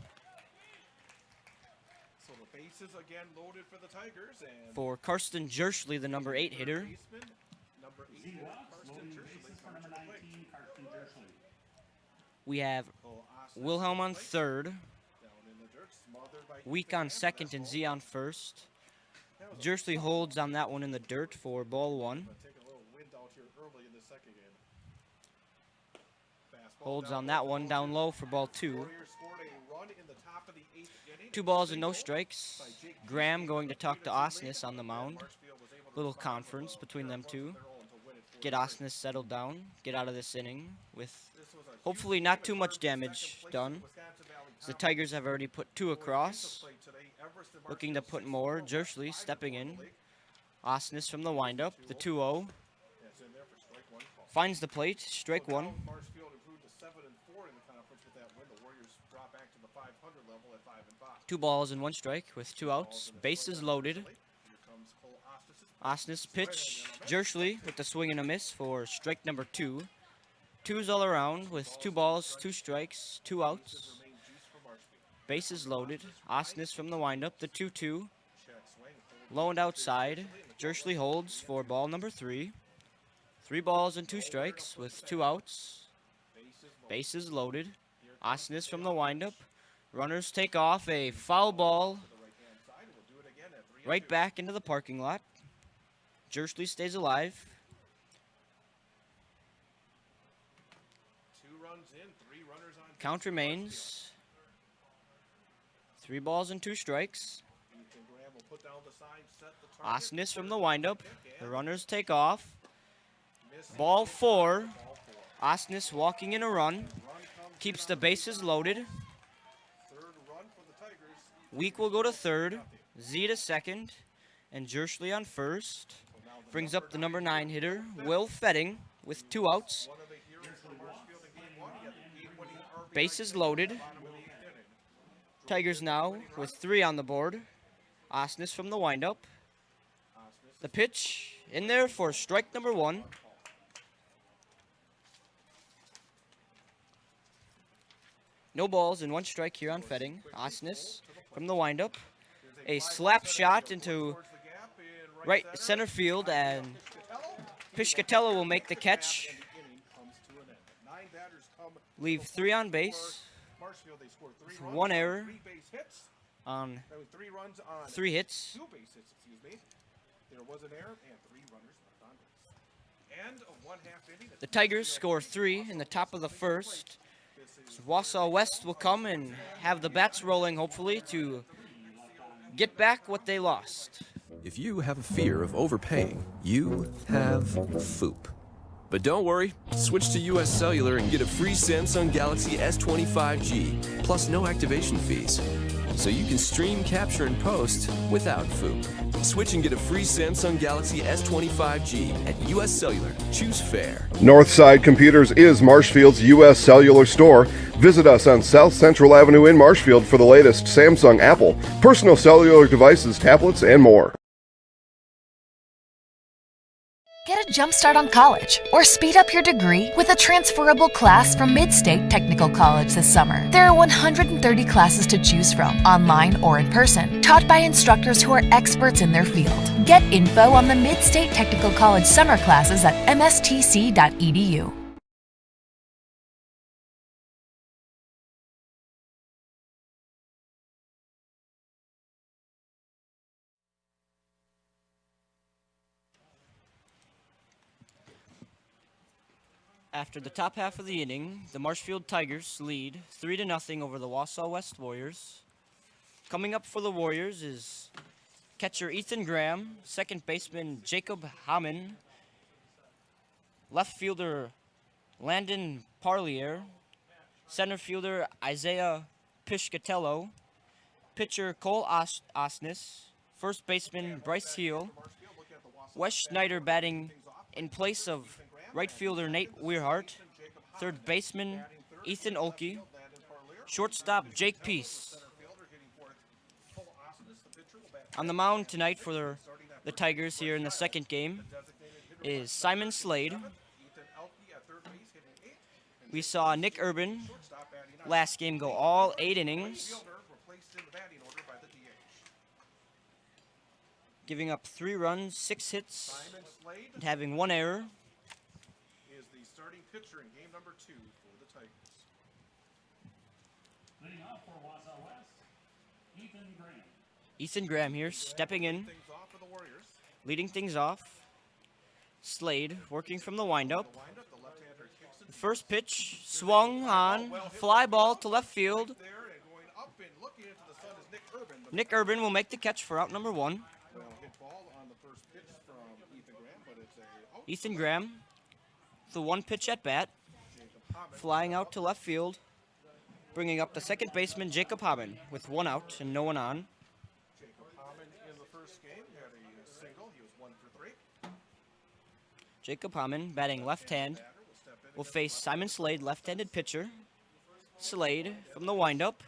So the bases again loaded for the Tigers, and For Karsten Jerschley, the number 8 hitter. number 8 Karsten Jersey comes to the plate. We have Wilhelm on third. Down in the dirt, smothered by Week on second and Z on first. Jerschley holds on that one in the dirt for ball 1. Take a little wind out here early in the second game. Fastball Holds down on low, that one down low for ball 2. Warriors scored a run in the top of the 8th inning. 2 balls and no strikes. Graham going to talk to Osnes on the mound. Little conference between them two. Get Osnes settled down. Get out of this inning with hopefully not too much damage done. The Tigers have already put 2 across. Looking to put more. Jerschley stepping in. Osnes from the windup. The 2-0. Finds the plate. Strike 1. Marshfield improved to 7-4 in the conference with that win. The Warriors drop back to the 500 level at 5-5. 2 balls and 1 strike with 2 outs. Bases loaded. Osnes pitch. Jerschley with the swing and a miss for strike number 2. 2s all around with 2 balls, 2 strikes, 2 outs. Bases loaded. Osnes from the windup. The 2-2. Low and outside. Jerschley holds for ball number 3. 3 balls and 2 strikes with 2 outs. Bases loaded. Osnes from the windup. Runners take off. A foul ball right back into the parking lot. Jerschley stays alive. 2 runs in, 3 runners on. Count remains. 3 balls and 2 strikes. Ethan Graham will put down the sign, set the target. Osnes from the windup. The runners take off. Ball 4. Osnes walking in a run. Keeps the bases loaded. 3rd run for the Tigers. Week will go to third. Z to second. And Jerschley on first. Brings up the number 9 hitter, Will Fetting, with 2 outs. Bases loaded. Tigers now with 3 on the board. Osnes from the windup. The pitch in there for strike number 1. No balls and 1 strike here on Fetting. Osnes from the windup. A slap shot into right center field, and Piscatello will make the catch. Leave 3 on base. Marshfield, they scored 3 With runs one on error 3 base hits. on 3 runs on 3 hits. 2 base hits, excuse me. There was an error and 3 runners left on base. End of 1/2 inning. The Tigers score 3 in the top of the first. So Wausau West will come and have the bats rolling, hopefully, to get back what they lost. If you have a fear of overpaying, you have FOOP. But don't worry, switch to US Cellular and get a free Samsung Galaxy S25G, plus no activation fees. So you can stream, capture, and post without FOOP. Switch and get a free Samsung Galaxy S25G at US Cellular. Choose fair. Northside Computers is Marshfield's U.S. Cellular store. Visit us on South Central Avenue in Marshfield for the latest Samsung, Apple, personal cellular devices, tablets, and more. Get a jump start on college or speed up your degree with a transferable class from Mid-State Technical College this summer. There are 130 classes to choose from, online or in person, taught by instructors who are experts in their field. Get info on the Mid-State Technical College summer classes at mstc.edu. After the top half of the inning, the Marshfield Tigers lead 3-0 over the Wausau West Warriors. Coming up for the Warriors is catcher Ethan Graham, second baseman Jacob Hammond, left fielder Landon Parlier, center fielder Isaiah Piscatello, pitcher Cole Osnes, first baseman Bryce Heel, Wes Schneider batting in place of right fielder Nate Weirhart, third baseman Ethan Olkey, shortstop Jake Peace. On the mound tonight for the Tigers here in the second game is Simon Slade. We saw Nick Urban last game go all 8 innings, giving up 3 runs, 6 hits, and having 1 error. Is the starting pitcher in game number 2 for the Tigers. Leading off for Wausau West, Ethan Graham. Ethan Graham here, stepping in, leading things off. Slade working from the windup. The first pitch swung on, fly ball to left field. Nick Urban will make the catch for out number 1. Ethan Graham, the 1 pitch at bat, flying out to left field, bringing up the second baseman Jacob Hammond with 1 out and no one on. Jacob Hammond in the first game had a single. He was 1 for 3. Jacob Hammond, batting left hand, will face Simon Slade, left-handed pitcher. Slade from the windup,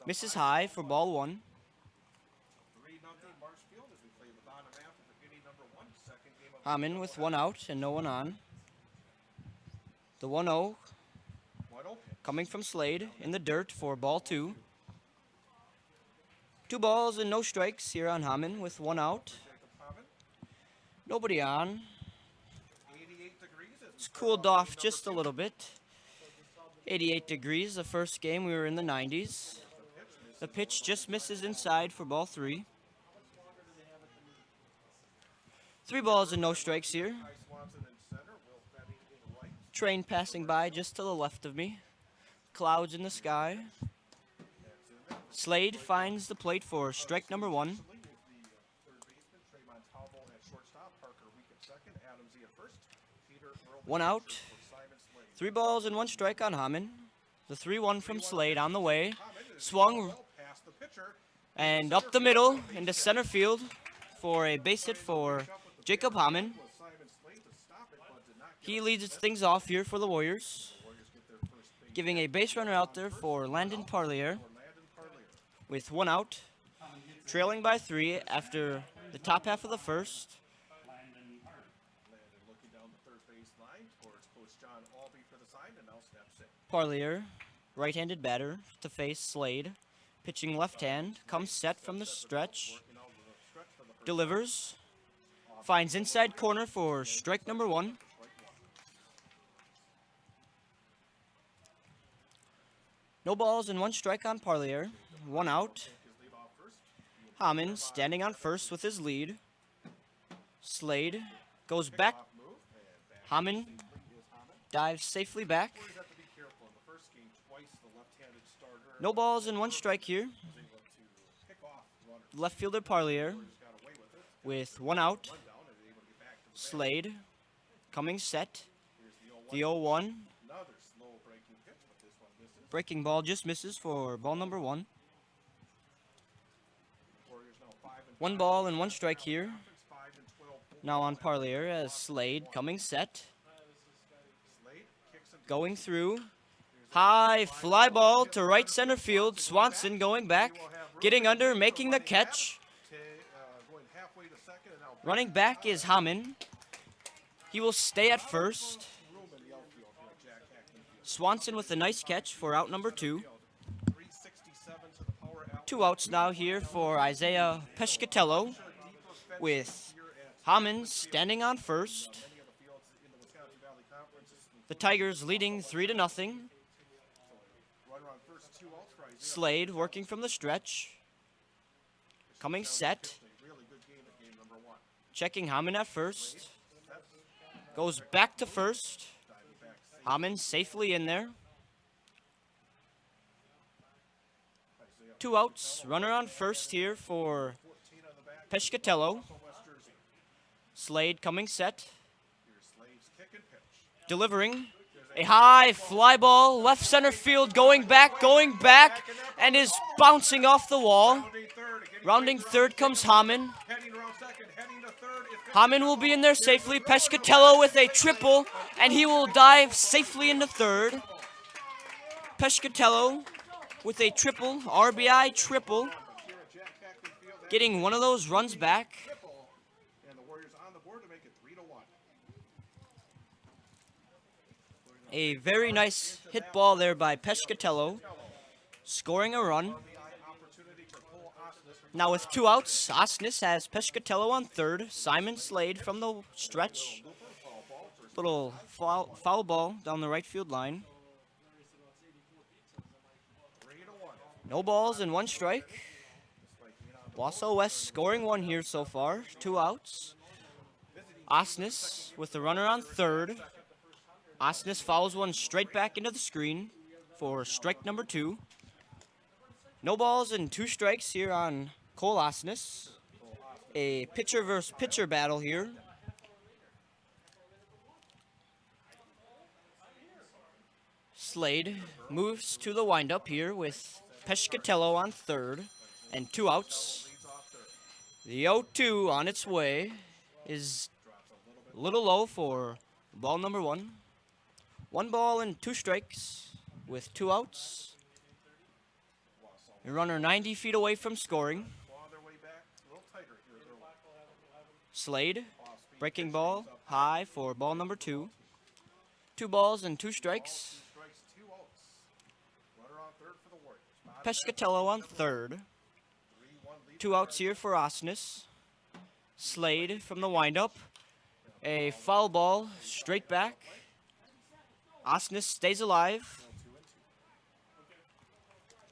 misses high for ball 1. 3-0 Marshfield as we play the bottom half of inning number 1, second game of Hammond with 1 out and no one on. The 1-0 coming from Slade in the dirt for ball 2. 2 balls and no strikes here on Hammond with 1 out. Nobody on. It's cooled off just a little bit. 88 degrees the first game, we were in the 90s. The pitch just misses inside for ball 3. 3 balls and no strikes here. Train passing by just to the left of me. Clouds in the sky. Slade finds the plate for strike number 1. 1 out. 3 balls and 1 strike on Hammond. The 3-1 from Slade on the way. Swung and up the middle into center field for a base hit for Jacob Hammond. He leads things off here for the Warriors, giving a base runner out there for Landon Parlier with 1 out, trailing by 3 after the top half of the first. Parlier, right-handed batter to face Slade, pitching left hand, comes set from the stretch, delivers, finds inside corner for strike number 1. No balls and 1 strike on Parlier. 1 out. Hammond standing on first with his lead. Slade goes back. Hammond dives safely back. No balls and 1 strike here. Left fielder Parlier with 1 out. Slade coming set. The 0-1. Breaking ball just misses for ball number 1. 1 ball and 1 strike here. Now on Parlier as Slade coming set. Going through. High fly ball to right center field. Swanson going back. Getting under, making the catch. Running back is Hammond. He will stay at first. Swanson with a nice catch for out number 2. 2 outs now here for Isaiah Pescatello with Hammond standing on first. The Tigers leading 3-0. Slade working from the stretch. Coming set. Checking Hammond at first. Goes back to first. Hammond safely in there. 2 outs. Runner on first here for Pescatello. Slade coming set. Delivering. A high fly ball. Left center field going back, and is bouncing off the wall. Rounding third comes Hammond. Hammond will be in there safely. Pescatello with a triple, and he will dive safely into third. Pescatello with a triple, RBI triple. Getting one of those runs back. A very nice hit ball there by Pescatello. Scoring a run. Now with 2 outs, Osnes has Pescatello on third. Simon Slade from the stretch. Little foul ball down the right field line. No balls and 1 strike. Wausau West scoring 1 here so far. 2 outs. Osnes with the runner on third. Osnes fouls 1 straight back into the screen for strike number 2. No balls and 2 strikes here on Cole Osnes. A pitcher versus pitcher battle here. Slade moves to the windup here with Pescatello on third and 2 outs. The 0-2 on its way is a little low for ball number 1. 1 ball and 2 strikes with 2 outs. A runner 90 feet away from scoring. Slade, breaking ball, high for ball number 2. 2 balls and 2 strikes. Pescatello on third. 2 outs here for Osnes. Slade from the windup. A foul ball straight back. Osnes stays alive.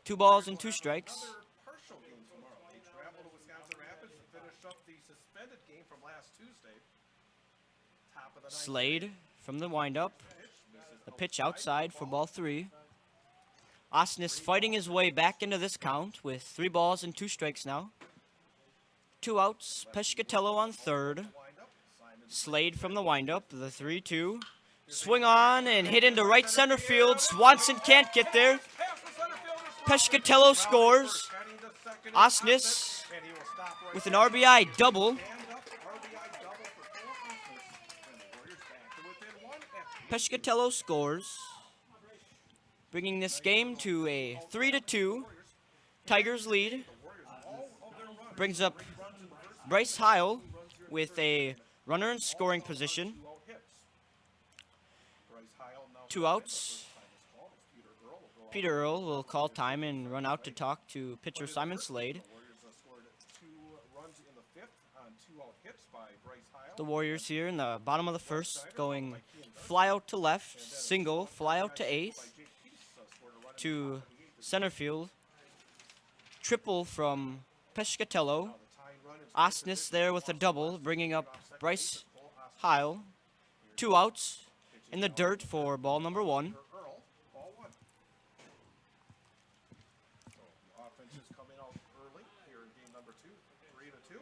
2 balls and 2 strikes. Slade from the windup. The pitch outside for ball 3. Osnes fighting his way back into this count with 3 balls and 2 strikes now. 2 outs. Pescatello on third. Slade from the windup. The 3-2. Swing on and hit into right center field. Swanson can't get there. Pescatello scores. Osnes with an RBI double. Pescatello scores, bringing this game to a 3-2 Tigers lead. Brings up Bryce Heil with a runner in scoring position. 2 outs. Peter Earl will call time and run out to talk to pitcher Simon Slade. The Warriors here in the bottom of the first going fly out to left, single, fly out to 8th to center field. Triple from Pescatello. Osnes there with a double, bringing up Bryce Heil. 2 outs in the dirt for ball number 1.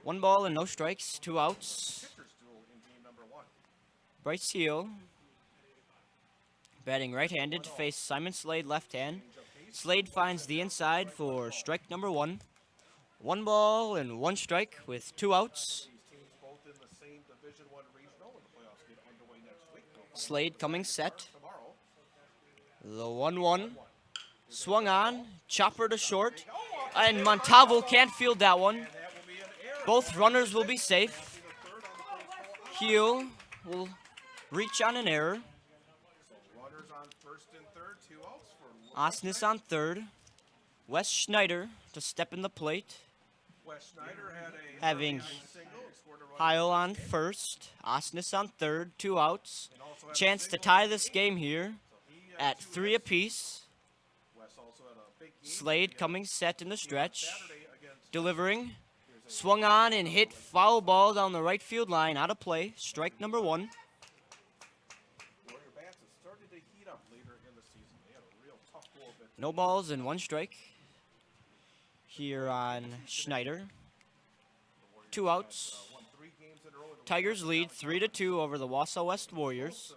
One ball and no strikes, 2 outs. Bryce Heil batting right-handed to face Simon Slade left-hand. Slade finds the inside for strike number 1. 1 ball and 1 strike with 2 outs. Slade coming set. The 1-1. Swung on, chopper to short, and Montalvo can't field that one. Both runners will be safe. Heal will reach on an error. Osnes on third. Wes Schneider to step in the plate. Having Heil on first. Osnes on third. 2 outs. Chance to tie this game here at 3 apiece. Slade coming set in the stretch. Delivering. Swung on and hit foul ball down the right field line. Out of play. Strike number 1. No balls and 1 strike here on Schneider. 2 outs. Tigers lead 3-2 over the Wausau West Warriors.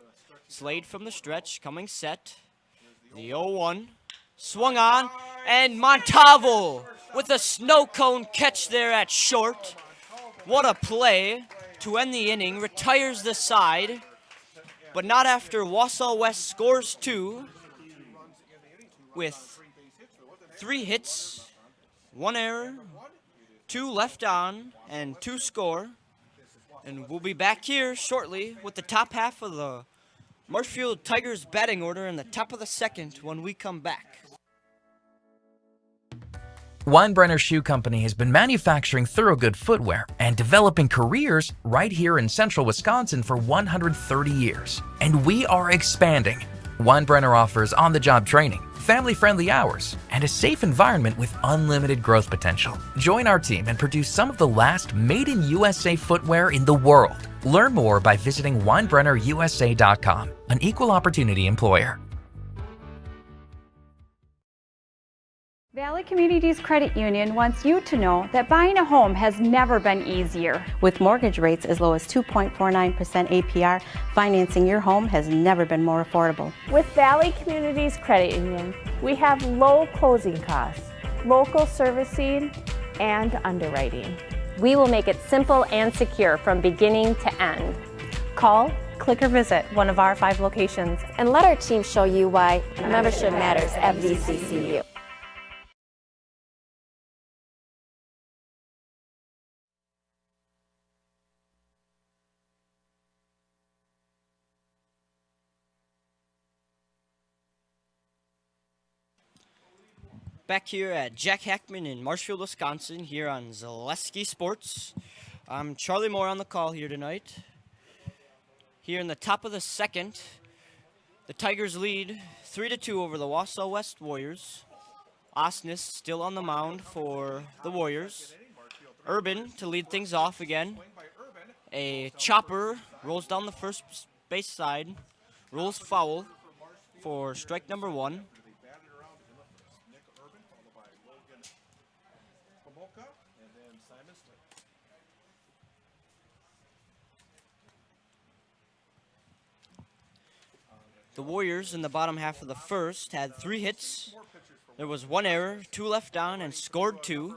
Slade from the stretch coming set. The 0-1. Swung on, and Montalvo with a snow cone catch there at short. What a play to end the inning. Retires the side, but not after Wausau West scores 2 with 3 hits, 1 error, 2 left on, and 2 score. And we'll be back here shortly with the top half of the Marshfield Tigers batting order in the top of the second when we come back. Weinbrenner Shoe Company has been manufacturing Thorogood footwear and developing careers right here in central Wisconsin for 130 years. And we are expanding. Weinbrenner offers on-the-job training, family-friendly hours, and a safe environment with unlimited growth potential. Join our team and produce some of the last made-in-USA footwear in the world. Learn more by visiting WeinbrennerUSA.com, an equal opportunity employer. Valley Communities Credit Union wants you to know that buying a home has never been easier. With mortgage rates as low as 2.49% APR, financing your home has never been more affordable. With Valley Communities Credit Union, we have low closing costs, local servicing, and underwriting. We will make it simple and secure from beginning to end. Call, click, or visit one of our 5 locations. And let our team show you why membership matters at VCCU. Back here at Jack Hackman in Marshfield, Wisconsin, here on Zaleski Sports. I'm Charlie Moore on the call here tonight. Here in the top of the second, the Tigers lead 3-2 over the Wausau West Warriors. Osnes still on the mound for the Warriors. Urban to lead things off again. A chopper rolls down the first base side, rolls foul for strike number 1. The Warriors in the bottom half of the first had 3 hits. There was 1 error, 2 left on, and scored 2.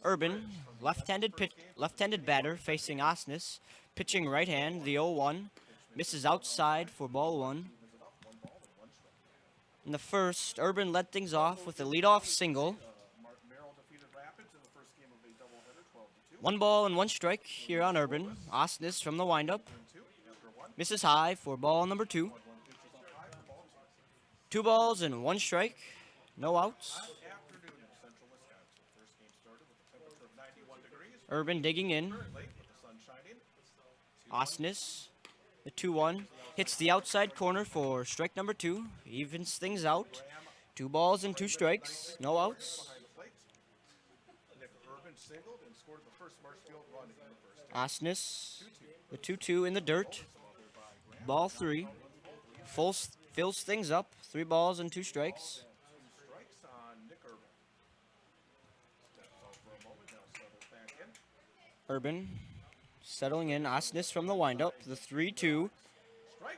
Urban, left-handed batter facing Osnes, pitching right hand, the 0-1, misses outside for ball 1. In the first, Urban led things off with a leadoff single. 1 ball and 1 strike here on Urban. Osnes from the windup. Misses high for ball number 2. 2 balls and 1 strike. No outs. Urban digging in. Osnes, the 2-1. Hits the outside corner for strike number 2. Evens things out. 2 balls and 2 strikes. No outs. Osnes, the 2-2 in the dirt. Ball 3. Fills things up. 3 balls and 2 strikes. Urban settling in. Osnes from the windup. The 3-2.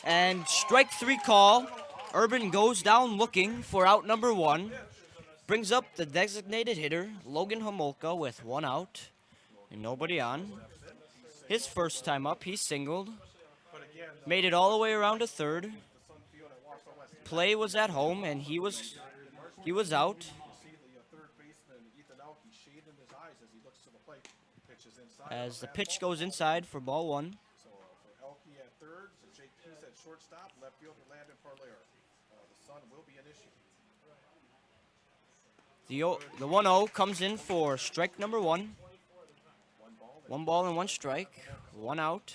And strike 3 call. Urban goes down looking for out number 1. Brings up the designated hitter, Logan Homolka, with 1 out and nobody on. His first time up, he singled. Made it all the way around to third. Play was at home and he was out. As the pitch goes inside for ball 1. The 1-0 comes in for strike number 1. 1 ball and 1 strike. 1 out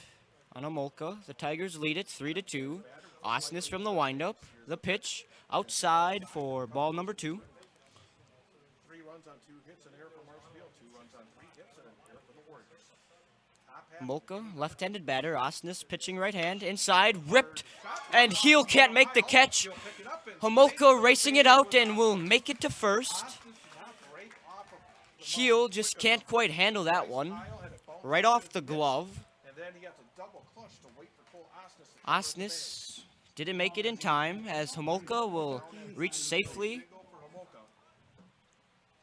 on Homolka. The Tigers lead it 3-2. Osnes from the windup. The pitch outside for ball number 2. 3 runs on 2 hits and error for Marshfield. 2 runs on 3 hits and an error for the Warriors. Homolka, left-handed batter. Osnes pitching right hand. Inside, ripped, and Heel can't make the catch. Homolka racing it out and will make it to first. Heel just can't quite handle that one. Right off the glove. Osnes didn't make it in time as Homolka will reach safely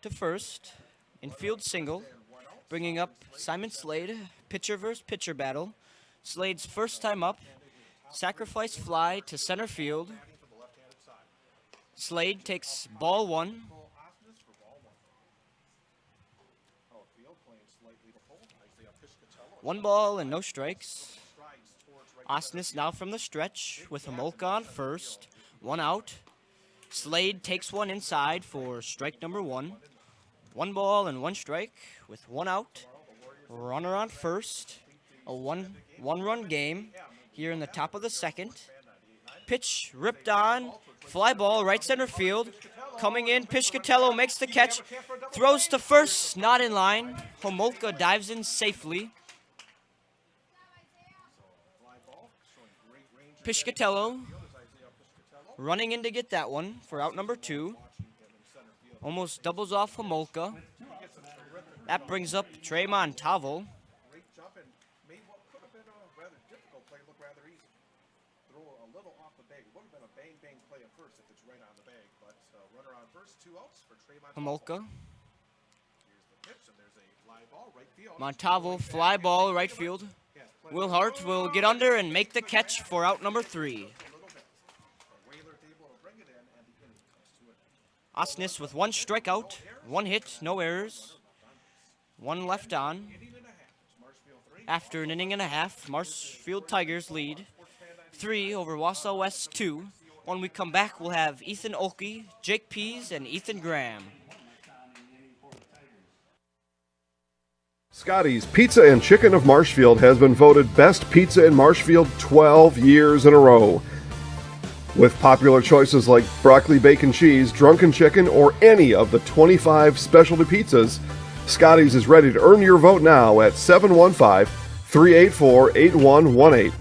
to first. Infield single, bringing up Simon Slade. Pitcher versus pitcher battle. Slade's first time up. Sacrifice fly to center field. Slade takes ball 1. One ball and no strikes. Osnes now from the stretch with Homolka on first. 1 out. Slade takes one inside for strike number 1. 1 ball and 1 strike with 1 out. Runner on first. A one-run game here in the top of the second. Pitch ripped on. Fly ball right center field. Coming in, Piscatello makes the catch. Throws to first, not in line. Homolka dives in safely. Piscatello running in to get that one for out number 2. Almost doubles off Homolka. That brings up Trey Montalvo. Homolka. Montalvo, fly ball, right field. Will Hart will get under and make the catch for out number 3. Osnes with 1 strikeout, 1 hit, no errors. 1 left on. After an inning and a half, Marshfield Tigers lead 3 over Wausau West 2. When we come back, we'll have Ethan Olkey, Jake Pease, and Ethan Graham. Scotty's Pizza and Chicken of Marshfield has been voted Best Pizza in Marshfield 12 years in a row. With popular choices like broccoli, bacon, cheese, drunken chicken, or any of the 25 specialty pizzas, Scotty's is ready to earn your vote now at 715-384-8118.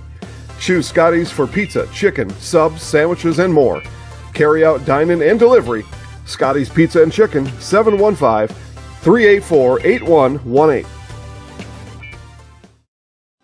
Choose Scotty's for pizza, chicken, subs, sandwiches, and more. Carry out, dine-in, and delivery. Scotty's Pizza and Chicken, 715-384-8118.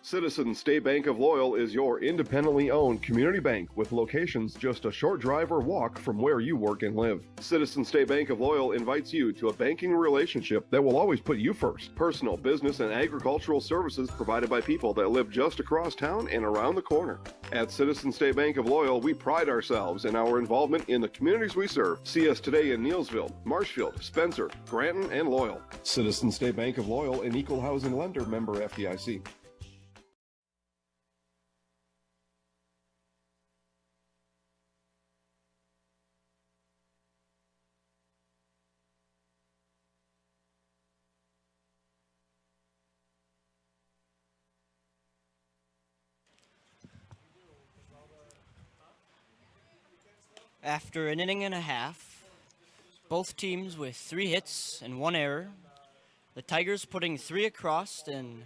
Citizen State Bank of Loyal is your independently owned community bank with locations just a short drive or walk from where you work and live. Citizen State Bank of Loyal invites you to a banking relationship that will always put you first. Personal, business, and agricultural services provided by people that live just across town and around the corner. At Citizen State Bank of Loyal, we pride ourselves in our involvement in the communities we serve. See us today in Neilsville, Marshfield, Spencer, Granton, and Loyal. Citizen State Bank of Loyal, an equal housing lender, member FDIC. After an inning and a half, both teams with 3 hits and 1 error. The Tigers putting 3 across and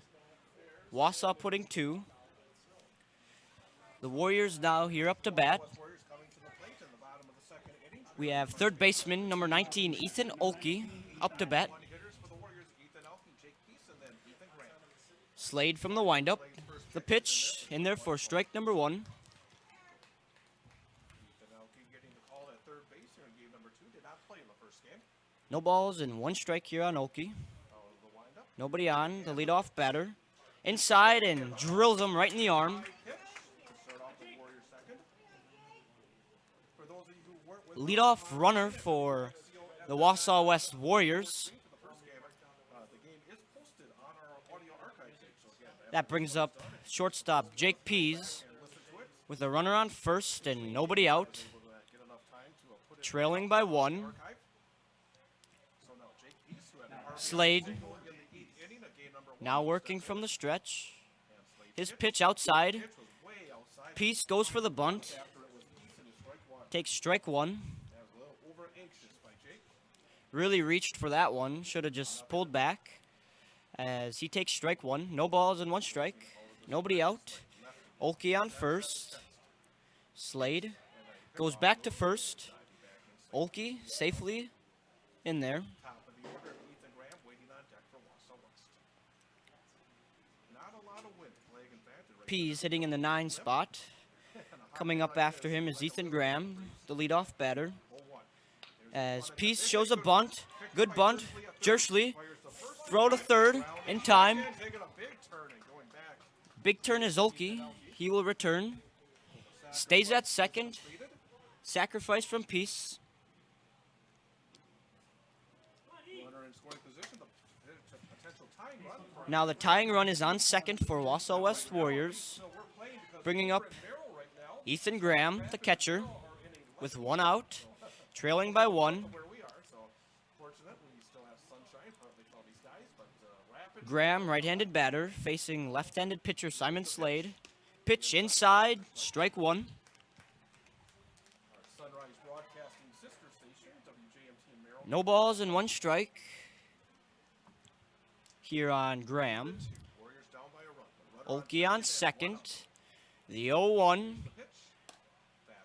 Wausau putting 2. The Warriors now here up to bat. We have third baseman number 19, Ethan Olkey, up to bat. Slade from the windup. The pitch in there for strike number 1. No balls and 1 strike here on Olkey. Nobody on, the leadoff batter. Inside and drills him right in the arm. Leadoff runner for the Wausau West Warriors. That brings up shortstop Jake Pease with a runner on first and nobody out. Trailing by 1. Slade now working from the stretch. His pitch outside. Peace goes for the bunt. Takes strike 1. Really reached for that one. Should have just pulled back. As he takes strike 1. No balls and 1 strike. Nobody out. Olkey on first. Slade goes back to first. Olkey safely in there. Pease hitting in the 9 spot. Coming up after him is Ethan Graham, the leadoff batter. As Pease shows a bunt. Good bunt. Jerschley. Throw to third in time. Big turn is Olkey. He will return. Stays at second. Sacrifice from Pease. Now the tying run is on second for Wausau West Warriors. Bringing up Ethan Graham, the catcher, with 1 out. Trailing by 1. Graham, right-handed batter, facing left-handed pitcher Simon Slade. Pitch inside, strike 1. No balls and 1 strike here on Graham. Olkey on second. The 0-1.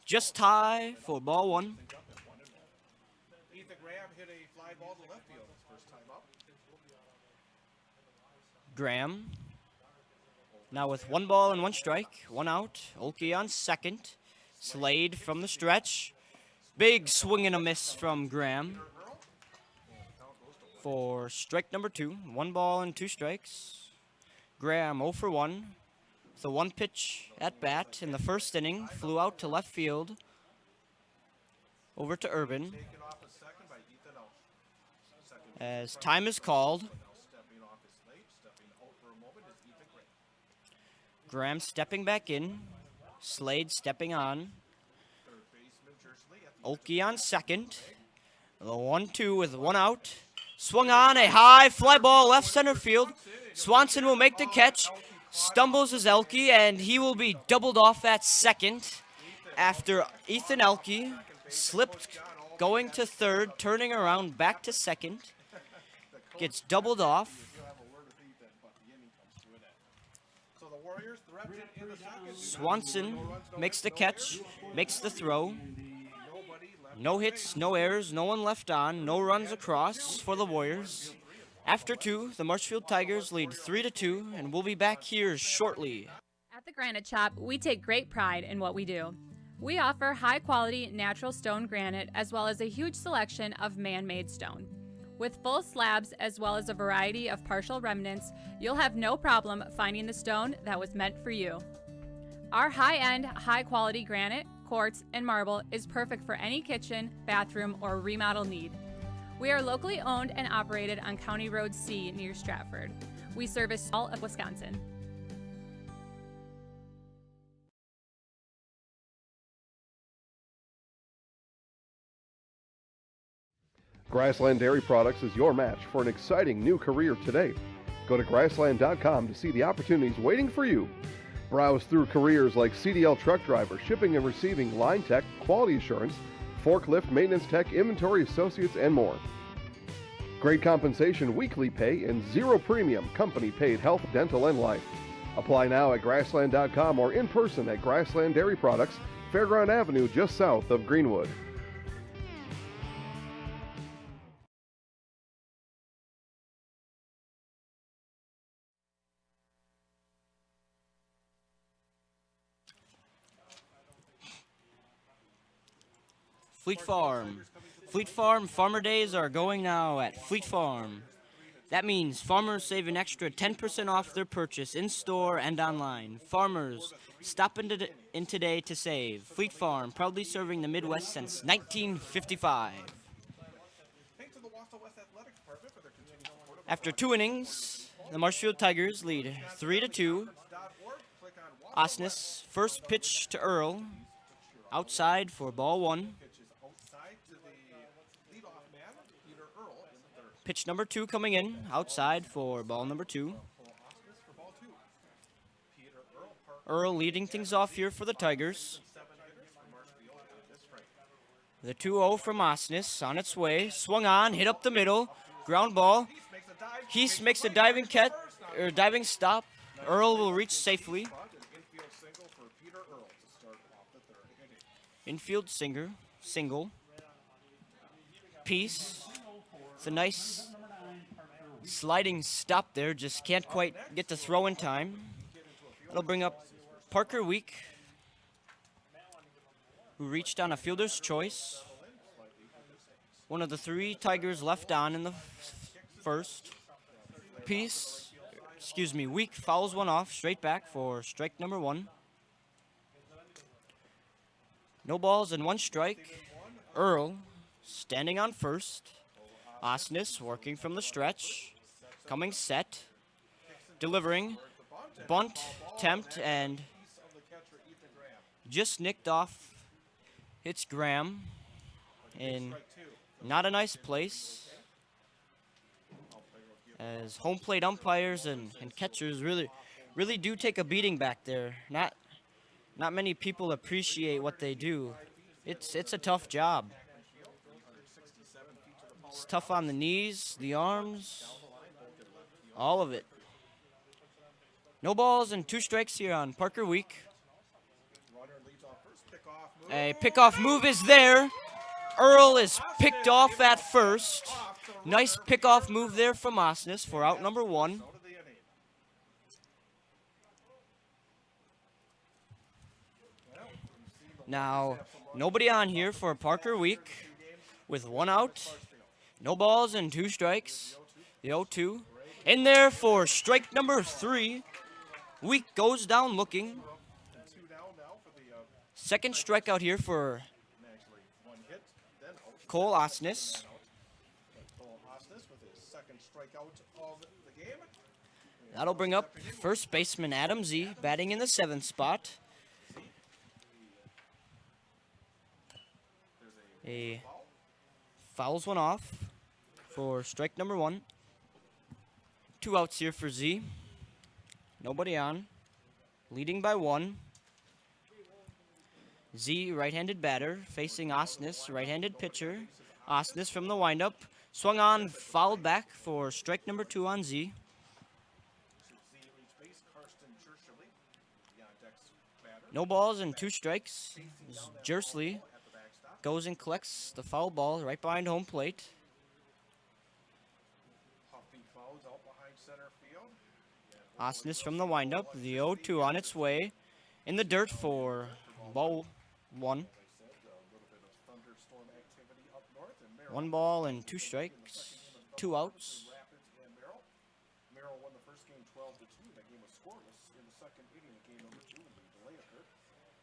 Just tie for ball 1. Graham now with 1 ball and 1 strike. 1 out. Olkey on second. Slade from the stretch. Big swing and a miss from Graham for strike number 2. 1 ball and 2 strikes. Graham 0 for 1. The 1 pitch at bat in the first inning flew out to left field. Over to Urban. As time is called. Graham stepping back in. Slade stepping on. Olkey on second. The 1-2 with 1 out. Swung on a high fly ball left center field. Swanson will make the catch. Stumbles is Elke, and he will be doubled off at second after Ethan Elke slipped going to third, turning around back to second. Gets doubled off. Swanson makes the catch, makes the throw. No hits, no errors, no one left on, no runs across for the Warriors. After 2, the Marshfield Tigers lead 3-2, and we'll be back here shortly. At the Granite Shop, we take great pride in what we do. We offer high-quality natural stone granite as well as a huge selection of man-made stone. With full slabs as well as a variety of partial remnants, you'll have no problem finding the stone that was meant for you. Our high-end, high-quality granite, quartz, and marble is perfect for any kitchen, bathroom, or remodel need. We are locally owned and operated on County Road C near Stratford. We service all of Wisconsin. Grassland Dairy Products is your match for an exciting new career today. Go to grassland.com to see the opportunities waiting for you. Browse through careers like CDL truck driver, shipping and receiving, line tech, quality assurance, forklift, maintenance tech, inventory associates, and more. Great compensation, weekly pay, and zero premium, company-paid health, dental, and life. Apply now at grassland.com or in person at Grassland Dairy Products, Fairground Avenue, just south of Greenwood. Fleet Farm. Fleet Farm Farmer Days are going now at Fleet Farm. That means farmers save an extra 10% off their purchase in-store and online. Farmers, stop in today to save. Fleet Farm, proudly serving the Midwest since 1955. After 2 innings, the Marshfield Tigers lead 3-2. Osnes, first pitch to Earl, outside for ball 1. Pitch number 2 coming in, outside for ball number 2. Earl leading things off here for the Tigers. The 2-0 from Osnes on its way. Swung on, hit up the middle, ground ball. Heath makes a diving stop. Earl will reach safely. Infield single. Peace. It's a nice sliding stop there, just can't quite get the throw in time. That'll bring up Parker Week, who reached on a fielder's choice. One of the 3 Tigers left on in the first. Week fouls one off straight back for strike number 1. No balls and 1 strike. Earl standing on first. Osnes working from the stretch, coming set, delivering, bunt, attempt, and just nicked off. Hits Graham in not a nice place, as home plate umpires and catchers really do take a beating back there. Not many people appreciate what they do. It's a tough job. It's tough on the knees, the arms, all of it. No balls and 2 strikes here on Parker Week. A pickoff move is there. Earl is picked off at first. Nice pickoff move there from Osnes for out number 1. Now, nobody on here for Parker Week with 1 out. No balls and 2 strikes. The 0-2. In there for strike number 3. Week goes down looking. Second strikeout here for Cole Osnes. That'll bring up first baseman Adam Z, batting in the 7th spot. Fouls one off for strike number 1. 2 outs here for Z. Nobody on. Leading by 1. Z, right-handed batter, facing Osnes, right-handed pitcher. Osnes from the windup. Swung on, fouled back for strike number 2 on Z. No balls and 2 strikes. Jersley goes and collects the foul ball right behind home plate. Osnes from the windup. The 0-2 on its way. In the dirt for ball 1. 1 ball and 2 strikes. 2 outs.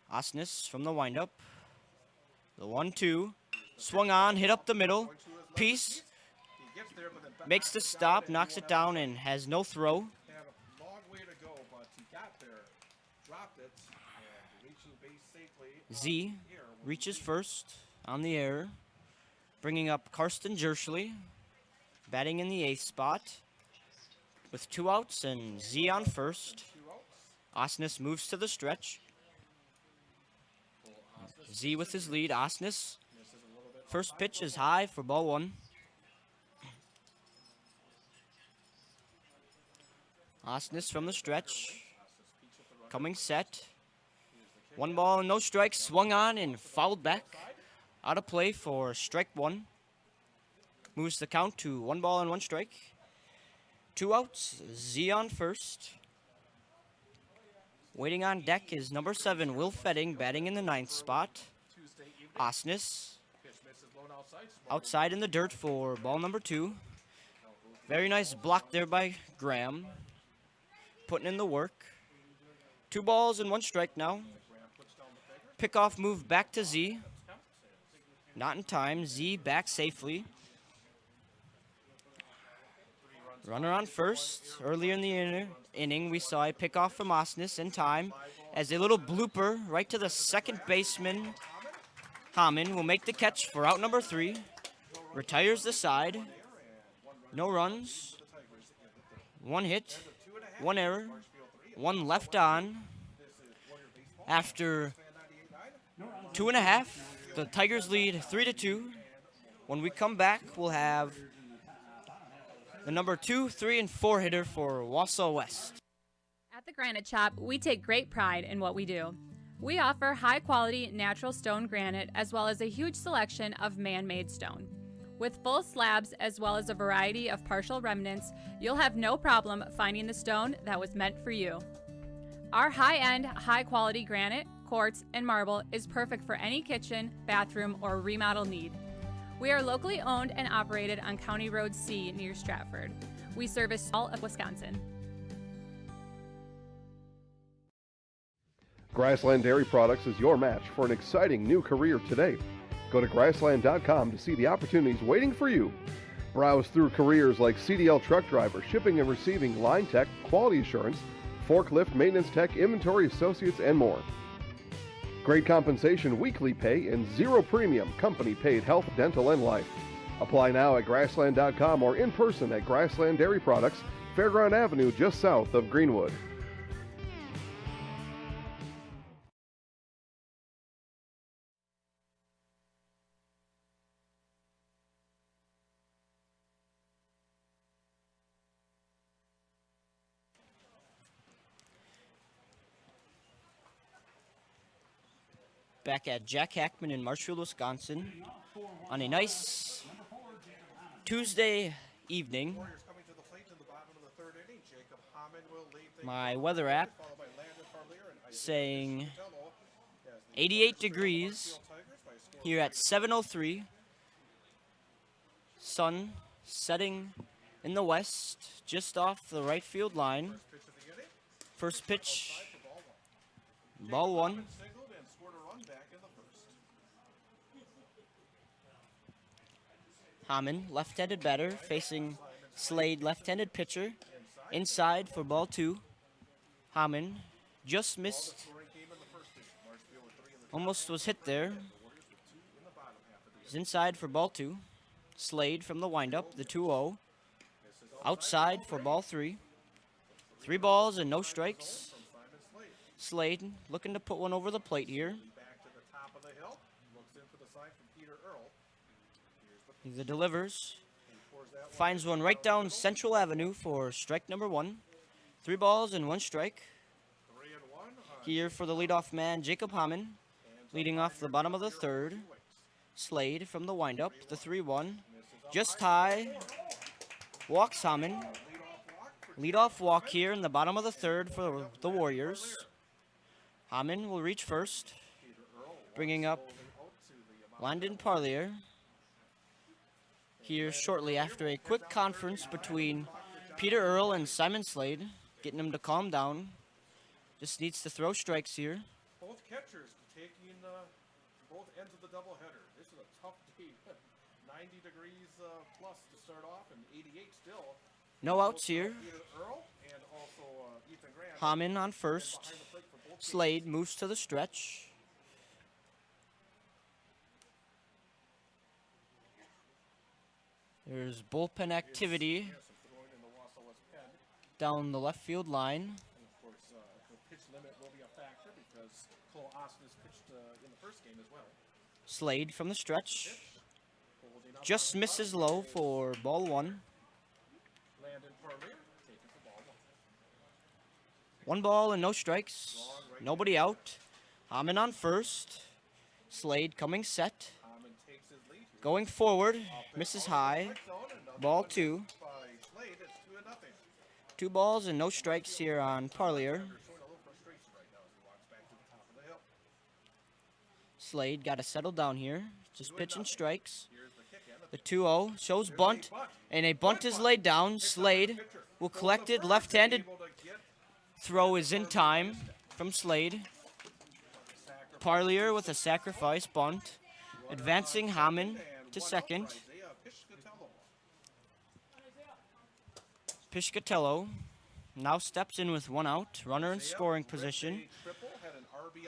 Osnes from the windup. The 1-2. Swung on, hit up the middle. Peace makes the stop, knocks it down, and has no throw. Z reaches first on the air, bringing up Karsten Jersley, batting in the 8th spot. With 2 outs and Z on first, Osnes moves to the stretch. Z with his lead. Osnes First pitch is high for ball 1. Osnes from the stretch. Coming set. 1 ball and no strikes. Swung on and fouled back. Out of play for strike 1. Moves the count to 1 ball and 1 strike. 2 outs. Z on first. Waiting on deck is number 7, Will Fetting, batting in the 9th spot. Osnes outside in the dirt for ball number 2. Very nice block there by Graham. Putting in the work. 2 balls and 1 strike now. Pickoff move back to Z. Not in time. Z back safely. Runner on first. Earlier in the inning, we saw a pickoff from Osnes in time as a little blooper right to the second baseman. Hamann will make the catch for out number 3. Retires the side. No runs. 1 hit. 1 error. 1 left on. After 2.5, the Tigers lead 3-2. When we come back, we'll have the number 2, 3, and 4 hitter for Wausau West. At the Granite Shop, we take great pride in what we do. We offer high-quality natural stone granite as well as a huge selection of man-made stone. With full slabs as well as a variety of partial remnants, you'll have no problem finding the stone that was meant for you. Our high-end, high-quality granite, quartz, and marble is perfect for any kitchen, bathroom, or remodel need. We are locally owned and operated on County Road C near Stratford. We service all of Wisconsin. Grassland Dairy Products is your match for an exciting new career today. Go to grassland.com to see the opportunities waiting for you. Browse through careers like CDL truck driver, shipping and receiving, line tech, quality assurance, forklift, maintenance tech, inventory associates, and more. Great compensation, weekly pay, and 0 premium, company-paid health, dental, and life. Apply now at grassland.com or in person at Grassland Dairy Products, Fairground Avenue, just south of Greenwood. Back at Jack Hackman in Marshfield, Wisconsin on a nice Tuesday evening. My weather app saying 88 degrees here at 7:03. Sun setting in the west just off the right field line. First pitch, ball 1. Hamann, left-handed batter, facing Slade, left-handed pitcher. Inside for ball 2. Hamann just missed. Almost was hit there. He's inside for ball 2. Slade from the windup, the 2-0. Outside for ball 3. 3 balls and no strikes. Slade looking to put one over the plate here. He delivers. Finds one right down Central Avenue for strike number 1. 3 balls and 1 strike. Here for the leadoff man, Jacob Hamann, leading off the bottom of the 3rd. Slade from the windup, the 3-1. Just high. Walks Hamann. Leadoff walk here in the bottom of the 3rd for the Warriors. Hamann will reach first, bringing up Landon Parlier. Here shortly after a quick conference between Peter Earl and Simon Slade, getting him to calm down. Just needs to throw strikes here. Both catchers taking both ends of the doubleheader. This is a tough day. 90 degrees plus to start off and 88 still. No outs here. Earl and also Ethan Grant. Hamann on first. Slade moves to the stretch. There's bullpen activity down the left field line. And of course, the pitch limit will be a factor because Cole Osnes pitched in the first game as well. Slade from the stretch. Just misses low for ball 1. Landon Parlier taken for ball 1 ball and no strikes. Nobody out. Hamann on first. Slade coming set. Hamann takes his lead here. Going forward. Misses high. Ball 2. By Slade, it's 2-0. 2 balls and no strikes here on Parlier. Showing a little frustration right now as he walks back to the top of the hill. Slade got to settle down here. Just pitching strikes. The 2-0 shows bunt, and a bunt is laid down. Slade will collect it. Left-handed throw is in time from Slade. Parlier with a sacrifice bunt. Advancing Hamann to second. Piscatello now steps in with 1 out. Runner in scoring position.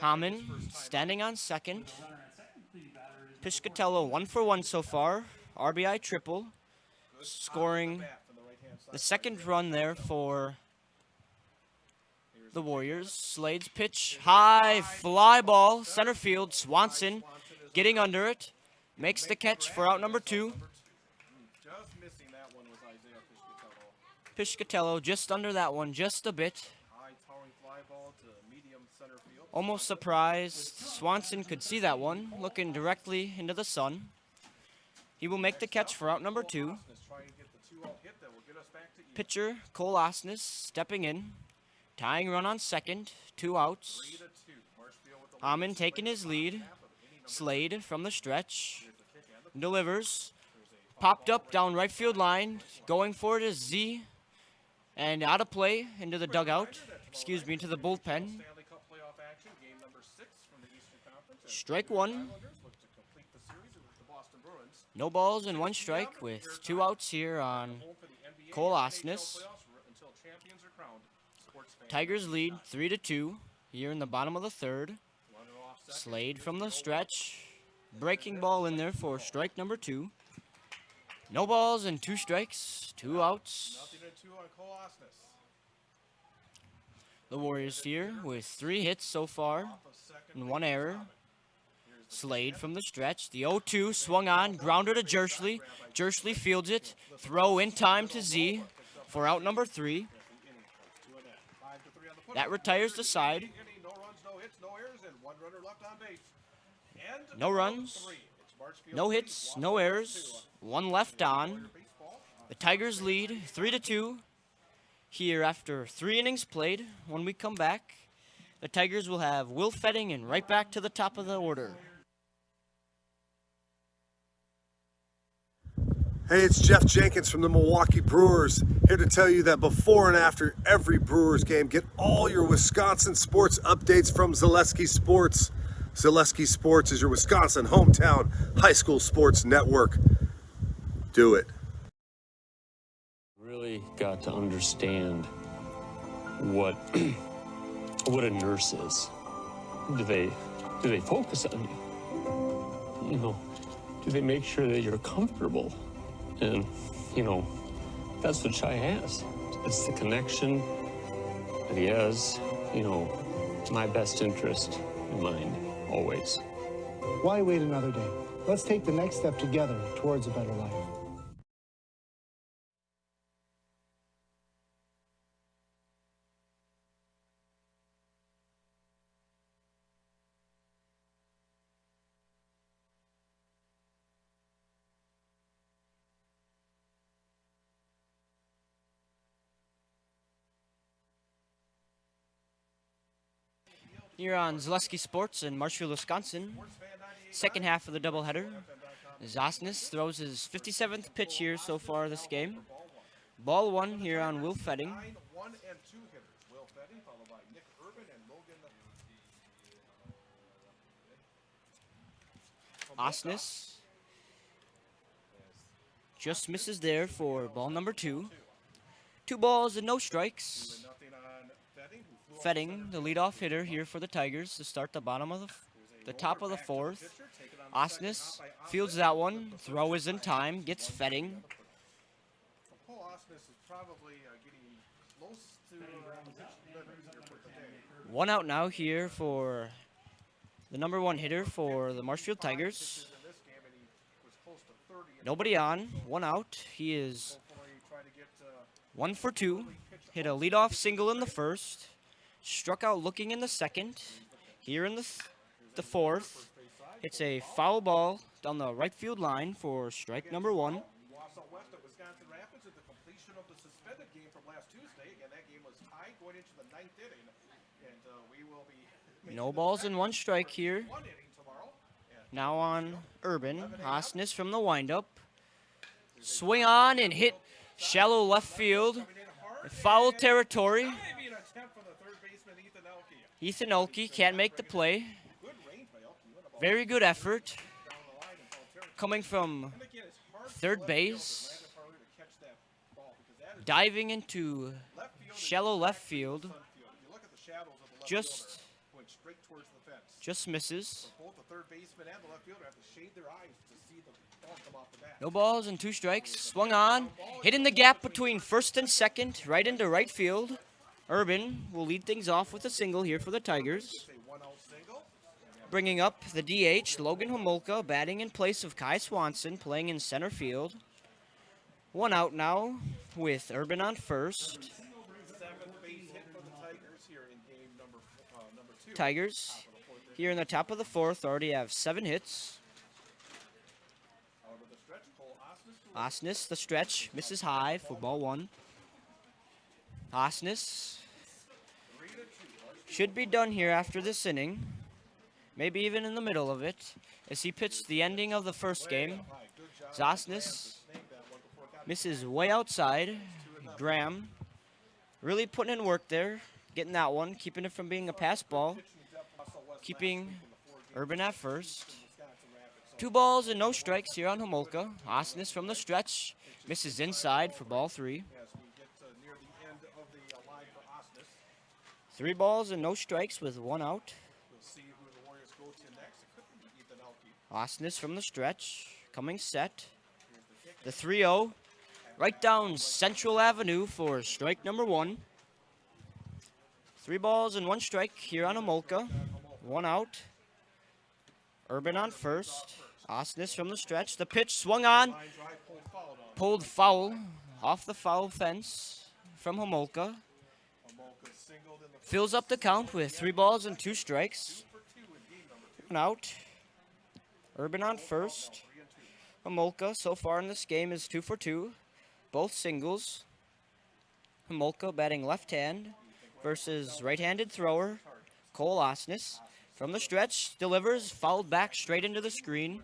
Hamann standing on second. Piscatello 1 for 1 so far. RBI triple. Scoring the second run there for the Warriors. Slade's pitch. High fly ball. Center field. Swanson getting under it. Makes the catch for out number 2. Just missing that one was Isaiah Piscatello. Piscatello just under that one, just a bit. High towering fly ball to medium center field. Almost surprised Swanson could see that one, looking directly into the sun. He will make the catch for out number 2. Pitcher Cole Osnes stepping in. Tying run on second. 2 outs. Hamann taking his lead. Slade from the stretch. Delivers. Popped up down right field line. Going for it is Z. And out of play into the dugout. Excuse me, into the bullpen. Strike 1. No balls and 1 strike with 2 outs here on Cole Osnes. Tigers lead 3-2 here in the bottom of the 3rd. Slade from the stretch. Breaking ball in there for strike number 2. No balls and 2 strikes, 2 outs. The Warriors here with 3 hits so far and 1 error. Slade from the stretch. The 0-2 swung on, grounder to Jersley. Jersley fields it. Throw in time to Z for out number 3. That retires the side. No runs, no hits, no errors. 1 left on. The Tigers lead 3-2 here after 3 innings played. When we come back, the Tigers will have Will Fetting and right back to the top of the order. Hey, it's Jeff Jenkins from the Milwaukee Brewers, here to tell you that before and after every Brewers game, get all your Wisconsin sports updates from Zaleski Sports. Zaleski Sports is your Wisconsin hometown high school sports network. Do it. Really got to understand what a nurse is. Do they focus on you? You know, do they make sure that you're comfortable? And, you know, that's what Chai has. It's the connection that he has, you know, my best interest in mind, always. Why wait another day? Let's take the next step together towards a better life. Here on Zaleski Sports in Marshfield, Wisconsin. Second half of the doubleheader. Osnes throws his 57th pitch here so far this game. Ball 1 here on Will Fetting. Osnes just misses there for ball number 2. 2 balls and no strikes. Fetting, the leadoff hitter here for the Tigers to start the bottom of the top of the 4th. Osnes fields that one. Throw is in time. Gets Fetting. One out now here for the number 1 hitter for the Marshfield Tigers. Nobody on, 1 out. He is 1 for 2. Hit a leadoff single in the first. Struck out looking in the second. Here in the fourth. Hits a foul ball down the right field line for strike number 1. Wausau West at Wisconsin Rapids at the completion of the suspended game from last Tuesday. Again, that game was tied going into the 9th inning. And we will be... No balls and 1 strike here. Now on Urban. Osnes from the windup. Swing on and hit shallow left field. Foul territory. Ethan Elke can't make the play. Very good effort. Coming from third base. Diving into shallow left field. Just misses. No balls and 2 strikes. Swung on. Hit in the gap between first and second. Right into right field. Urban will lead things off with a single here for the Tigers. Bringing up the DH, Logan Homolka, batting in place of Kai Swanson, playing in center field. 1 out now with Urban on first. Tigers here in the top of the 4th already have 7 hits. Osnes, the stretch, misses high for ball 1. Osnes should be done here after this inning. Maybe even in the middle of it, as he pitched the ending of the first game. Osnes misses way outside. Graham really putting in work there, getting that one, keeping it from being a pass ball, keeping Urban at first. 2 balls and no strikes here on Homolka. Osnes from the stretch misses inside for ball 3. 3 balls and no strikes with 1 out. Osnes from the stretch, coming set. The 3-0, right down Central Avenue for strike number 1. 3 balls and 1 strike here on Homolka. 1 out. Urban on first. Osnes from the stretch. The pitch swung on. Pulled foul off the foul fence from Homolka. Fills up the count with 3 balls and 2 strikes. 1 out. Urban on first. Homolka so far in this game is 2 for 2. Both singles. Homolka batting left hand versus right-handed thrower Cole Osnes. From the stretch, delivers, fouled back straight into the screen.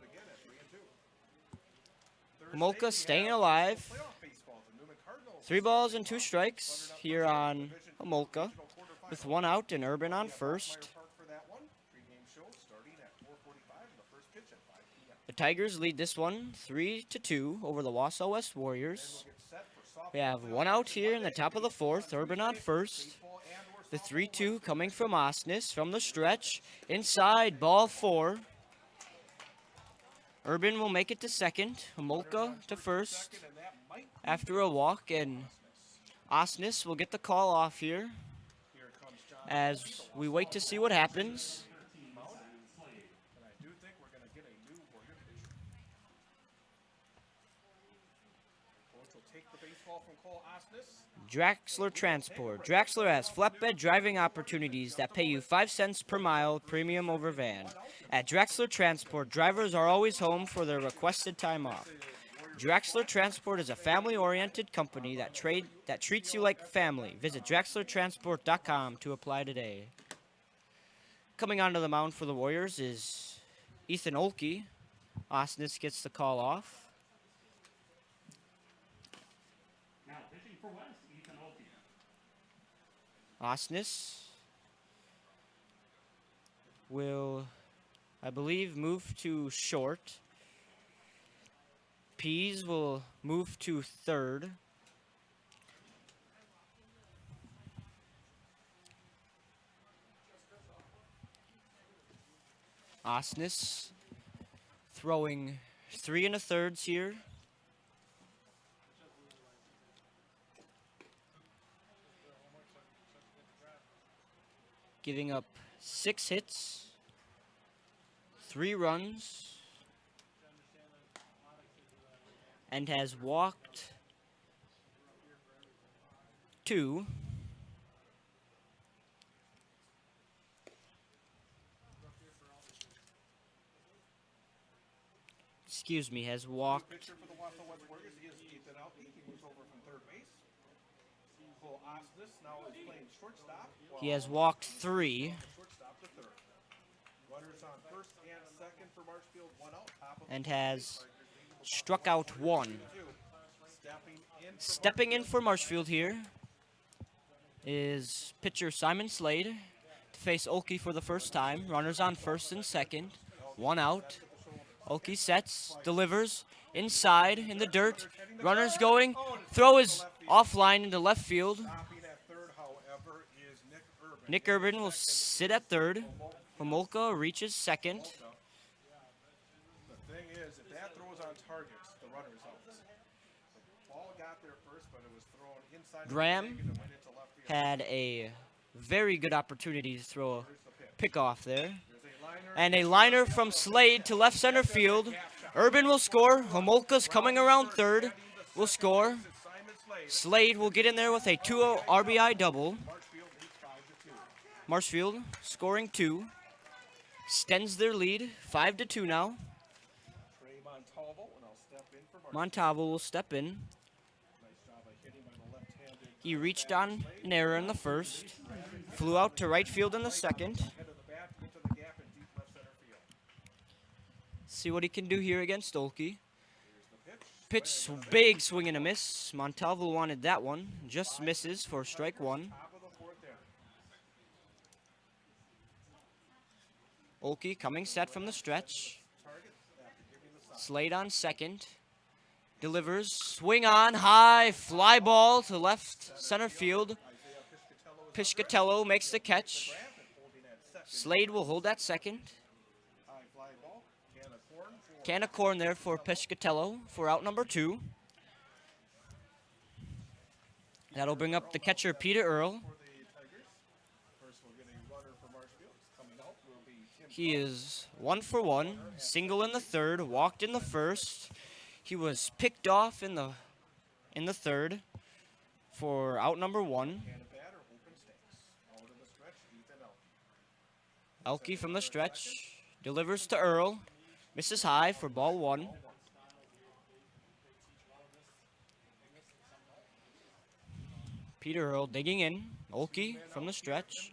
Homolka staying alive. 3 balls and 2 strikes here on Homolka with 1 out and Urban on first. The Tigers lead this one 3-2 over the Wausau West Warriors. We have 1 out here in the top of the 4th. Urban on first. The 3-2 coming from Osnes from the stretch. Inside, ball 4. Urban will make it to second. Homolka to first after a walk, and Osnes will get the call off here as we wait to see what happens. Draxler Transport. Draxler has flatbed driving opportunities that pay you 5 cents per mile premium over van. At Draxler Transport, drivers are always home for their requested time off. Draxler Transport is a family-oriented company that treats you like family. Visit DraxlerTransport.com to apply today. Coming onto the mound for the Warriors is Ethan Olke. Osnes gets the call off. Osnes will, I believe, move to short. Pease will move to third. Osnes throwing 3 1/3 here. Giving up 6 hits, 3 runs, and has walked 2. Excuse me, has walked. Pitcher for the Wausau West Warriors, he has skated out. He moves over from third base. Cole Osnes now is playing shortstop. He has walked 3. Shortstop to third. Runners on first and second for Marshfield, 1 out. Top of And has struck out 1. Stepping in for Marshfield here is pitcher Simon Slade to face Olkey for the first time. Runners on first and second. 1 out. Olkey sets, delivers, inside, in the dirt. Runners going. Throw is offline into left field. Nick Urban will sit at third. Homolka reaches second. The thing is, if that throws on targets, the runner's out. The ball got there first, but it was thrown inside. Graham had a very good opportunity to throw a pickoff there. And a liner from Slade to left center field. Urban will score. Homolka's coming around third. Will score. Slade will get in there with a 2 RBI double. Marshfield scoring 2. Extends their lead. 5-2 now. Montalvo will step in. He reached on an error in the first. Flew out to right field in the second. See what he can do here against Olkey. Pitch, big swing and a miss. Montalvo wanted that one. Just misses for strike 1. Olkey coming set from the stretch. Slade on second. Delivers, swing on, high, fly ball to left center field. Piscatello makes the catch. Slade will hold that second. Can of corn there for Piscatello for out number 2. That'll bring up the catcher, Peter Earl. He is 1 for 1, single in the third, walked in the first. He was picked off in the third for out number 1. Elke from the stretch delivers to Earl. Misses high for ball 1. Peter Earl digging in. Olkey from the stretch.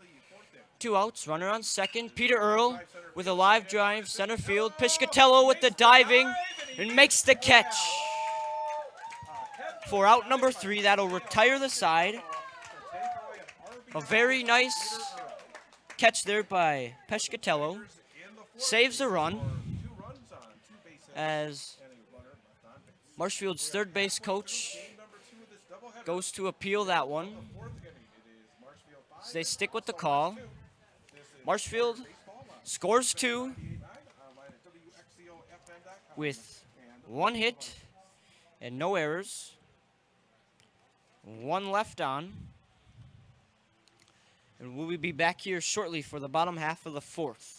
2 outs, runner on second. Peter Earl with a live drive, center field. Piscatello with the diving and makes the catch. For out number 3, that'll retire the side. A very nice catch there by Piscatello. Saves a run as Marshfield's third base coach goes to appeal that one. So they stick with the call. Marshfield scores 2 with 1 hit and no errors. 1 left on. And we'll be back here shortly for the bottom half of the 4th.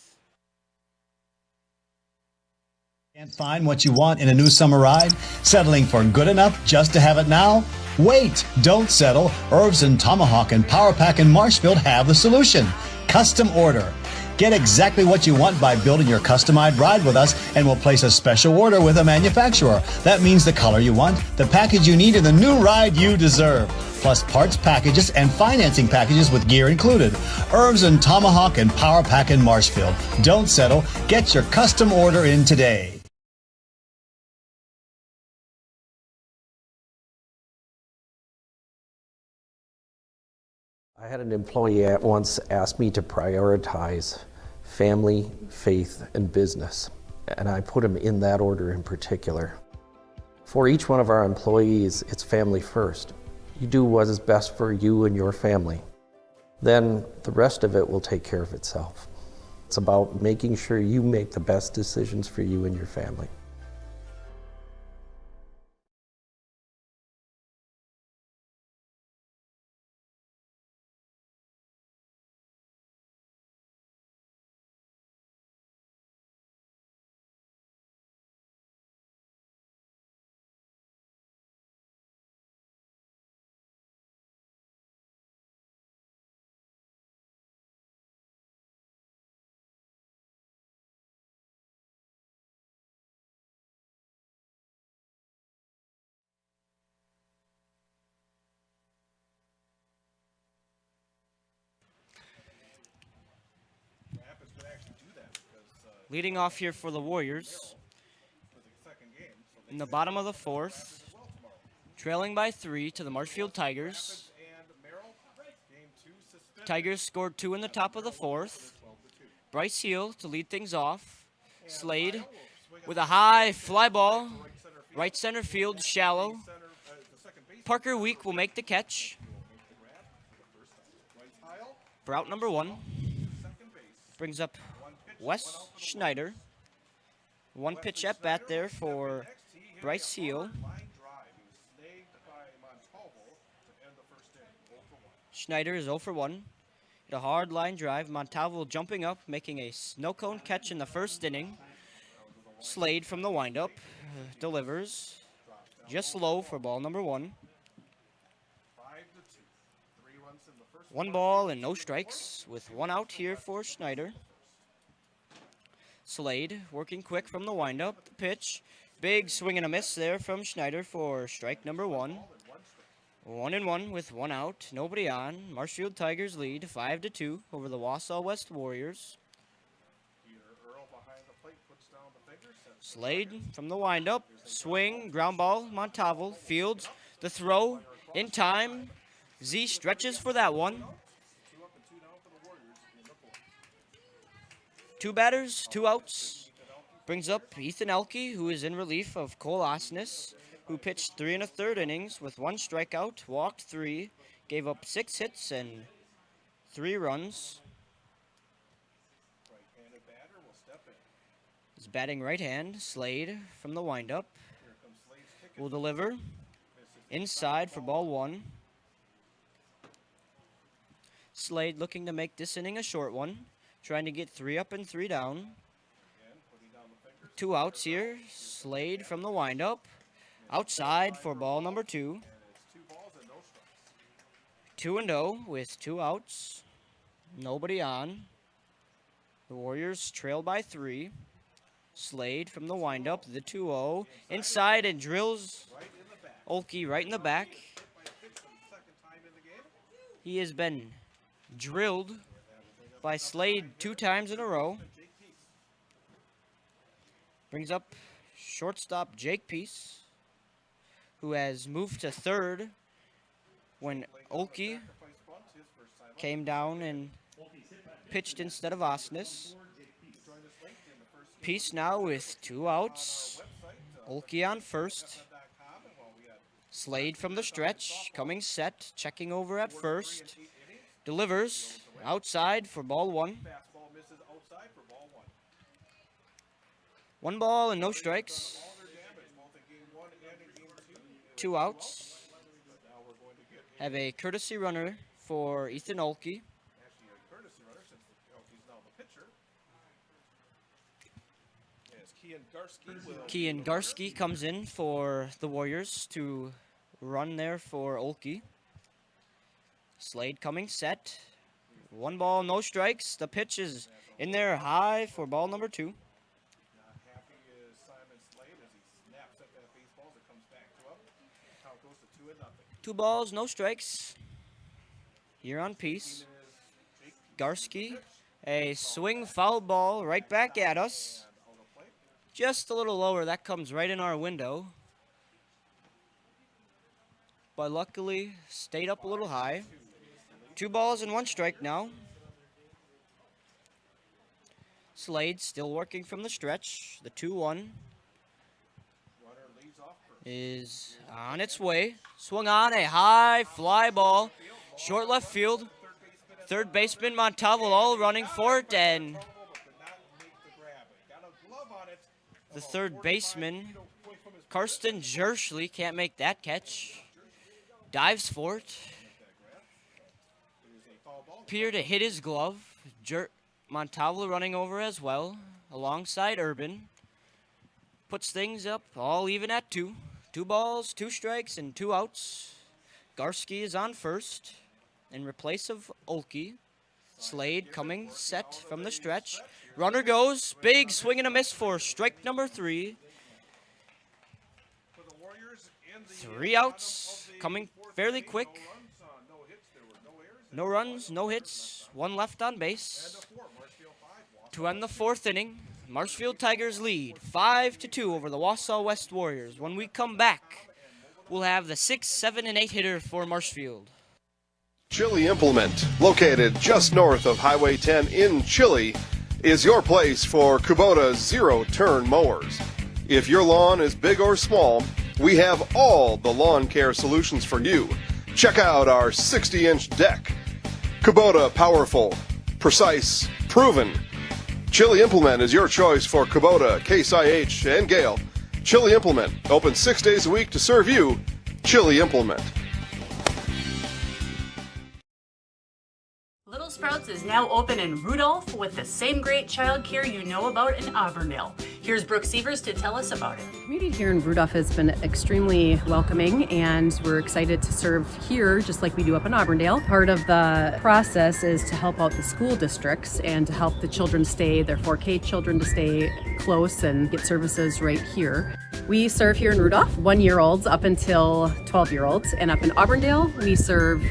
Can't find what you want in a new summer ride? Settling for good enough just to have it now? Wait, don't settle. Herbs and Tomahawk and Power Pack and Marshfield have the solution. Custom order. Get exactly what you want by building your customized ride with us, and we'll place a special order with a manufacturer. That means the color you want, the package you need, and the new ride you deserve. Plus parts packages and financing packages with gear included. Herbs and Tomahawk and Power Pack in Marshfield. Don't settle. Get your custom order in today. I had an employee at once ask me to prioritize family, faith, and business, and I put them in that order in particular. For each one of our employees, it's family first. You do what is best for you and your family. Then the rest of it will take care of itself. It's about making sure you make the best decisions for you and your family. Leading off here for the Warriors. In the bottom of the fourth, trailing by 3 to the Marshfield Tigers. Tigers scored 2 in the top of the fourth. Bryce Heel to lead things off. Slade with a high fly ball. Right center field, shallow. Parker Week will make the catch. For out number 1. Brings up Wes Schneider. 1 pitch at bat there for Bryce Heel. Schneider is 0 for 1. Hit a hard line drive. Montalvo jumping up, making a snow cone catch in the first inning. Slade from the windup delivers. Just low for ball number 1. 1 ball and no strikes with 1 out here for Schneider. Slade working quick from the windup. The pitch. Big swing and a miss there from Schneider for strike number 1. 1-1 with 1 out. Nobody on. Marshfield Tigers lead 5-2 over the Wausau West Warriors. Slade from the windup. Swing. Ground ball. Montalvo fields the throw in time. Z stretches for that one. 2 batters, 2 outs. Brings up Ethan Elke, who is in relief of Cole Osnes, who pitched 3 1/3 innings with 1 strikeout, walked 3, gave up 6 hits and 3 runs. He's batting right hand. Slade from the windup will deliver inside for ball 1. Slade looking to make this inning a short one, trying to get 3 up and 3 down. 2 outs here. Slade from the windup. Outside for ball number 2. 2-0 with 2 outs. Nobody on. The Warriors trail by 3. Slade from the windup, the 2-0. Inside and drills Olkey right in the back. He has been drilled by Slade 2 times in a row. Brings up shortstop Jake Peace, who has moved to third when Olkey came down and pitched instead of Osnes. Peace now with 2 outs. Olkey on first. Slade from the stretch, coming set, checking over at first. Delivers outside for ball 1. 1 ball and no strikes. 2 outs. Have a courtesy runner for Ethan Olkey. Kian Garski comes in for the Warriors to run there for Olkey. Slade coming set. 1 ball, no strikes. The pitch is in there high for ball number 2. 2 balls, no strikes. Here on Peace. Garski, a swing foul ball right back at us. Just a little lower. That comes right in our window. But luckily, stayed up a little high. 2 balls and 1 strike now. Slade still working from the stretch. The 2-1 is on its way. Swung on a high fly ball. Short left field. Third baseman Montalvo all running for it, and the third baseman, Karsten Jerschley, can't make that catch. Dives for it. Appeared to hit his glove. Montalvo running over as well, alongside Urban. Puts things up all even at 2. 2 balls, 2 strikes, and 2 outs. Garski is on first in replace of Olkey. Slade coming set from the stretch. Runner goes. Big swing and a miss for strike number 3. 3 outs coming fairly quick. No runs, no hits. 1 left on base. To end the 4th inning, Marshfield Tigers lead 5-2 over the Wausau West Warriors. When we come back, we'll have the 6, 7, and 8 hitter for Marshfield. Chili Implement, located just north of Highway 10 in Chili, is your place for Kubota zero-turn mowers. If your lawn is big or small, we have all the lawn care solutions for you. Check out our 60-inch deck. Kubota powerful, precise, proven. Chili Implement is your choice for Kubota, Case IH, and Gale. Chili Implement, open 6 days a week to serve you. Chili Implement. Little Sprouts is now open in Rudolph with the same great childcare you know about in Auburndale. Here's Brooke Sievers to tell us about it. The community here in Rudolph has been extremely welcoming, and we're excited to serve here just like we do up in Auburndale. Part of the process is to help out the school districts and to help the children stay, their 4K children to stay close and get services right here. We serve here in Rudolph 1-year-olds up until 12-year-olds, and up in Auburndale we serve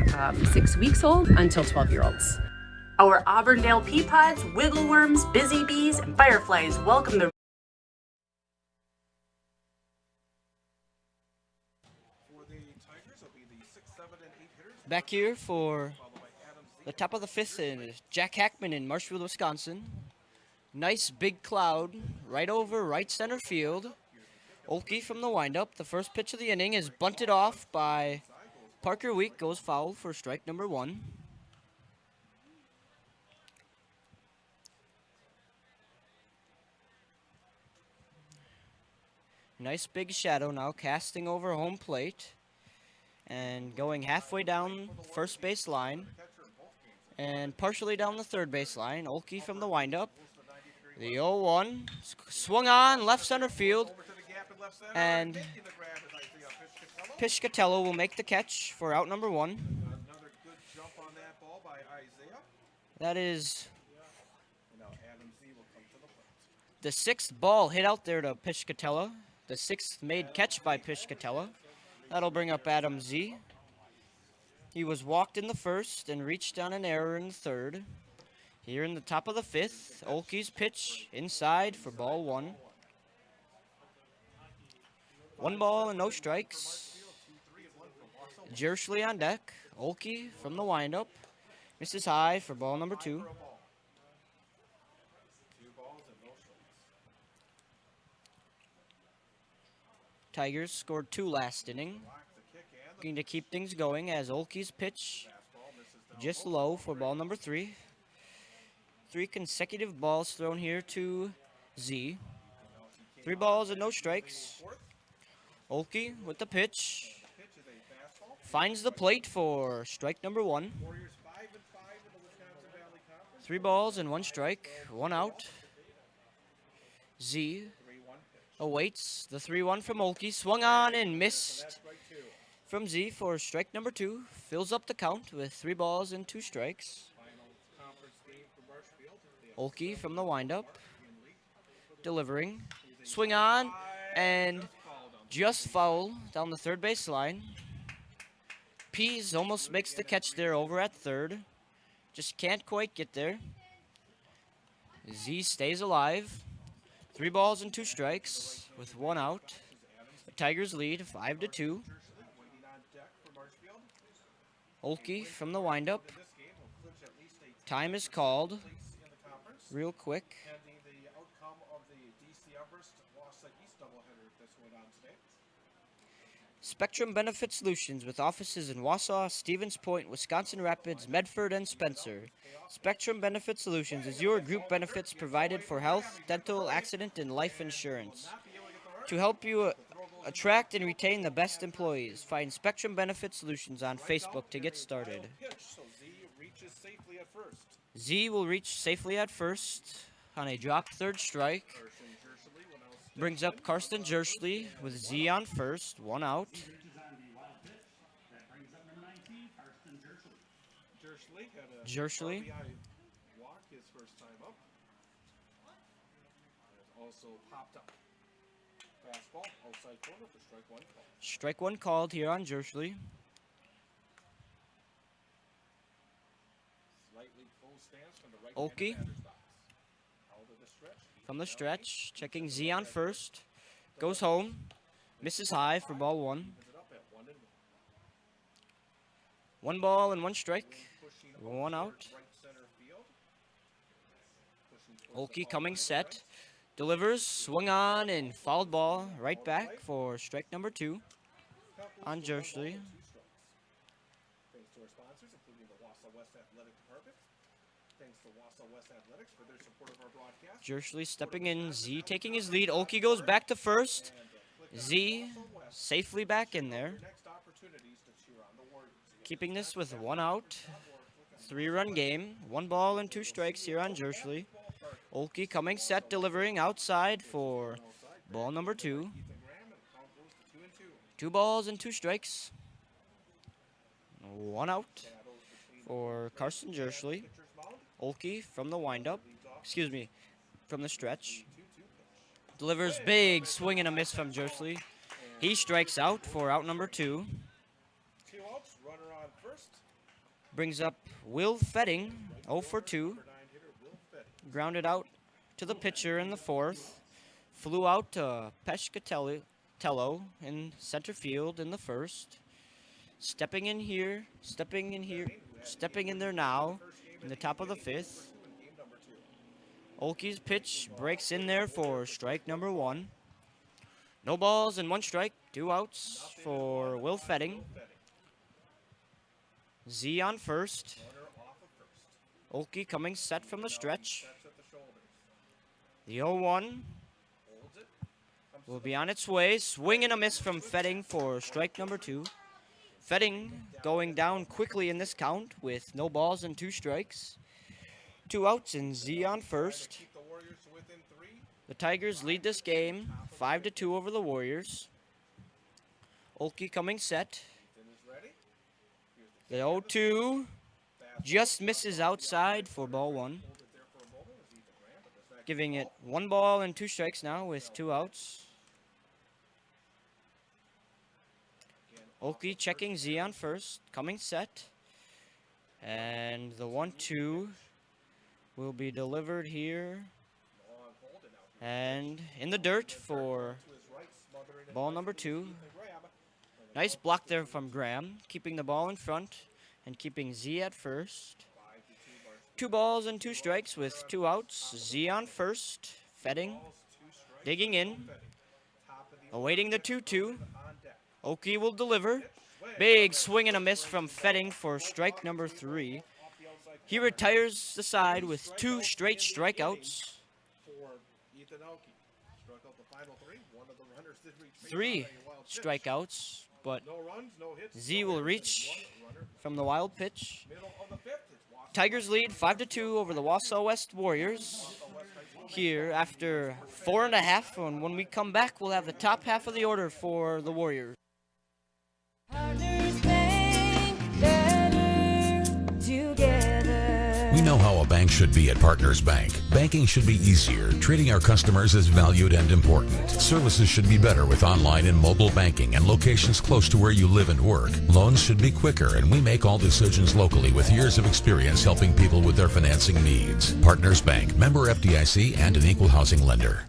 6 weeks old until 12-year-olds. Our Auburndale pea pods, wiggle worms, busy bees, and fireflies welcome the Back here for the top of the 5th is Jack Hackman in Marshfield, Wisconsin. Nice big cloud right over right center field. Olkey from the windup. The first pitch of the inning is bunted off by Parker Week. Goes foul for strike number 1. Nice big shadow now casting over home plate. And going halfway down the first base line and partially down the third base line. Olkey from the windup. The 0-1 swung on left center field, and Piscatello will make the catch for out number 1. That is the 6th ball hit out there to Piscatello. The 6th made catch by Piscatello. That'll bring up Adam Z. He was walked in the 1st and reached on an error in the 3rd. Here in the top of the 5th, Olkey's pitch inside for ball 1. 1 ball and no strikes. Jersley on deck. Olkey from the windup. Misses high for ball number 2. Tigers scored 2 last inning. Looking to keep things going as Olkey's pitch just low for ball number 3. 3 consecutive balls thrown here to Z. 3 balls and no strikes. Olkey with the pitch. Finds the plate for strike number 1. 3 balls and 1 strike. 1 out. Z awaits the 3-1 from Olkey. Swung on and missed from Z for strike number 2. Fills up the count with 3 balls and 2 strikes. Olkey from the windup. Delivering. Swing on and just foul down the third base line. Pease almost makes the catch there over at third. Just can't quite get there. Z stays alive. 3 balls and 2 strikes with 1 out. The Tigers lead 5-2. Olkey from the windup. Time is called. Real quick. Spectrum Benefit Solutions with offices in Wausau, Stevens Point, Wisconsin Rapids, Medford, and Spencer. Spectrum Benefit Solutions is your group benefits provided for health, dental, accident, and life insurance. To help you attract and retain the best employees, find Spectrum Benefit Solutions on Facebook to get started. Z will reach safely at first on a dropped third strike. Brings up Karsten Jersley with Z on first, 1 out. Jersley. Walk his first time up. Also popped up. Fastball outside corner for strike 1 called. Strike 1 called here on Jersley. Slightly full stance from the right Olkey from the stretch, checking Z on first. Goes home, misses high for ball one. 1 ball and 1 strike, 1 out. Olkey coming set, delivers, swung on, and fouled ball right back for strike number 2 on Jersley. Thanks to our sponsors, including the Wausau West Athletic Department. Thanks to Wausau West Athletics for their support of our broadcast. Jersley stepping in, Z taking his lead. Olkey goes back to first. Z safely back in there. Keeping this with 1 out. 3-run game. 1 ball and 2 strikes here on Jersley. Olkey coming set, delivering outside for ball number 2. 2 balls and 2 strikes. 1 out for Carson Jersley. Olkey from the windup. From the stretch. Delivers big swing and a miss from Jersley. He strikes out for out number 2. 2 outs, runner on first. Brings up Will Fetting, 0 for 2. Grounded out to the pitcher in the 4th. Flew out to Pescatello in center field in the 1st. Stepping in there now in the top of the 5th. Olkey's pitch breaks in there for strike number 1. No balls and 1 strike, 2 outs for Will Fetting. Z on first. Olkey coming set from the stretch. The 0-1 will be on its way. Swing and a miss from Fetting for strike number 2. Fetting going down quickly in this count with no balls and 2 strikes. 2 outs and Z on first. The Tigers lead this game 5-2 over the Warriors. Olkey coming set. The 0-2 just misses outside for ball 1. Giving it 1 ball and 2 strikes now with 2 outs. Olkey checking Z on first, coming set. And the 1-2 will be delivered here. And in the dirt for ball number 2. Nice block there from Graham, keeping the ball in front and keeping Z at first. 2 balls and 2 strikes with 2 outs. Z on first, Fetting, digging in, awaiting the 2-2. Olkey will deliver. Big swing and a miss from Fetting for strike number 3. He retires the side with 2 straight strikeouts. 3 strikeouts, but Z will reach from the wild pitch. Tigers lead 5-2 over the Wausau West Warriors here after 4.5. And when we come back, we'll have the top half of the order for the Warriors. We know how a bank should be at Partners Bank. Banking should be easier, treating our customers as valued and important. Services should be better with online and mobile banking and locations close to where you live and work. Loans should be quicker, and we make all decisions locally with years of experience helping people with their financing needs. Partners Bank, member FDIC, and an equal housing lender.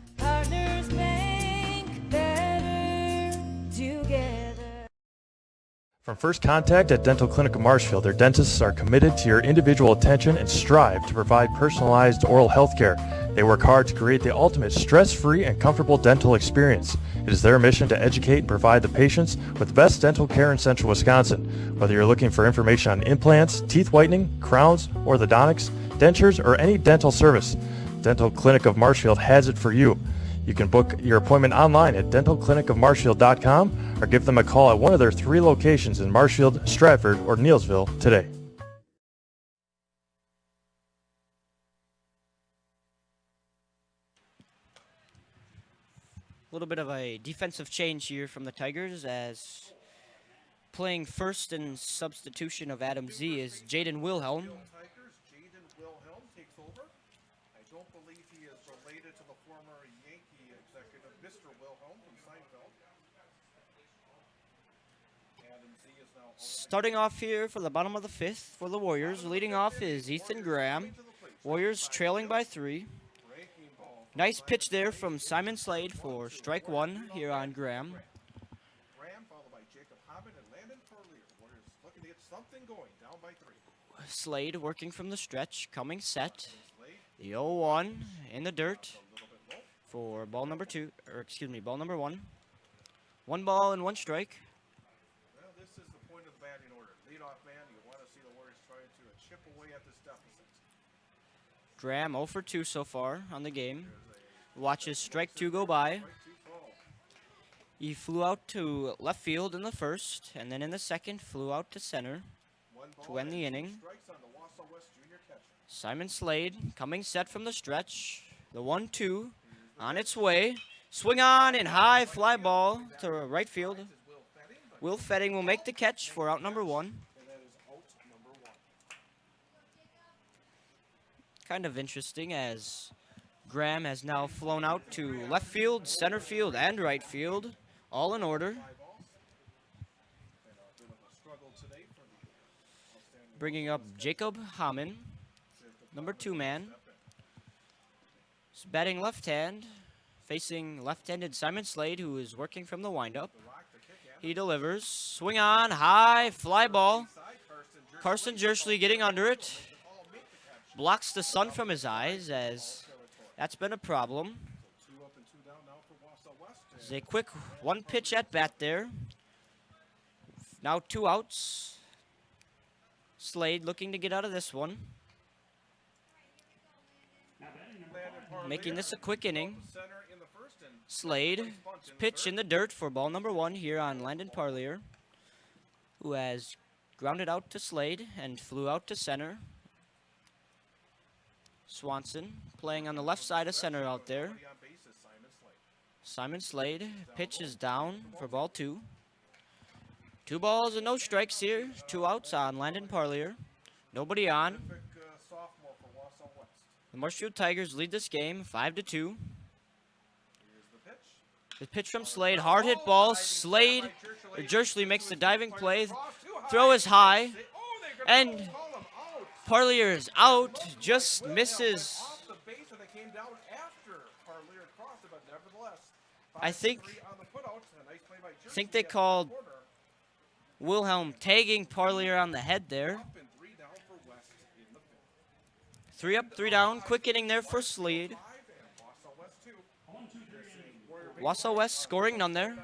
From first contact at Dental Clinic of Marshfield, their dentists are committed to your individual attention and strive to provide personalized oral health care. They work hard to create the ultimate stress-free and comfortable dental experience. It is their mission to educate and provide the patients with the best dental care in central Wisconsin. Whether you're looking for information on implants, teeth whitening, crowns, orthodontics, dentures, or any dental service, Dental Clinic of Marshfield has it for you. You can book your appointment online at dentalclinicofmarshfield.com or give them a call at one of their 3 locations in Marshfield, Stratford, or Neillsville today. A little bit of a defensive change here from the Tigers as playing first in substitution of Adam Z is Jaden Wilhelm. Starting off here for the bottom of the 5th for the Warriors. Leading off is Ethan Graham. Warriors trailing by 3. Nice pitch there from Simon Slade for strike one here on Graham. Graham followed by Jacob Hobbit and Landon Furlier. Warriors looking to get something going, down by 3. Slade working from the stretch, coming set. The 0-1 in the dirt for ball number 2, or excuse me, ball number 1. 1 ball and 1 strike. Well, this is the point of the batting order. Leadoff man, you want to see the Warriors trying to chip away at this deficit. Graham 0 for 2 so far on the game. Watches strike 2 go by. He flew out to left field in the first, and then in the second flew out to center to end the inning. Simon Slade coming set from the stretch. The 1-2 on its way. Swing on and high fly ball to right field. Will Fetting will make the catch for out number 1. Kind of interesting as Graham has now flown out to left field, center field, and right field, all in order. Bringing up Jacob Hamann, number 2 man. He's batting left hand, facing left-handed Simon Slade, who is working from the windup. He delivers. Swing on, high fly ball. Carson Jerschley getting under it. Blocks the sun from his eyes, as that's been a problem. There's a quick 1 pitch at bat there. Now 2 outs. Slade looking to get out of this one. Making this a quick inning. Slade, pitch in the dirt for ball number 1 here on Landon Parlier, who has grounded out to Slade and flew out to center. Swanson playing on the left side of center out there. Simon Slade, pitch is down for ball 2. 2 balls and no strikes here. 2 outs on Landon Parlier. Nobody on. The Marshfield Tigers lead this game 5-2. The pitch from Slade, hard hit ball. Slade, or Jerschley makes the diving play. Throw is high, and Parlier is out. Just misses. I think they called Wilhelm tagging Parlier on the head there. 3 up, 3 down. Quick inning there for Slade. Wausau West scoring none there.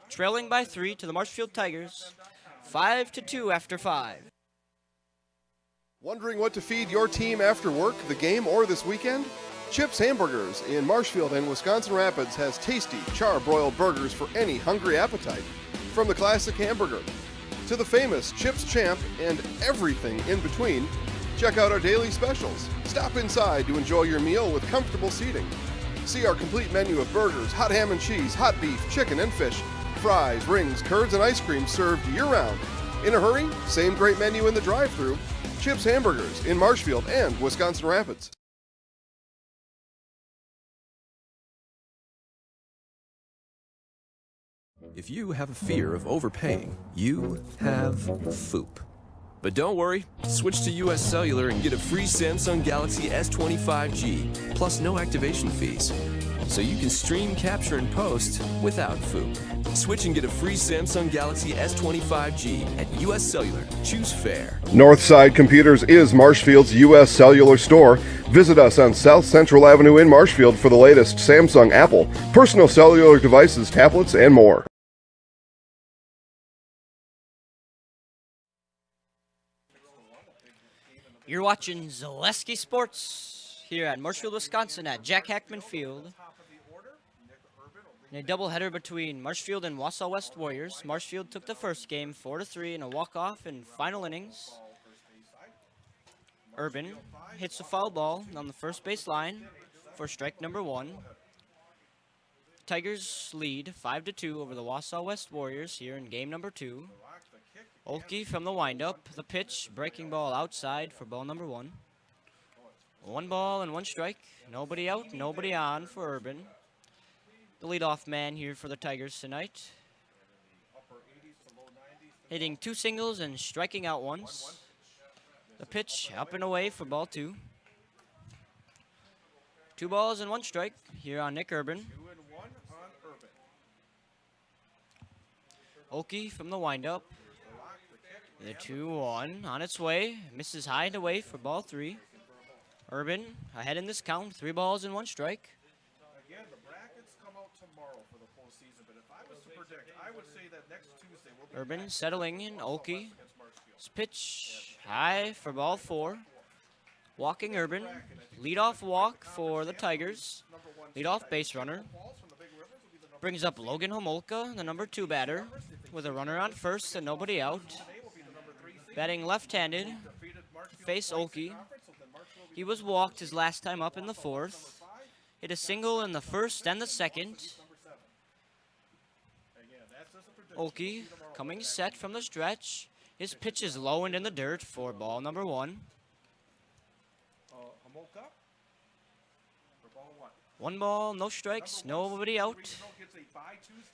Trailing by 3 to the Marshfield Tigers. 5-2 after 5. Wondering what to feed your team after work, the game, or this weekend? Chips Hamburgers in Marshfield and Wisconsin Rapids has tasty char-broiled burgers for any hungry appetite. From the classic hamburger to the famous Chips Champ and everything in between, check out our daily specials. Stop inside to enjoy your meal with comfortable seating. See our complete menu of burgers, hot ham and cheese, hot beef, chicken and fish, fries, rings, curds, and ice cream served year-round. In a hurry? Same great menu in the drive-thru. Chips Hamburgers in Marshfield and Wisconsin Rapids. If you have a fear of overpaying, you have FOOP. But don't worry, switch to US Cellular and get a free Samsung Galaxy S25G, plus no activation fees. So you can stream, capture, and post without FOOP. Switch and get a free Samsung Galaxy S25G at US Cellular. Choose fair. Northside Computers is Marshfield's U.S. Cellular store. Visit us on South Central Avenue in Marshfield for the latest Samsung, Apple, personal cellular devices, tablets, and more. You're watching Zaleski Sports here at Marshfield, Wisconsin at Jack Hackman Field. In a doubleheader between Marshfield and Wausau West Warriors, Marshfield took the first game 4-3 in a walk-off in final innings. Urban hits a foul ball on the first base line for strike number 1. Tigers lead 5-2 over the Wausau West Warriors here in game number 2. Olkey from the windup, the pitch, breaking ball outside for ball number 1. 1 ball and 1 strike. Nobody out, nobody on for Urban. The leadoff man here for the Tigers tonight. Hitting 2 singles and striking out once. The pitch up and away for ball 2. 2 balls and 1 strike here on Nick Urban. 2-1 on Urban. Oki from the windup. The 2-1 on its way. Misses high and away for ball 3. Urban ahead in this count. 3 balls and 1 strike. Again, the brackets come out tomorrow for the full season, but if I was to predict, I would say that next Tuesday will be Urban settling in. Oki. Pitch high for ball 4. Walking Urban. Leadoff walk for the Tigers. Leadoff base runner. Brings up Logan Homolka, the number 2 batter, with a runner on first and nobody out. Batting left-handed, face Oki. He was walked his last time up in the 4th. Hit a single in the 1st and the 2nd. Oki coming set from the stretch. His pitch is low and in the dirt for ball number 1. Homolka for ball 1. 1 ball, no strikes, nobody out.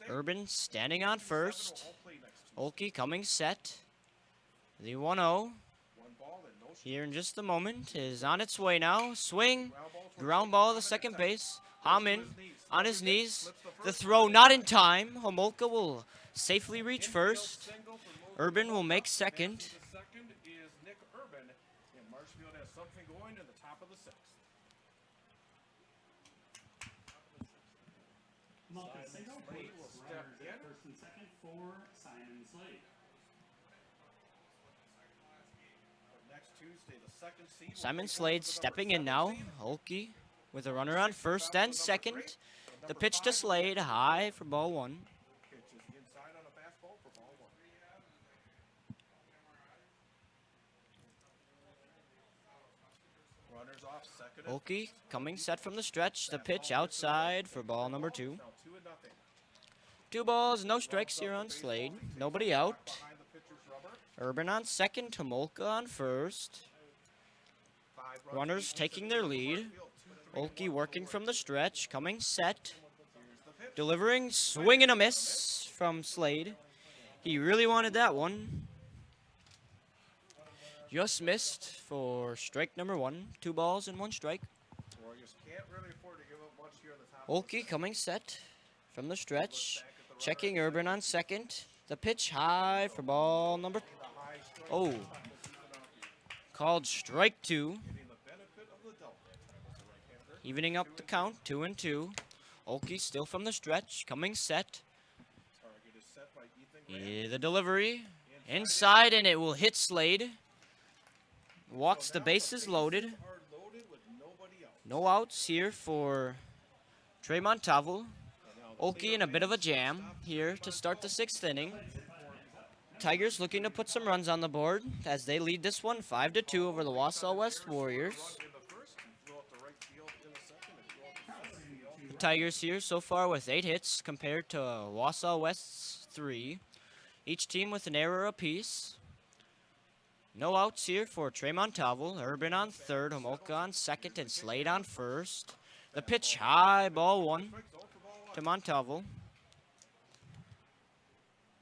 Urban standing on first. Oki coming set. The 1-0. Here in just a moment is on its way now. Swing, ground ball to second base. Hamann on his knees. The throw not in time. Homolka will safely reach first. Urban will make second. Second is Nick Urban, and Marshfield has something going in the top of the 6th. Slade will step in. First and second for Simon Slade. Next Tuesday, the 2nd seed. Simon Slade stepping in now. Oki with a runner on first and second. The pitch to Slade, high for ball 1. Pitch is inside on a fastball for ball 1. Runners off second. Oki coming set from the stretch. The pitch outside for ball number 2. 2 balls, no strikes here on Slade. Nobody out. Urban on second, Homolka on first. Runners taking their lead. Oki working from the stretch, coming set. Delivering, swing and a miss from Slade. He really wanted that one. Just missed for strike number 1. 2 balls and 1 strike. Warriors can't really afford to give up much here in the top. Oki coming set from the stretch. Checking Urban on second. The pitch high for ball number... Oh. Called strike 2. Evening up the count, 2-2. Oki still from the stretch, coming set. Yeah, the delivery. Inside, and it will hit Slade. Walks the bases loaded. No outs here for Trey Montalvo. Oki in a bit of a jam here to start the 6th inning. Tigers looking to put some runs on the board as they lead this one 5-2 over the Wausau West Warriors. The Tigers here so far with 8 hits compared to Wausau West's 3. Each team with an error apiece. No outs here for Trey Montalvo. Urban on third, Homolka on second, and Slade on first. The pitch high, ball 1 to Montalvo.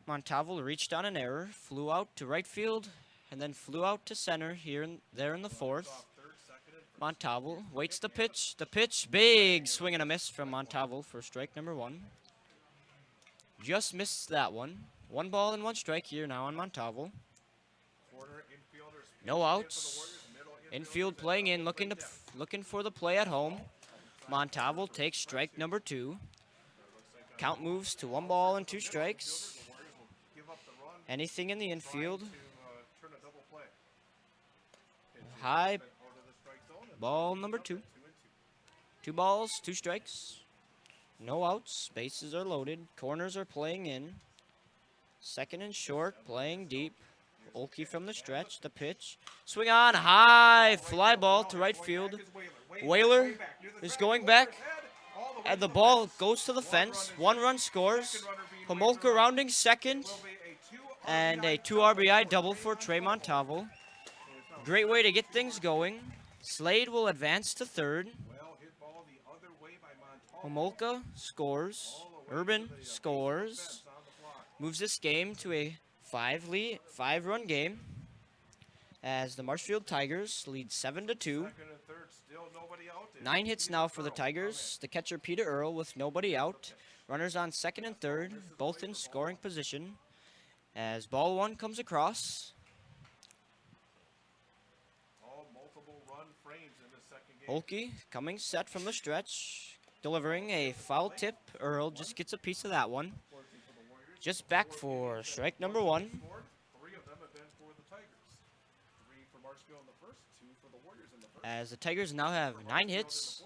Montalvo reached on an error, flew out to right field, and then flew out to center there in the 4th. Montalvo waits the pitch. The pitch, big swing and a miss from Montalvo for strike number 1. Just missed that one. 1 ball and 1 strike here now on Montalvo. No outs. Infield playing in, looking for the play at home. Montalvo takes strike number 2. Count moves to 1 ball and 2 strikes. Anything in the infield. High. Ball number 2. 2 balls, 2 strikes. No outs. Bases are loaded. Corners are playing in. Second and short, playing deep. Oki from the stretch. The pitch. Swing on. High. Fly ball to right field. Whaler is going back. And the ball goes to the fence. 1 run scores. Homolka rounding second. And a 2 RBI double for Trey Montalvo. Great way to get things going. Slade will advance to third. Homolka scores. Urban scores. Moves this game to a 5-run game as the Marshfield Tigers lead 7-2. Second and third Still nobody out. 9 hits now for the Tigers. The catcher, Peter Earl, with nobody out. Runners on second and third, both in scoring position. As ball 1 comes across. All multiple run frames in the second game. Olkey coming set from the stretch. Delivering a foul tip. Earl just gets a piece of that one. Just back for strike number 1. 3 of them have been for the Tigers. 3 for Marshfield in the first, 2 for the Warriors in the first. As the Tigers now have 9 hits.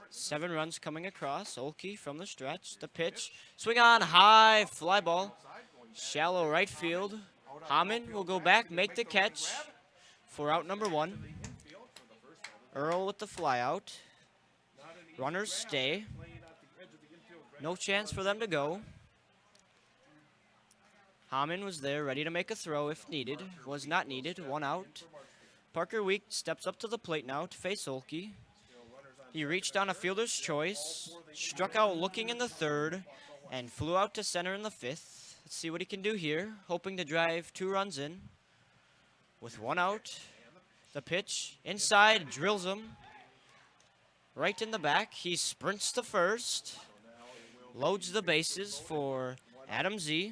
7 runs coming across. Olkey from the stretch. The pitch. Swing on, high fly ball. Shallow right field. Hammond will go back, make the catch for out number 1. Earl with the fly out. Runners stay. No chance for them to go. Hammond was there, ready to make a throw if needed. Was not needed. 1 out. Parker Week steps up to the plate now to face Olkey. He reached on a fielder's choice, struck out looking in the 3rd, and flew out to center in the 5th. Let's see what he can do here, hoping to drive 2 runs in. With 1 out, the pitch inside, drills him. Right in the back, he sprints to first, loads the bases for Adam Z.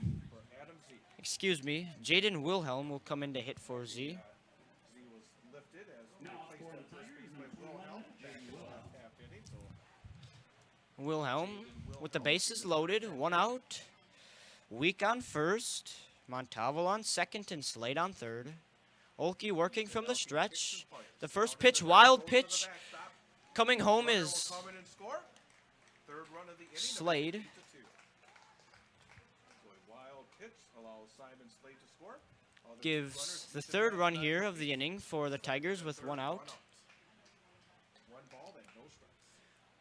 Excuse me, Jaden Wilhelm will come in to hit for Z. Wilhelm with the bases loaded, 1 out. Weak on first, Montalvo on second, and Slade on third. Olkey working from the stretch. The first pitch, wild pitch. Coming home is Slade. Gives the 3rd run here of the inning for the Tigers with 1 out.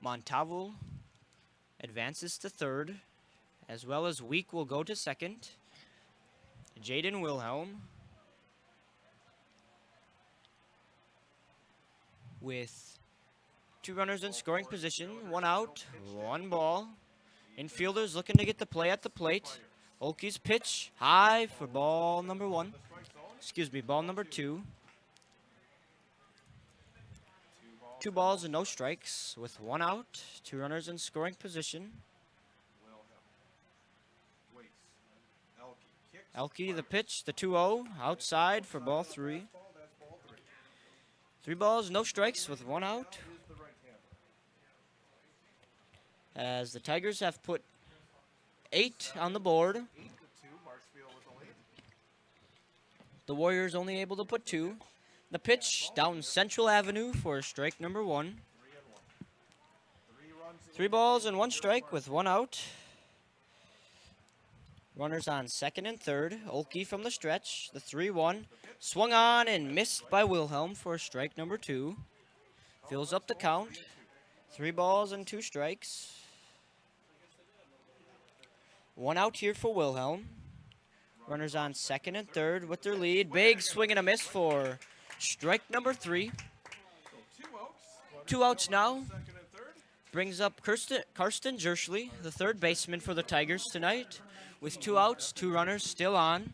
Montalvo advances to 3rd, as well as Week will go to 2nd. Jaden Wilhelm with 2 runners in scoring position, 1 out, 1 ball. Infielders looking to get the play at the plate. Olkey's pitch high for ball number 1. Excuse me, ball number 2. 2 balls and no strikes with 1 out, 2 runners in scoring position. Elke, the pitch, the 2-0, outside for ball 3. 3 balls, no strikes with 1 out. As the Tigers have put 8 on the board. The Warriors only able to put 2. The pitch down Central Avenue for strike number 1. 3 balls and 1 strike with 1 out. Runners on second and third. Olkey from the stretch. The 3-1. Swung on and missed by Wilhelm for strike number 2. Fills up the count. 3 balls and 2 strikes. 1 out here for Wilhelm. Runners on second and third with their lead. Big swing and a miss for strike number 3. 2 outs now. Brings up Karsten Jerschley, the 3rd baseman for the Tigers tonight. With 2 outs, 2 runners still on.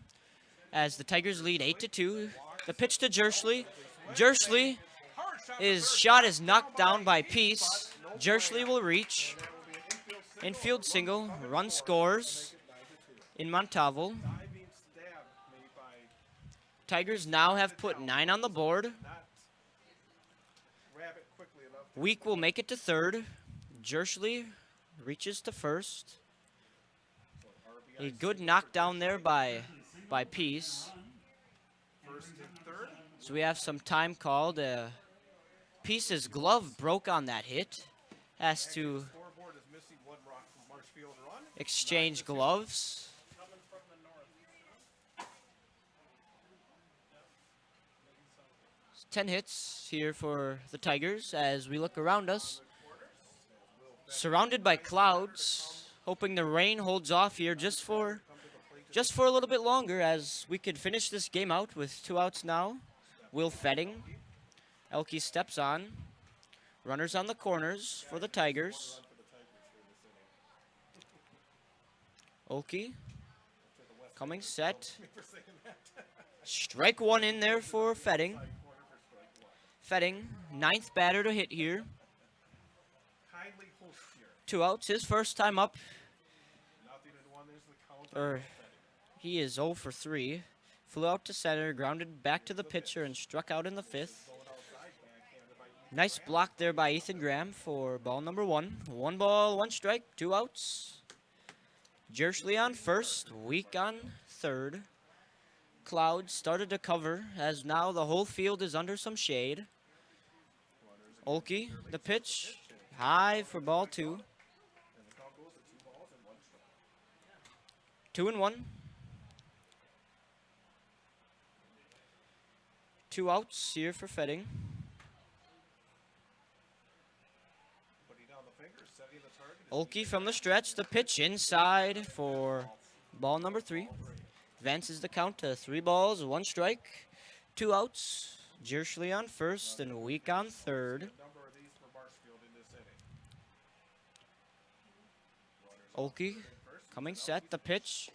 As the Tigers lead 8-2. The pitch to Jerschley. Jerschley, his shot is knocked down by Peace. Jerschley will reach. Infield single. Run scores in Montalvo. Tigers now have put 9 on the board. Week will make it to 3rd. Jerschley reaches to 1st. A good knockdown there by Peace. So we have some time called. Peace's glove broke on that hit. Has to exchange gloves. It's 10 hits here for the Tigers as we look around us. Surrounded by clouds, hoping the rain holds off here just for a little bit longer as we could finish this game out with 2 outs now. Will Fetting. Elke steps on. Runners on the corners for the Tigers. Olkey coming set. Strike 1 in there for Fetting. Fetting, 9th batter to hit here. Kindly host here. 2 outs, his first time up. Nothing in one is the count. He is 0 for 3. Flew out to center, grounded back to the pitcher, and struck out in the 5th. Nice block there by Ethan Graham for ball number 1. 1 ball, 1 strike, 2 outs. Jersley on first, Week on third. Clouds started to cover as now the whole field is under some shade. Olkey, the pitch, high for ball 2. 2-1. 2 outs here for Fetting. Olkey from the stretch, the pitch inside for ball number 3. Advances the count to 3 balls, 1 strike, 2 outs. Jersley on first and Week on third. Olkey coming set, the pitch.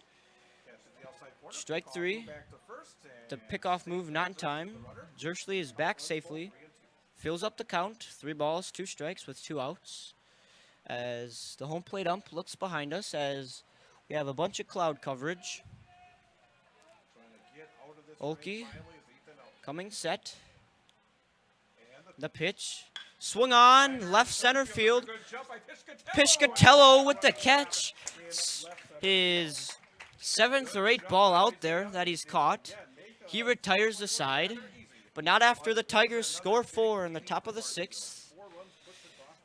Strike 3. The pickoff move not in time. Jersley is back safely. Fills up the count, 3 balls, 2 strikes with 2 outs. As the home plate ump looks behind us as we have a bunch of cloud coverage. Olkey coming set. The pitch. Swung on, left center field. Piscatello with the catch. His 7th or 8th ball out there that he's caught. He retires the side, but not after the Tigers score 4 in the top of the 6th.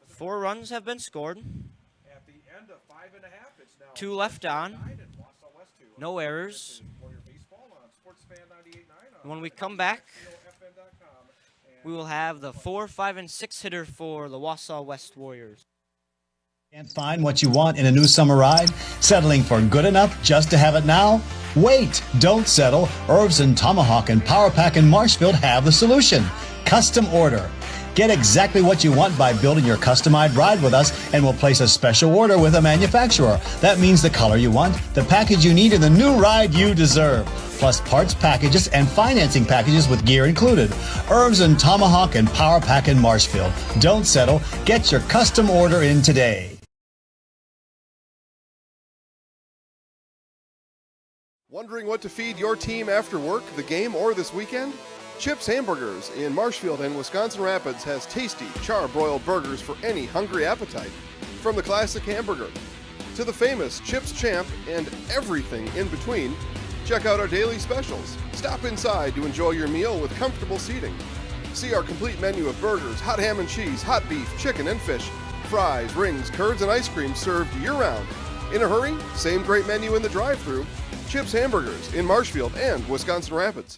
4 runs have been scored. 2 left on. No errors. When we come back, we will have the 4, 5, and 6 hitter for the Wausau West Warriors. Can't find what you want in a new summer ride? Settling for good enough just to have it now? Wait, don't settle. Herbs and Tomahawk and Power Pack in Marshfield have the solution. Custom order. Get exactly what you want by building your customized ride with us, and we'll place a special order with a manufacturer. That means the color you want, the package you need, and the new ride you deserve. Plus parts packages and financing packages with gear included. Herbs and Tomahawk and Power Pack in Marshfield. Don't settle. Get your custom order in today. Wondering what to feed your team after work, the game, or this weekend? Chips Hamburgers in Marshfield and Wisconsin Rapids has tasty char-broiled burgers for any hungry appetite. From the classic hamburger to the famous Chips Champ and everything in between, check out our daily specials. Stop inside to enjoy your meal with comfortable seating. See our complete menu of burgers, hot ham and cheese, hot beef, chicken and fish, fries, rings, curds, and ice cream served year-round. In a hurry? Same great menu in the drive-thru. Chips Hamburgers in Marshfield and Wisconsin Rapids.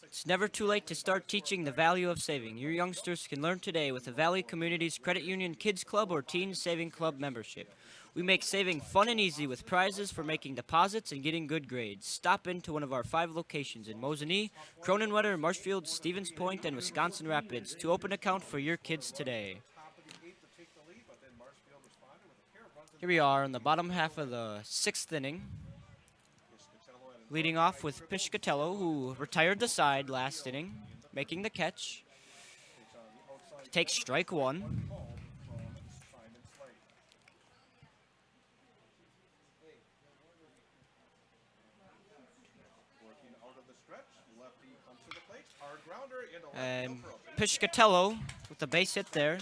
It's never too late to start teaching the value of saving. Your youngsters can learn today with the Valley Communities Credit Union Kids Club or Teen Saving Club membership. We make saving fun and easy with prizes for making deposits and getting good grades. Stop into one of our 5 locations in Mosinee, Cronenwetter, Marshfield, Stevens Point, and Wisconsin Rapids to open an account for your kids today. Here we are in the bottom half of the 6th inning. Leading off with Piscatello, who retired the side last inning, making the catch. Takes strike 1. And Piscatello with the base hit there.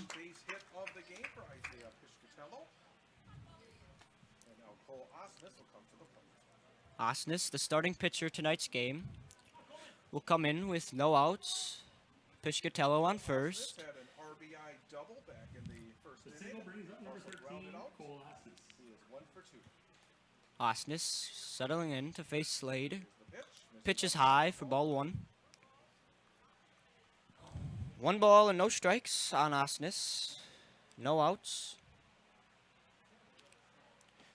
Osnes, the starting pitcher tonight's game, will come in with no outs. Piscatello on first. Osnes settling in to face Slade. Pitch is high for ball 1. 1 ball and no strikes on Osnes. No outs.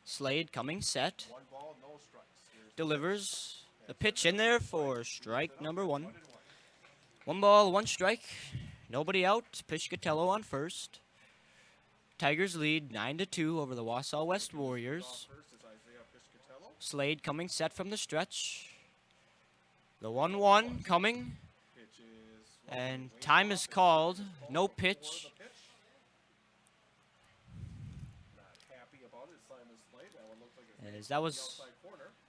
Slade coming set. Delivers the pitch in there for strike number 1. 1 ball, 1 strike. Nobody out. Piscatello on first. Tigers lead 9-2 over the Wausau West Warriors. Slade coming set from the stretch. The 1-1 coming. And time is called. No pitch. As that was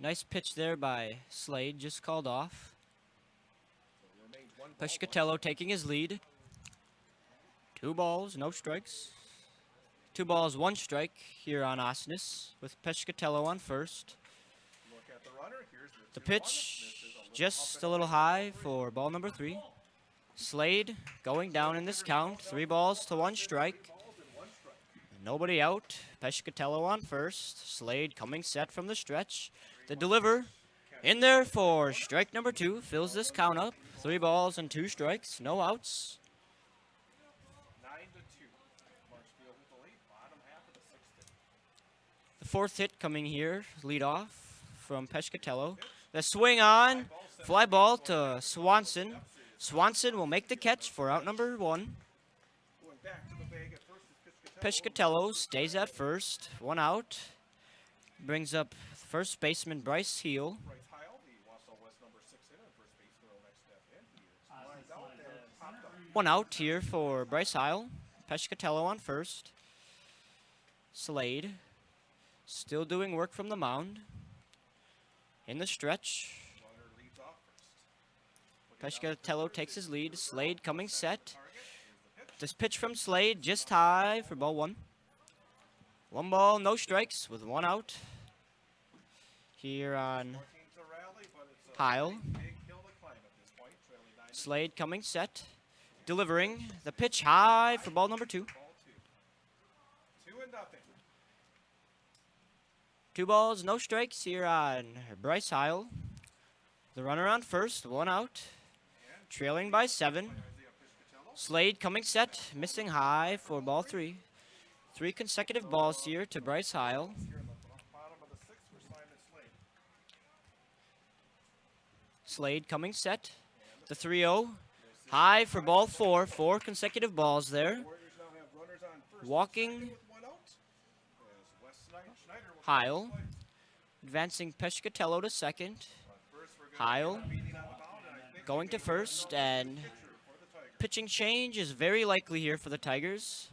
nice pitch there by Slade, just called off. Pescatello taking his lead. 2 balls, no strikes. 2 balls, 1 strike here on Osnes with Pescatello on first. The pitch just a little high for ball number 3. Slade going down in this count. 3 balls to 1 strike. Nobody out. Pescatello on first. Slade coming set from the stretch. The deliver in there for strike number 2. Fills this count up. 3 balls and 2 strikes. No outs. 9-2. Marshfield with the lead. Bottom half of the 6th inning. The 4th hit coming here. Lead off from Pescatello. The swing on. Fly ball to Swanson. Swanson will make the catch for out number 1. Pescatello stays at first. 1 out. Brings up first baseman Bryce Heel. 1 out here for Bryce Heil. Pescatello on first. Slade still doing work from the mound. In the stretch. Pescatello takes his lead. Slade coming set. This pitch from Slade just high for ball 1. 1 ball, no strikes with 1 out. Here on Heil. Slade coming set. Delivering the pitch high for ball number 2. 2-0. 2 balls, no strikes here on Bryce Heil. The runner on first, 1 out. Trailing by 7. Slade coming set, missing high for ball 3. 3 consecutive balls here to Bryce Heil. Slade coming set. The 3-0. High for ball 4. 4 consecutive balls there. Walking Heil. Advancing Pescatello to second. Heil going to first, and pitching change is very likely here for the Tigers.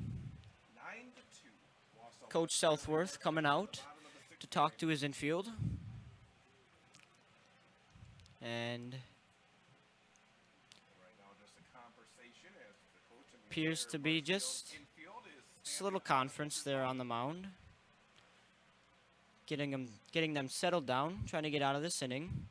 Coach Southworth coming out to talk to his infield. And appears to be just a little conference there on the mound. Getting them settled down, trying to get out of this inning.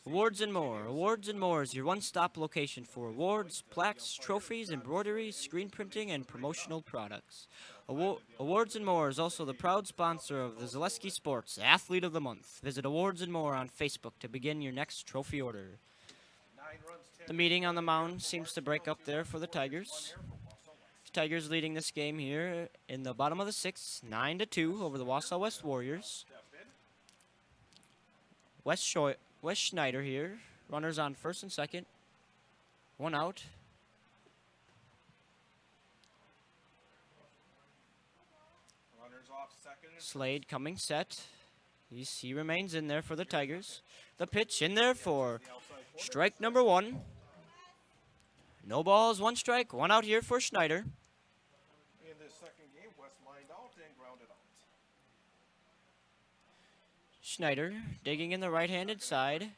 Awards and More. Awards and More is your one-stop location for awards, plaques, trophies, embroidery, screen printing, and promotional products. Awards and More is also the proud sponsor of the Zaleski Sports Athlete of the Month. Visit Awards and More on Facebook to begin your next trophy order. The meeting on the mound seems to break up there for the Tigers. The Tigers leading this game here in the bottom of the 6th, 9-2 over the Wausau West Warriors. Wes Schneider here. Runners on first and second. 1 out. Slade coming set. He remains in there for the Tigers. The pitch in there for strike number 1. No balls, 1 strike, 1 out here for Schneider. In this second game, West lined out and grounded out. Schneider digging in the right-handed side.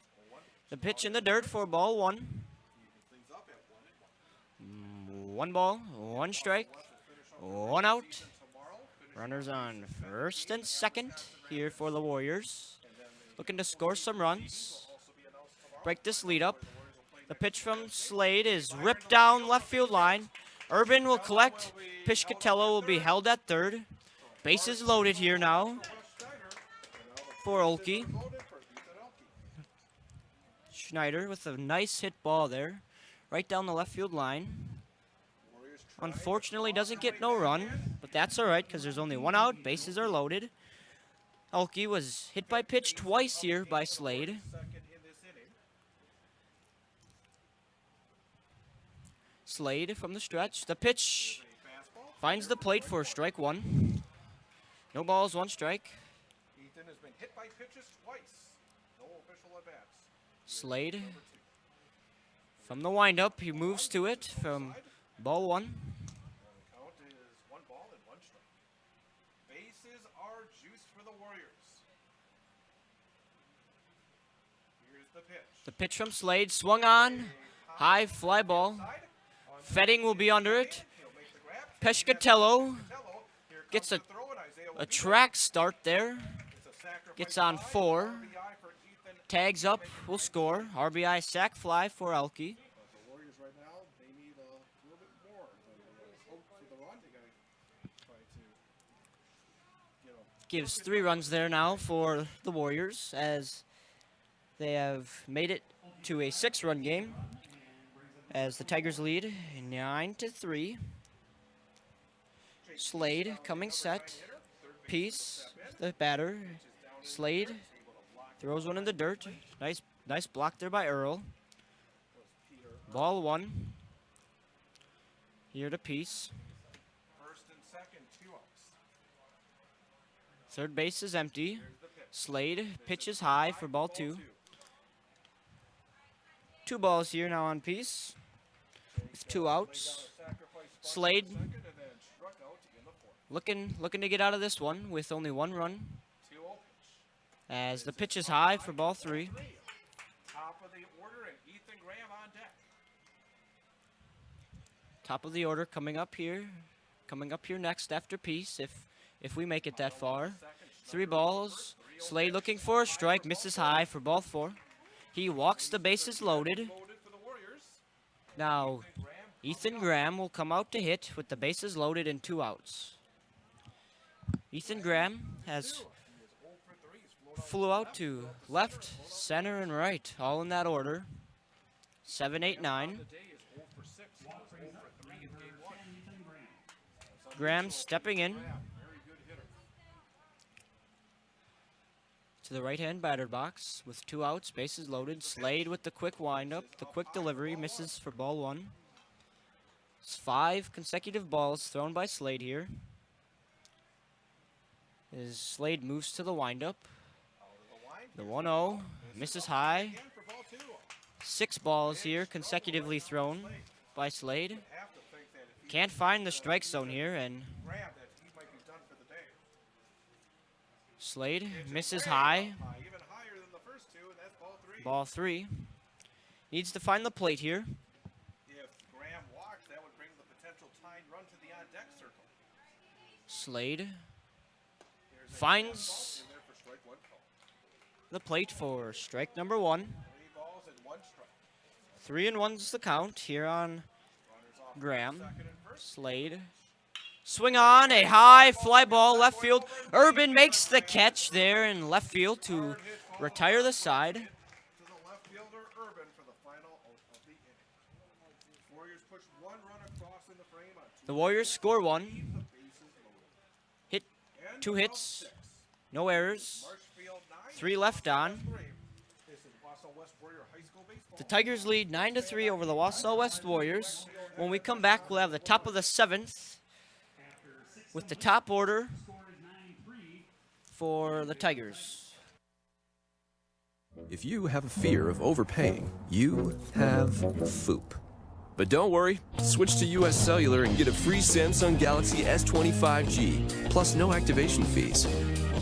The pitch in the dirt for ball 1. 1 ball, 1 strike, 1 out. Runners on first and second here for the Warriors. Looking to score some runs. Break this lead up. The pitch from Slade is ripped down left field line. Urban will collect. Pescatello will be held at third. Bases loaded here now for Olkey. Schneider with a nice hit ball there. Right down the left field line. Unfortunately doesn't get no run, but that's all right because there's only 1 out. Bases are loaded. Olkey was hit by pitch twice here by Slade. Slade from the stretch. The pitch finds the plate for strike one. No balls, one strike. Ethan has been hit by pitches twice. No official at bats. Slade from the windup. He moves to it from ball one. Count is 1 ball and 1 strike. Bases are juiced for the Warriors. Here's the pitch. The pitch from Slade swung on. High fly ball. Fetting will be under it. Pescatello gets a track start there. Gets on 4. Tags up, will score. RBI sac fly for Elke. The Warriors right now, they need a little bit more than hope for the run. They got to try to, Gives 3 runs there now for the Warriors as they have made it to a 6-run game as the Tigers lead 9-3. Slade coming set. Peace, the batter. Slade throws one in the dirt. Nice block there by Earl. Ball 1. Here to Peace. First and second, 2 outs. Third base is empty. Slade pitches high for ball 2. 2 balls here now on Peace. With 2 outs. Slade looking to get out of this one with only 1 run. As the pitch is high for ball 3. Top of the order and Ethan Graham on deck. Top of the order coming up here next after Peace if we make it that far. 3 balls. Slade looking for a strike, misses high for ball 4. He walks the bases loaded. Now Ethan Graham will come out to hit with the bases loaded and 2 outs. Ethan Graham flew out to left, center, and right, all in that order. 7, 8, 9. Graham stepping in to the right-hand batter box with 2 outs, bases loaded. Slade with the quick windup, the quick delivery, misses for ball 1. It's 5 consecutive balls thrown by Slade here. As Slade moves to the windup. The 1-0 misses high. 6 balls here consecutively thrown by Slade. Can't find the strike zone here, and Slade misses high. Ball 3. Needs to find the plate here. If Graham walks, that would bring the potential tying run to the on-deck circle. Slade finds the plate for strike number 1. 3 balls and 1 strike. 3 and 1's the count here on Graham. Slade. Swing on, a high fly ball left field. Urban makes the catch there in left field to retire the side. To the left fielder, Urban, for the final out of the inning. Warriors push 1 run across in the frame on 2. The Warriors score 1. Hit 2 hits. No errors. 3 left on. The Tigers lead 9-3 over the Wausau West Warriors. When we come back, we'll have the top of the 7th with the top order for the Tigers. If you have a fear of overpaying, you have FOOP. But don't worry, switch to US Cellular and get a free Samsung Galaxy S25G, plus no activation fees.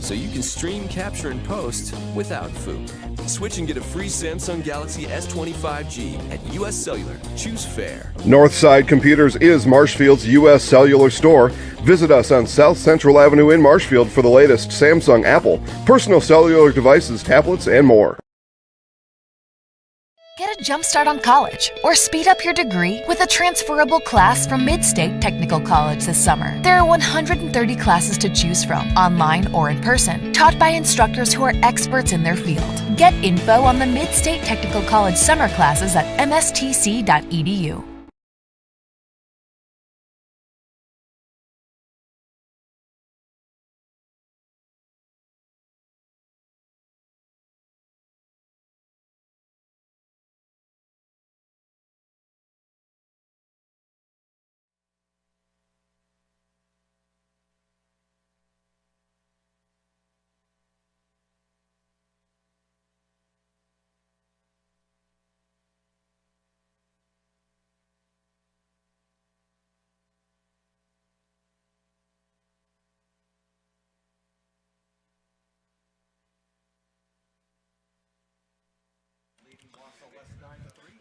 So you can stream, capture, and post without FOOP. Switch and get a free Samsung Galaxy S25G at US Cellular. Choose fair. Northside Computers is Marshfield's U.S. Cellular store. Visit us on South Central Avenue in Marshfield for the latest Samsung, Apple, personal cellular devices, tablets, and more. Get a jump start on college or speed up your degree with a transferable class from Mid-State Technical College this summer. There are 130 classes to choose from, online or in person, taught by instructors who are experts in their field. Get info on the Mid-State Technical College summer classes at mstc.edu.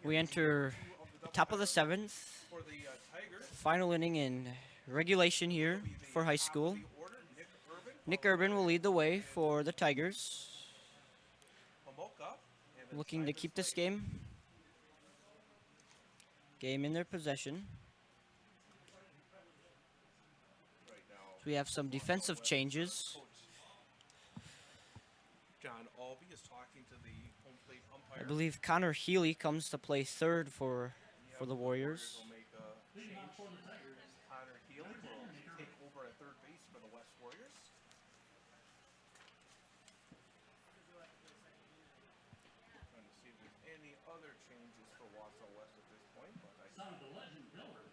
We enter the top of the 7th. Final inning in regulation here for high school. Nick Urban will lead the way for the Tigers. Looking to keep this game in their possession. So we have some defensive changes. John Albee is talking to the home plate umpire. I believe Connor Healy comes to play third for the Warriors. Will make a change. Connor Healy will take over at third base for the West Warriors. Trying to see if there's any other changes for Wausau West at this point, but Son of the legend, Miller.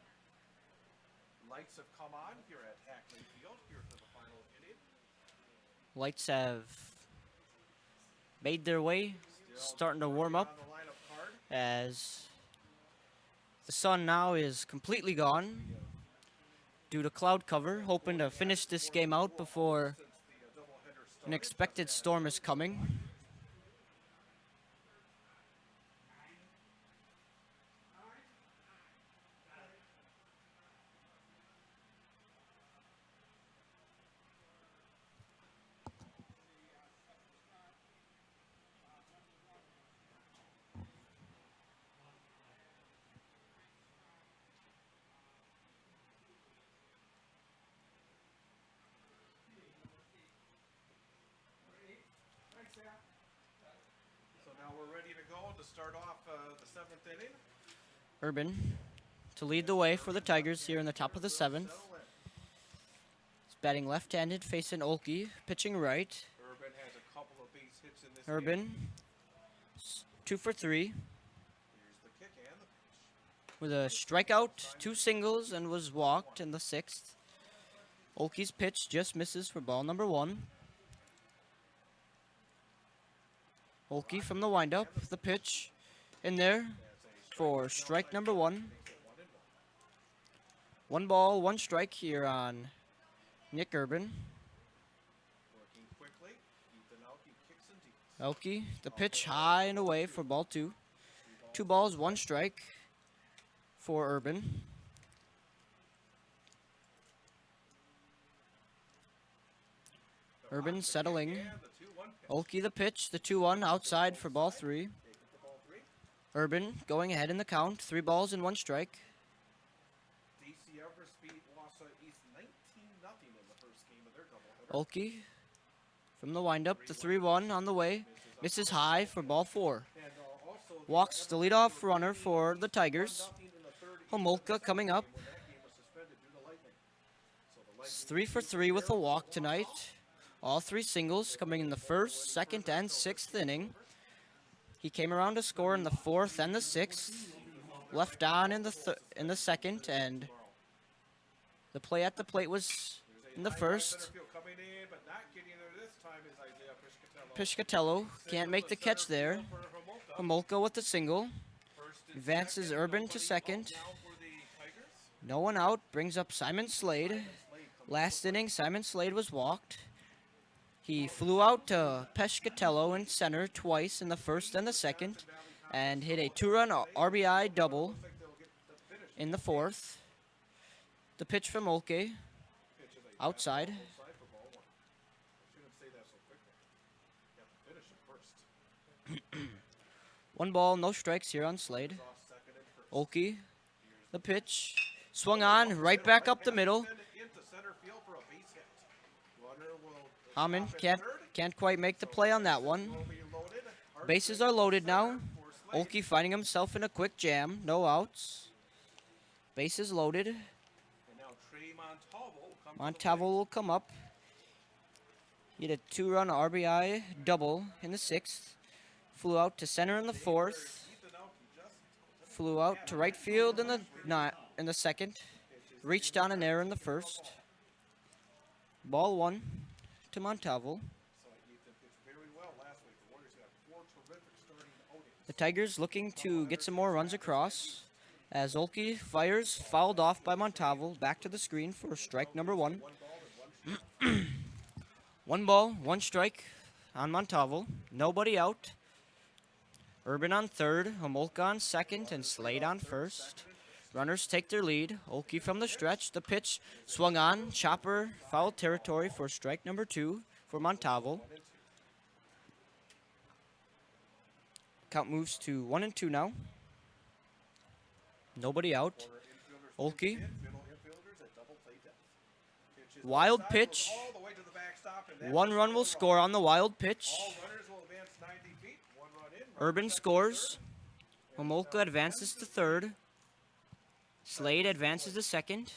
Lights have come on here at Hackley Field here for the final inning. Lights have made their way, starting to warm up as the sun now is completely gone due to cloud cover, hoping to finish this game out before an expected storm is coming. So now we're ready to go to start off the 7th inning. Urban to lead the way for the Tigers here in the top of the 7th. He's batting left-handed, facing Olkey, pitching right. Urban has a couple of base hits in this Urban, game. 2 for 3. Here's the kick and the pitch. With a strikeout, 2 singles, and was walked in the 6th. Olkey's pitch just misses for ball number 1. Olkey from the windup, the pitch in there for strike number 1. 1 ball, 1 strike here on Nick Urban. Working quickly. Ethan Elke kicks and deals. Elke, the pitch high and away for ball 2. 2 balls, 1 strike for Urban. Urban settling. Olkey the pitch, the 2-1 outside for ball 3. Urban going ahead in the count, 3 balls and 1 strike. DC Everest beat Wausau East 19-0 in the first game of their doubleheader. Olkey from the windup, the 3-1 on the way. Misses high for ball 4. Walks the leadoff runner for the Tigers. Homolka coming up. It's 3 for 3 with a walk tonight. All 3 singles coming in the 1st, 2nd, and 6th inning. He came around to score in the 4th and the 6th. Left on in the 2nd, and the play at the plate was in the 1st. Piscatello can't make the catch there. Homolka with the single. Advances Urban to 2nd. No one out, brings up Simon Slade. Last inning, Simon Slade was walked. He flew out to Pescatello in center twice in the 1st and the 2nd and hit a 2-run RBI double in the 4th. The pitch from Olke, outside. 1 ball, no strikes here on Slade. Olke, the pitch, swung on, right back up the middle. Hammond can't quite make the play on that one. Bases are loaded now. Olkey finding himself in a quick jam. No outs. Bases loaded. Montalvo will come up. He had a 2-run RBI double in the 6th. Flew out to center in the 4th. Flew out to right field in the 2nd. Reached on an error in the 1st. Ball 1 to Montalvo. The Tigers looking to get some more runs across as Olkey fires, fouled off by Montalvo. Back to the screen for strike number 1. 1 ball, 1 strike on Montalvo. Nobody out. Urban on third, Homolka on second, and Slade on first. Runners take their lead. Olkey from the stretch. The pitch swung on. Chopper, foul territory for strike number 2 for Montalvo. Count moves to 1-2 now. Nobody out. Olkey. Wild pitch. 1 run will score on the wild pitch. Urban scores. Homolka advances to third. Slade advances to second.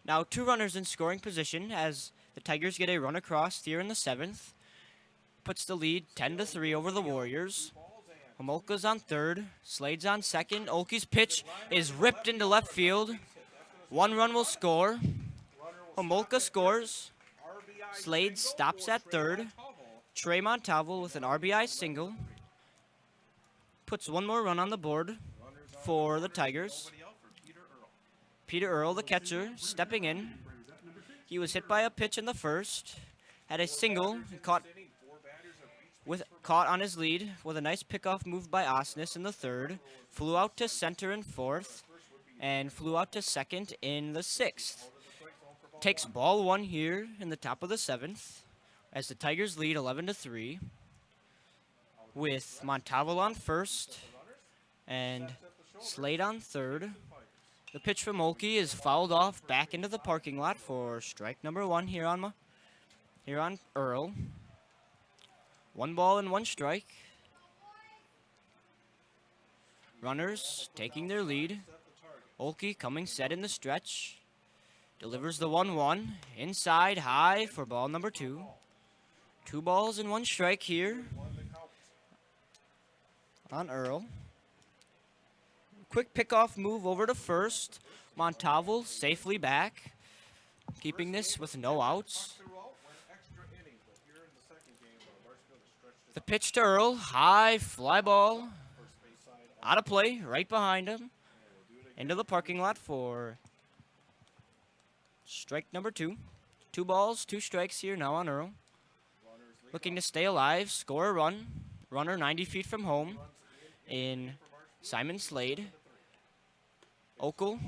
Now 2 runners in scoring position as the Tigers get a run across here in the 7th. Puts the lead 10-3 over the Warriors. Homolka's on third. Slade's on second. Olkey's pitch is ripped into left field. 1 run will score. Homolka scores. Slade stops at third. Trey Montalvo with an RBI single. Puts 1 more run on the board for the Tigers. Peter Earl, the catcher, stepping in. He was hit by a pitch in the first. Had a single. Caught on his lead with a nice pickoff move by Osnes in the third. Flew out to center in fourth. And flew out to second in the 6th. Takes ball 1 here in the top of the 7th. As the Tigers lead 11-3. With Montalvo on first. And Slade on third. The pitch from Olkey is fouled off back into the parking lot for strike number 1 here on Earl. 1 ball and 1 strike. Runners taking their lead. Olkey coming set in the stretch. Delivers the 1-1. Inside high for ball number 2. 2 balls and 1 strike here on Earl. Quick pickoff move over to first. Montalvo safely back, keeping this with no outs. The pitch to Earl, high fly ball, out of play, right behind him, into the parking lot for strike number 2. 2 balls, 2 strikes here now on Earl. Looking to stay alive, score a run. Runner 90 feet from home in Simon Slade. Okel,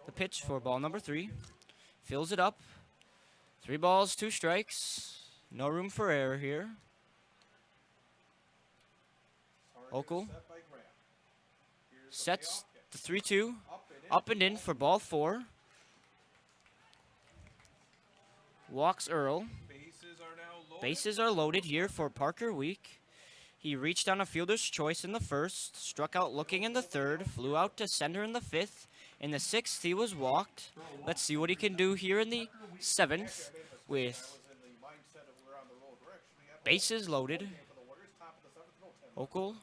the pitch for ball number 3. Fills it up. 3 balls, 2 strikes. No room for error here. Okel sets the 3-2. Up and in for ball 4. Walks Earl. Bases are loaded here for Parker Week. He reached on a fielder's choice in the first, struck out looking in the third, flew out to center in the 5th. In the 6th, he was walked. Let's see what he can do here in the 7th with bases loaded. Okel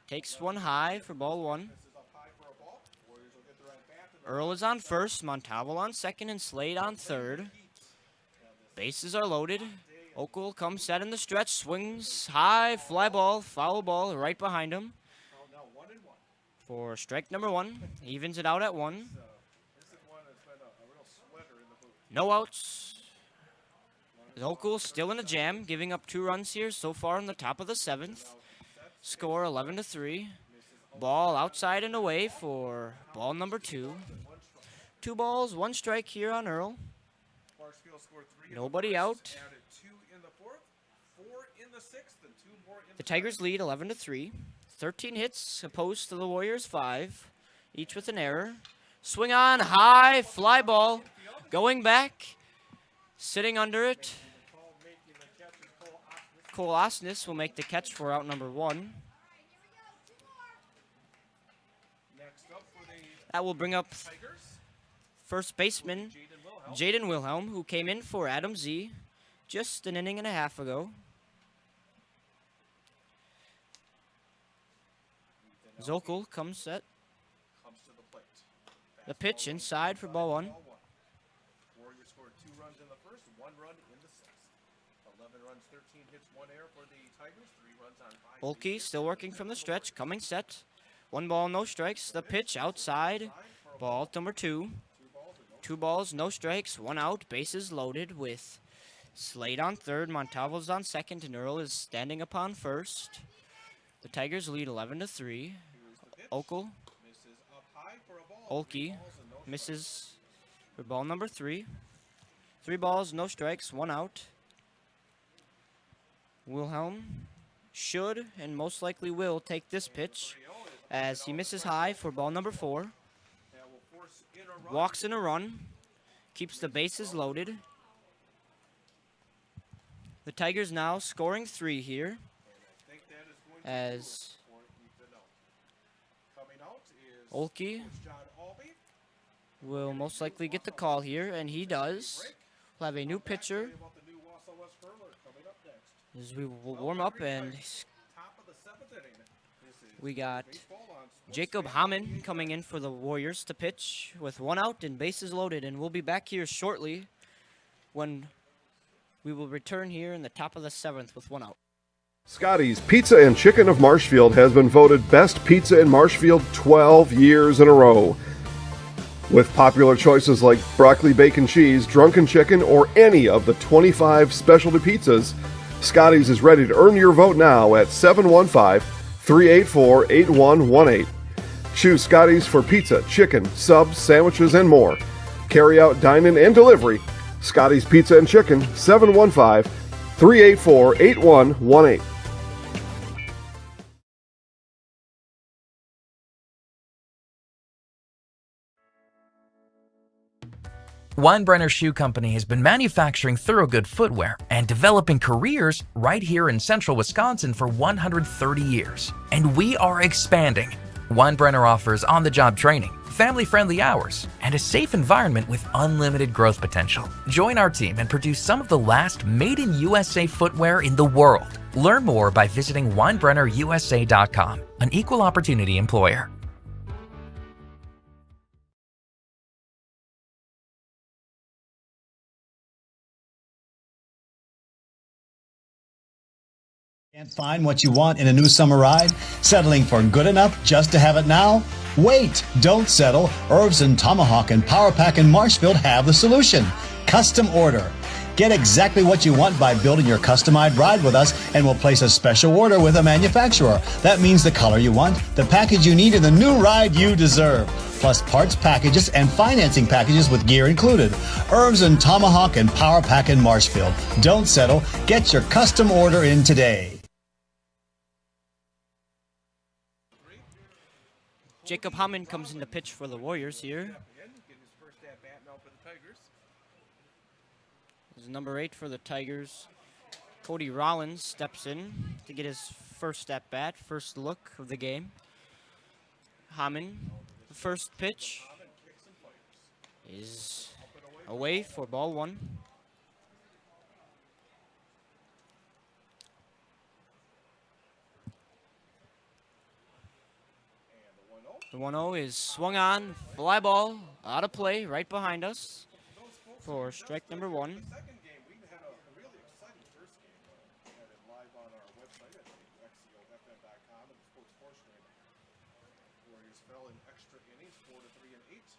takes 1 high for ball 1. Earl is on first, Montalvo on second, and Slade on third. Bases are loaded. Okel comes set in the stretch, swings high, fly ball, foul ball right behind him for strike number 1. Evens it out at 1. No outs. Okel still in a jam, giving up 2 runs here so far in the top of the 7th. Score 11-3. Ball outside and away for ball number 2. 2 balls, 1 strike here on Earl. Nobody out. The Tigers lead 11-3. 13 hits opposed to the Warriors 5, each with an error. Swing on, high, fly ball, going back, sitting under it. Cole Osnes will make the catch for out number 1. That will bring up first baseman Jaden Wilhelm, who came in for Adam Z just an inning and a half ago. Zokel comes set. The pitch inside for ball 1. Warriors scored 2 runs in the first, 1 run in the 6th. 11 runs, 13 hits, 1 error for the Tigers, 3 runs on 5. Olkey still working from the stretch, coming set. 1 ball, no strikes. The pitch outside. Ball number 2. 2 balls, no strikes, 1 out. Bases loaded with Slade on third, Montalvo's on second, and Earl is standing upon first. The Tigers lead 11-3. Okel. Olkey misses for ball number 3. 3 balls, no strikes, 1 out. Wilhelm should and most likely will take this pitch as he misses high for ball number 4. Walks in a run, keeps the bases loaded. The Tigers now scoring 3 here as Olkey will most likely get the call here, and he does. We'll have a new pitcher as we will warm up, and we got Jacob Hamann coming in for the Warriors to pitch with 1 out and bases loaded, and we'll be back here shortly when we will return here in the top of the 7th with 1 out. Scotty's Pizza and Chicken of Marshfield has been voted Best Pizza in Marshfield 12 years in a row. With popular choices like broccoli, bacon, cheese, drunken chicken, or any of the 25 specialty pizzas, Scotty's is ready to earn your vote now at 715-384-8118. Choose Scotty's for pizza, chicken, subs, sandwiches, and more. Carry out, dine-in, and delivery. Scotty's Pizza and Chicken, 715-384-8118. Weinbrenner Shoe Company has been manufacturing Thorogood footwear and developing careers right here in central Wisconsin for 130 years. And we are expanding. Weinbrenner offers on-the-job training, family-friendly hours, and a safe environment with unlimited growth potential. Join our team and produce some of the last made-in-USA footwear in the world. Learn more by visiting WeinbrennerUSA.com, an equal opportunity employer. Can't find what you want in a new summer ride? Settling for good enough just to have it now? Wait, don't settle. Irvs and Tomahawk and Power Pack in Marshfield have the solution. Custom order. Get exactly what you want by building your customized ride with us, and we'll place a special order with a manufacturer. That means the color you want, the package you need, and the new ride you deserve. Plus parts packages and financing packages with gear included. Irvs and Tomahawk and Power Pack in Marshfield. Don't settle. Get your custom order in today. Jacob Hamann comes in to pitch for the Warriors here. This is number 8 for the Tigers. Cody Rollins steps in to get his first at-bat, first look of the game. Hamann, the first pitch is away for ball 1. The 1-0 is swung on, fly ball, out of play, right behind us for strike number 1.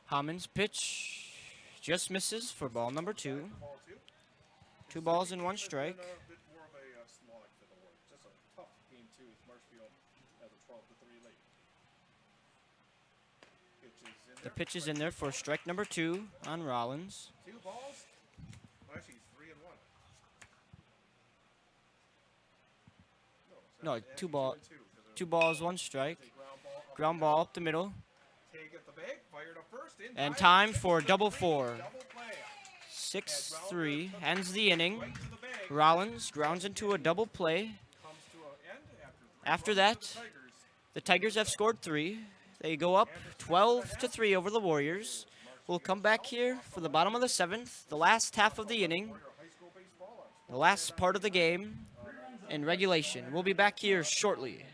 Hamann's pitch just misses for ball number 2. 2 balls and 1 strike. The pitch is in there for strike number 2 on Rollins. 2 balls. Actually, 3 and 1. No, 2 balls, 1 strike. Ground ball up the middle. And time for double 4. 6-3 ends the inning. Rollins grounds into a double play. After that, the Tigers have scored 3. They go up 12-3 over the Warriors. We'll come back here for the bottom of the 7th, the last half of the inning, the last part of the game in regulation. We'll be back here shortly.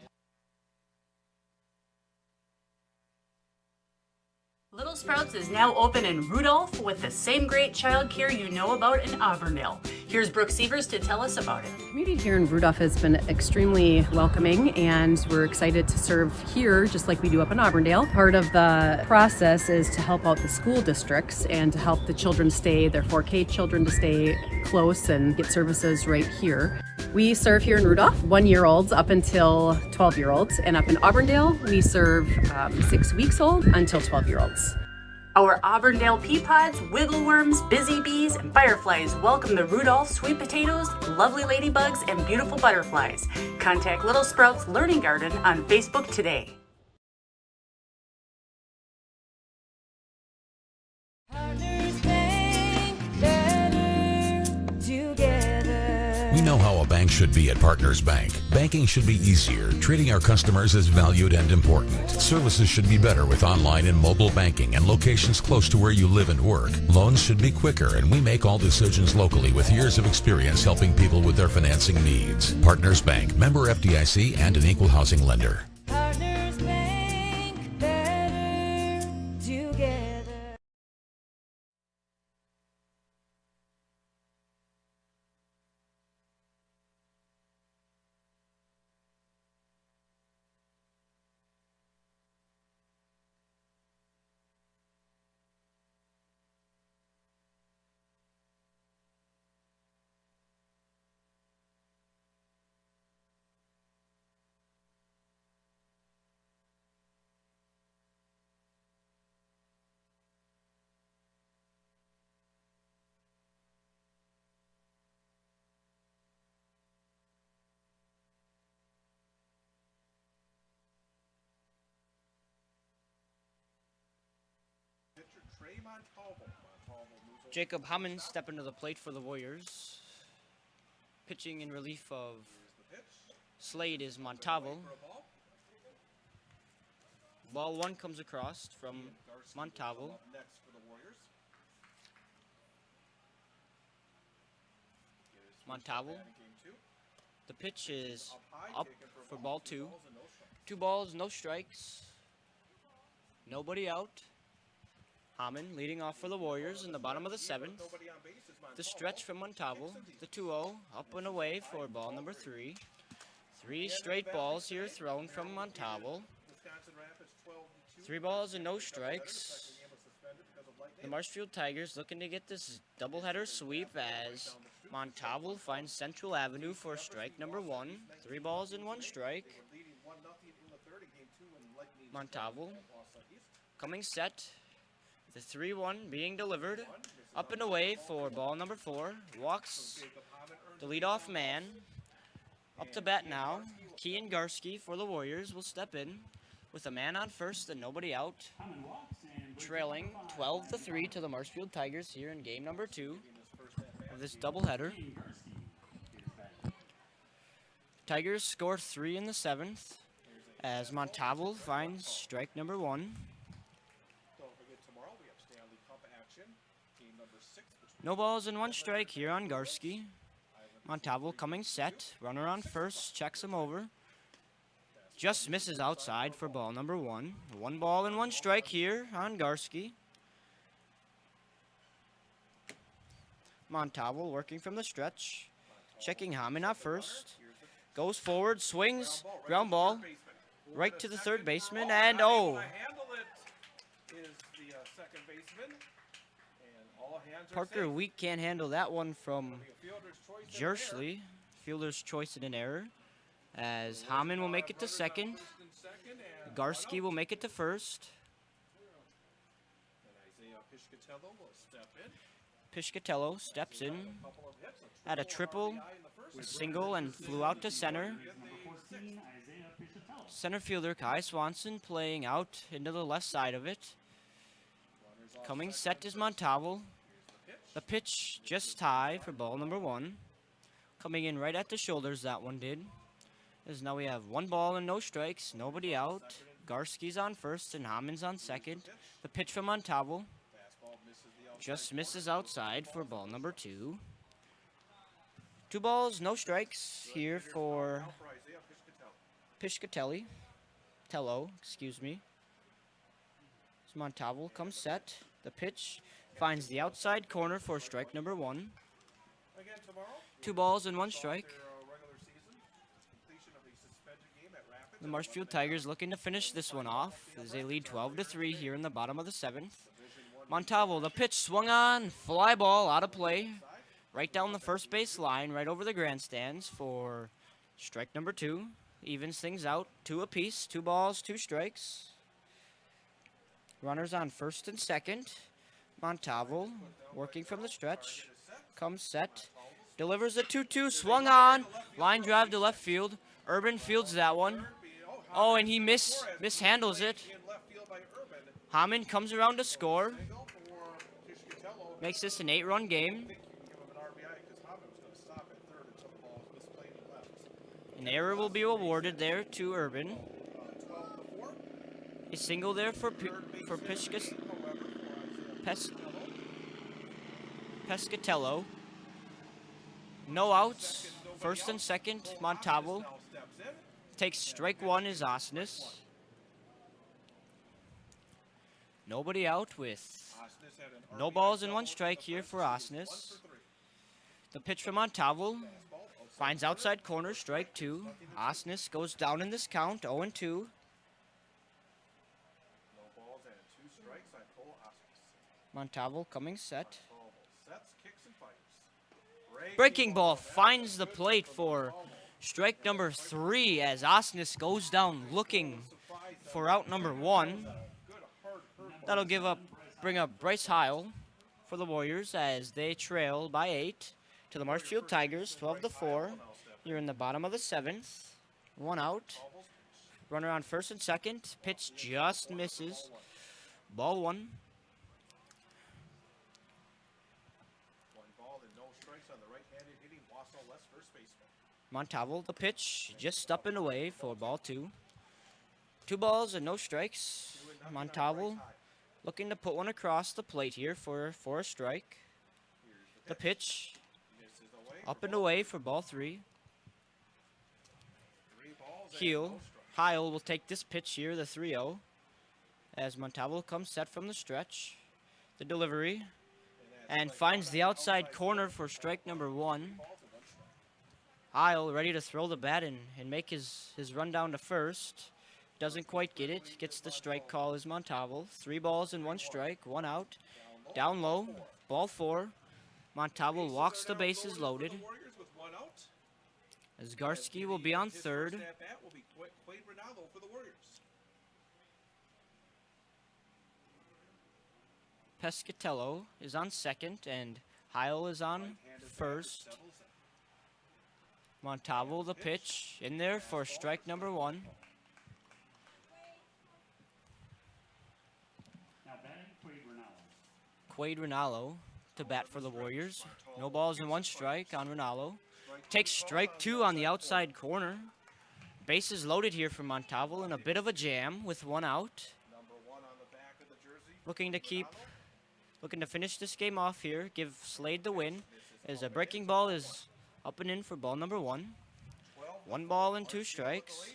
Little Sprouts is now open in Rudolph with the same great childcare you know about in Auburndale. Here's Brooke Sievers to tell us about it. The community here in Rudolph has been extremely welcoming, and we're excited to serve here just like we do up in Auburndale. Part of the process is to help out the school districts and to help the children stay, their 4K children to stay close and get services right here. We serve here in Rudolph 1-year-olds up until 12-year-olds, and up in Auburndale we serve 6 weeks old until 12-year-olds. Our Auburndale pea pods, wiggle worms, busy bees, and fireflies welcome the Rudolph sweet potatoes, lovely ladybugs, and beautiful butterflies. Contact Little Sprouts Learning Garden on Facebook today. We know how a bank should be at Partners Bank. Banking should be easier, treating our customers as valued and important. Services should be better with online and mobile banking and locations close to where you live and work. Loans should be quicker, and we make all decisions locally with years of experience helping people with their financing needs. Partners Bank, member FDIC, and an equal housing lender. Partners Bank, better together. Jacob Hammond step into the plate for the Warriors. Pitching in relief of Slade is Montalvo. Ball one comes across from Montalvo. Montalvo. The pitch is up for ball two. 2 balls, no strikes. Nobody out. Hammond leading off for the Warriors in the bottom of the 7th. The stretch from Montalvo. The 2-0 up and away for ball number 3. 3 straight balls here thrown from Montalvo. 3 balls and no strikes. The Marshfield Tigers looking to get this doubleheader sweep as Montalvo finds Central Avenue for strike number 1. 3 balls and 1 strike. Montalvo coming set. The 3-1 being delivered. Up and away for ball number 4. Walks the leadoff man. Up to bat now. Kian Garski for the Warriors will step in with a man on first and nobody out. Trailing 12-3 to the Marshfield Tigers here in game number 2 of this doubleheader. Tigers score 3 in the 7th as Montalvo finds strike number 1. No balls and 1 strike here on Garski. Montalvo coming set. Runner on first. Checks him over. Just misses outside for ball number 1. 1 ball and 1 strike here on Garski. Montalvo working from the stretch. Checking Hammond at first. Goes forward. Swings. Ground ball. Right to the third baseman. And oh! Parker Wheat can't handle that one from Jersley. Fielder's choice in an error. As Hammond will make it to second. Garski will make it to first. Piscatello steps in. Had a triple, a single, and flew out to center. Center fielder Kai Swanson playing out into the left side of it. Coming set is Montalvo. The pitch just high for ball number 1. Coming in right at the shoulders, that one did. As now we have 1 ball and no strikes, nobody out. Garski's on first and Hammond's on second. The pitch from Montalvo just misses outside for ball number 2. 2 balls, no strikes here for Tello, excuse me. As Montalvo comes set. The pitch finds the outside corner for strike number 1. 2 balls and 1 strike. The Marshfield Tigers looking to finish this one off as they lead 12-3 here in the bottom of the 7th. Montalvo, the pitch swung on, fly ball out of play. right down the first base line, right over the grandstands for strike number 2. Evens things out, 2 apiece, 2 balls, 2 strikes. Runners on first and second. Montalvo working from the stretch. Comes set. Delivers a 2-2, swung on. Line drive to left field. Urban fields that one. Oh, and he mishandles it. Hammond comes around to score. Makes this an 8-run game. An error will be awarded there to Urban. A single there for Pescatello. No outs. First and second, Montalvo. Takes strike 1 is Osnes. Nobody out with no balls and 1 strike here for Osnes. The pitch from Montalvo finds outside corner, strike 2. Osnes goes down in this count, 0-2. Montalvo coming set. Breaking ball finds the plate for strike number 3 as Osnes goes down looking for out number 1. That'll bring up Bryce Heil for the Warriors as they trail by 8 to the Marshfield Tigers, 12-4. You're in the bottom of the 7th. 1 out. Runner on first and second. Pitch just misses. Ball 1. Montalvo, the pitch, just up and away for ball 2. 2 balls and no strikes. Montalvo looking to put one across the plate here for a strike. The pitch, up and away for ball 3. Heil will take this pitch here, the 3-0, as Montalvo comes set from the stretch. The delivery, and finds the outside corner for strike number 1. Heil ready to throw the bat and make his run down to first. Doesn't quite get it. Gets the strike call as Montalvo. 3 balls and 1 strike, 1 out. Down low, ball 4. Montalvo walks the bases loaded. As Garski will be on third. Pescatello is on second and Heil is on first. Montalvo, the pitch, in there for strike number 1. Now batting, Quade Rinaldo to bat for the Warriors. No balls and 1 strike on Rinaldo. Takes strike 2 on the outside corner. Bases loaded here for Montalvo in a bit of a jam with 1 out. Looking to finish this game off here, give Slade the win, as a breaking ball is up and in for ball number 1. 1 ball and 2 strikes.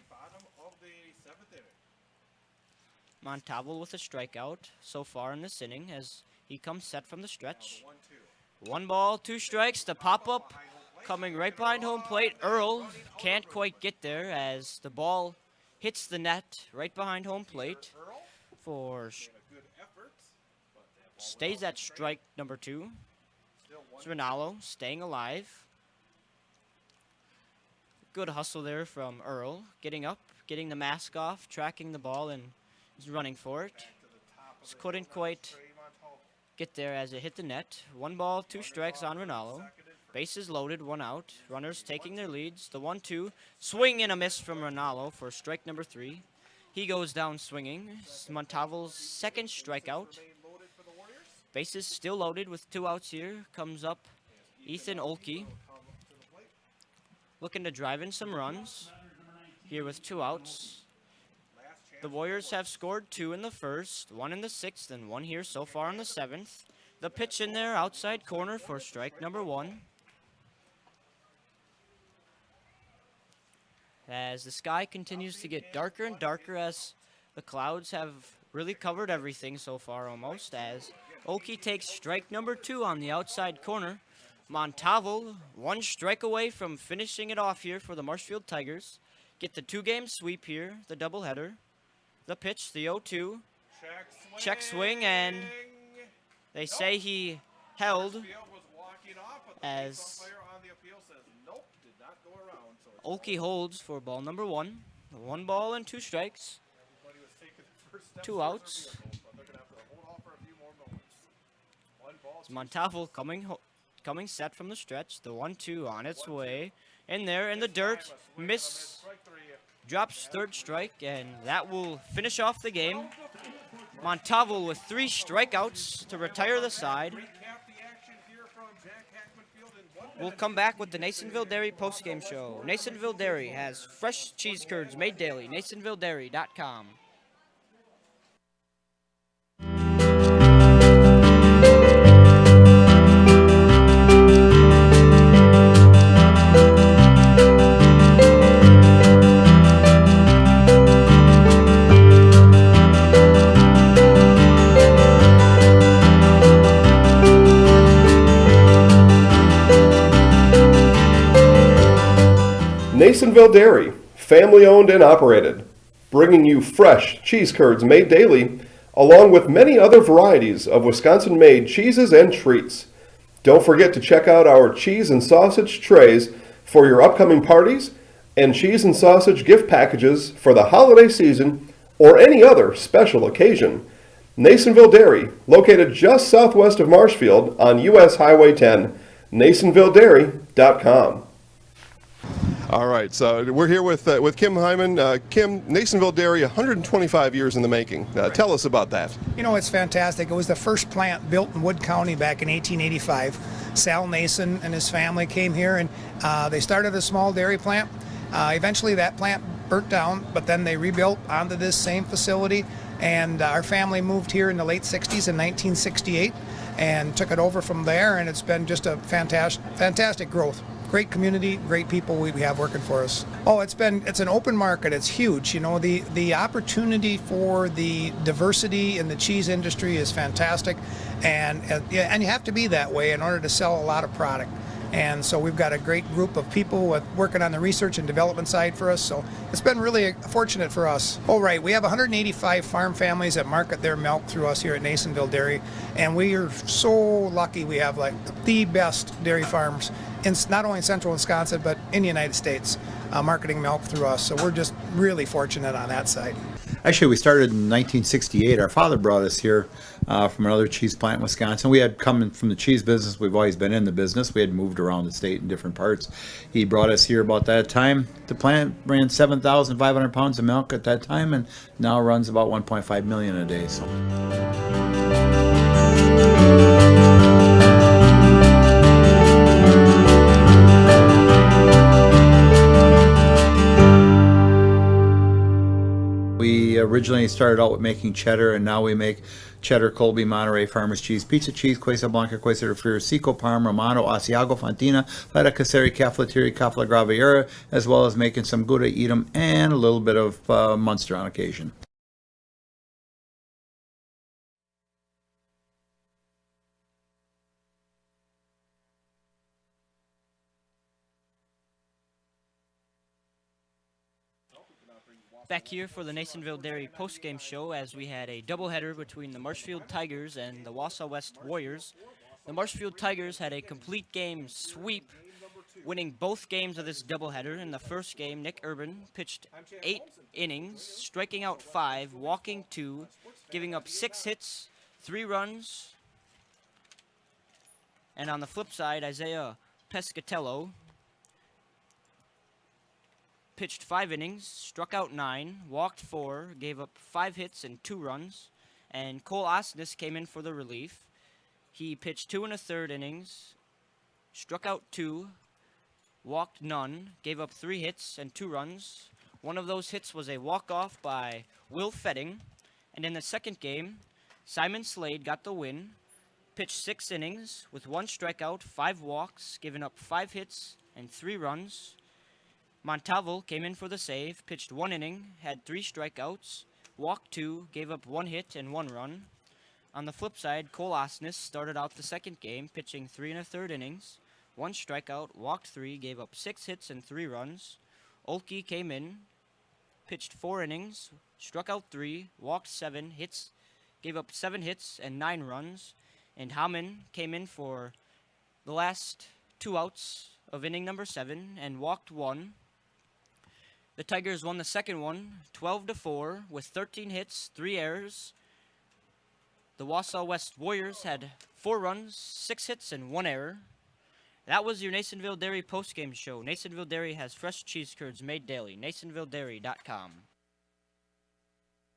Montalvo with a strikeout so far in this inning as he comes set from the stretch. 1 ball, 2 strikes. The pop-up coming right behind home plate. Earl can't quite get there as the ball hits the net right behind home plate for stays at strike number 2. It's Rinaldo staying alive. Good hustle there from Earl. Getting up, getting the mask off, tracking the ball, and he's running for it. Just couldn't quite get there as it hit the net. 1 ball, 2 strikes on Rinaldo. Bases loaded, 1 out. Runners taking their leads. The 1-2. Swing and a miss from Rinaldo for strike number 3. He goes down swinging. It's Montalvo's second strikeout. Bases still loaded with 2 outs here. Comes up Ethan Olkey. Looking to drive in some runs here with 2 outs. The Warriors have scored 2 in the first, 1 in the 6th, and 1 here so far in the 7th. The pitch in there, outside corner for strike number 1. As the sky continues to get darker and darker as the clouds have really covered everything so far almost, as Olkey takes strike number 2 on the outside corner. Montalvo, 1 strike away from finishing it off here for the Marshfield Tigers. Get the 2-game sweep here, the doubleheader. The pitch, the 0-2. Check swing, and they say he held as Olkey holds for ball number 1. 1 ball and 2 strikes. 2 outs. Montalvo coming set from the stretch. The 1-2 on its way. In there in the dirt. Drops third strike, and that will finish off the game. Montalvo with 3 strikeouts to retire the side. We'll come back with the Nasonville Dairy postgame show. Nasonville Dairy has fresh cheese curds made daily. NasonvilleDairy.com. Nasonville Dairy, family owned and operated, bringing you fresh cheese curds made daily, along with many other varieties of Wisconsin-made cheeses and treats. Don't forget to check out our cheese and sausage trays for your upcoming parties and cheese and sausage gift packages for the holiday season or any other special occasion. Nasonville Dairy, located just southwest of Marshfield on US Highway 10, NasonvilleDairy.com. All right, so we're here with Kim Hyman. Kim, Nasonville Dairy, 125 years in the making. Tell us about that. You know, it's fantastic. It was the first plant built in Wood County back in 1885. Sal Nason and his family came here, and they started a small dairy plant. Eventually that plant burnt down, but then they rebuilt onto this same facility, and our family moved here in the late 60s in 1968 and took it over from there, and it's been just a fantastic growth. Great community, great people we have working for us. Oh, it's an open market. It's huge. You know, the opportunity for the diversity in the cheese industry is fantastic, and you have to be that way in order to sell a lot of product. And so we've got a great group of people working on the research and development side for us. So it's been really fortunate for us. Oh, right. We have 185 farm families that market their milk through us here at Nasonville Dairy. And we are so lucky we have like the best dairy farms in not only central Wisconsin, but in the United States, marketing milk through us. So we're just really fortunate on that side. Actually, we started in 1968. Our father brought us here from another cheese plant in Wisconsin. We had come from the cheese business. We've always been in the business. We had moved around the state in different parts. He brought us here about that time. The plant ran 7,500 pounds of milk at that time, and now runs about 1.5 million a day. So. We originally started out with making cheddar, and now we make cheddar, Colby, Monterey, Farmers Cheese, Pizza Cheese, Quesa Blanca, Quesa de Friar, Seco, Parma, Romano, Asiago, Fontina, Feta Caseri, Cafflettieri, Cafla Graviera, as well as making some Gouda, Edam, and a little bit of Munster on occasion. Back here for the Nasonville Dairy postgame show, as we had a doubleheader between the Marshfield Tigers and the Wausau West Warriors. The Marshfield Tigers had a complete game sweep, winning both games of this doubleheader. In the first game, Nick Urban pitched 8 innings, striking out 5, walking 2, giving up 6 hits, 3 runs. And on the flip side, Isaiah Pescatello pitched 5 innings, struck out 9, walked 4, gave up 5 hits and 2 runs. And Cole Osnes came in for the relief. He pitched 2 1/3 innings, struck out 2, walked none, gave up 3 hits and 2 runs. One of those hits was a walk-off by Will Fetting. And in the second game, Simon Slade got the win, pitched 6 innings with 1 strikeout, 5 walks, giving up 5 hits and 3 runs. Montalvo came in for the save, pitched 1 inning, had 3 strikeouts, walked 2, gave up 1 hit and 1 run. On the flip side, Cole Osnes started out the second game, pitching 3 1/3 innings, 1 strikeout, walked 3, gave up 6 hits and 3 runs. Olkey came in, pitched 4 innings, struck out 3, walked 7, gave up 7 hits and 9 runs. And Hamann came in for the last 2 outs of inning number 7 and walked 1. The Tigers won the second one 12-4 with 13 hits, 3 errors. The Wausau West Warriors had 4 runs, 6 hits, and 1 error. That was your Nasonville Dairy postgame show. Nasonville Dairy has fresh cheese curds made daily. NasonvilleDairy.com.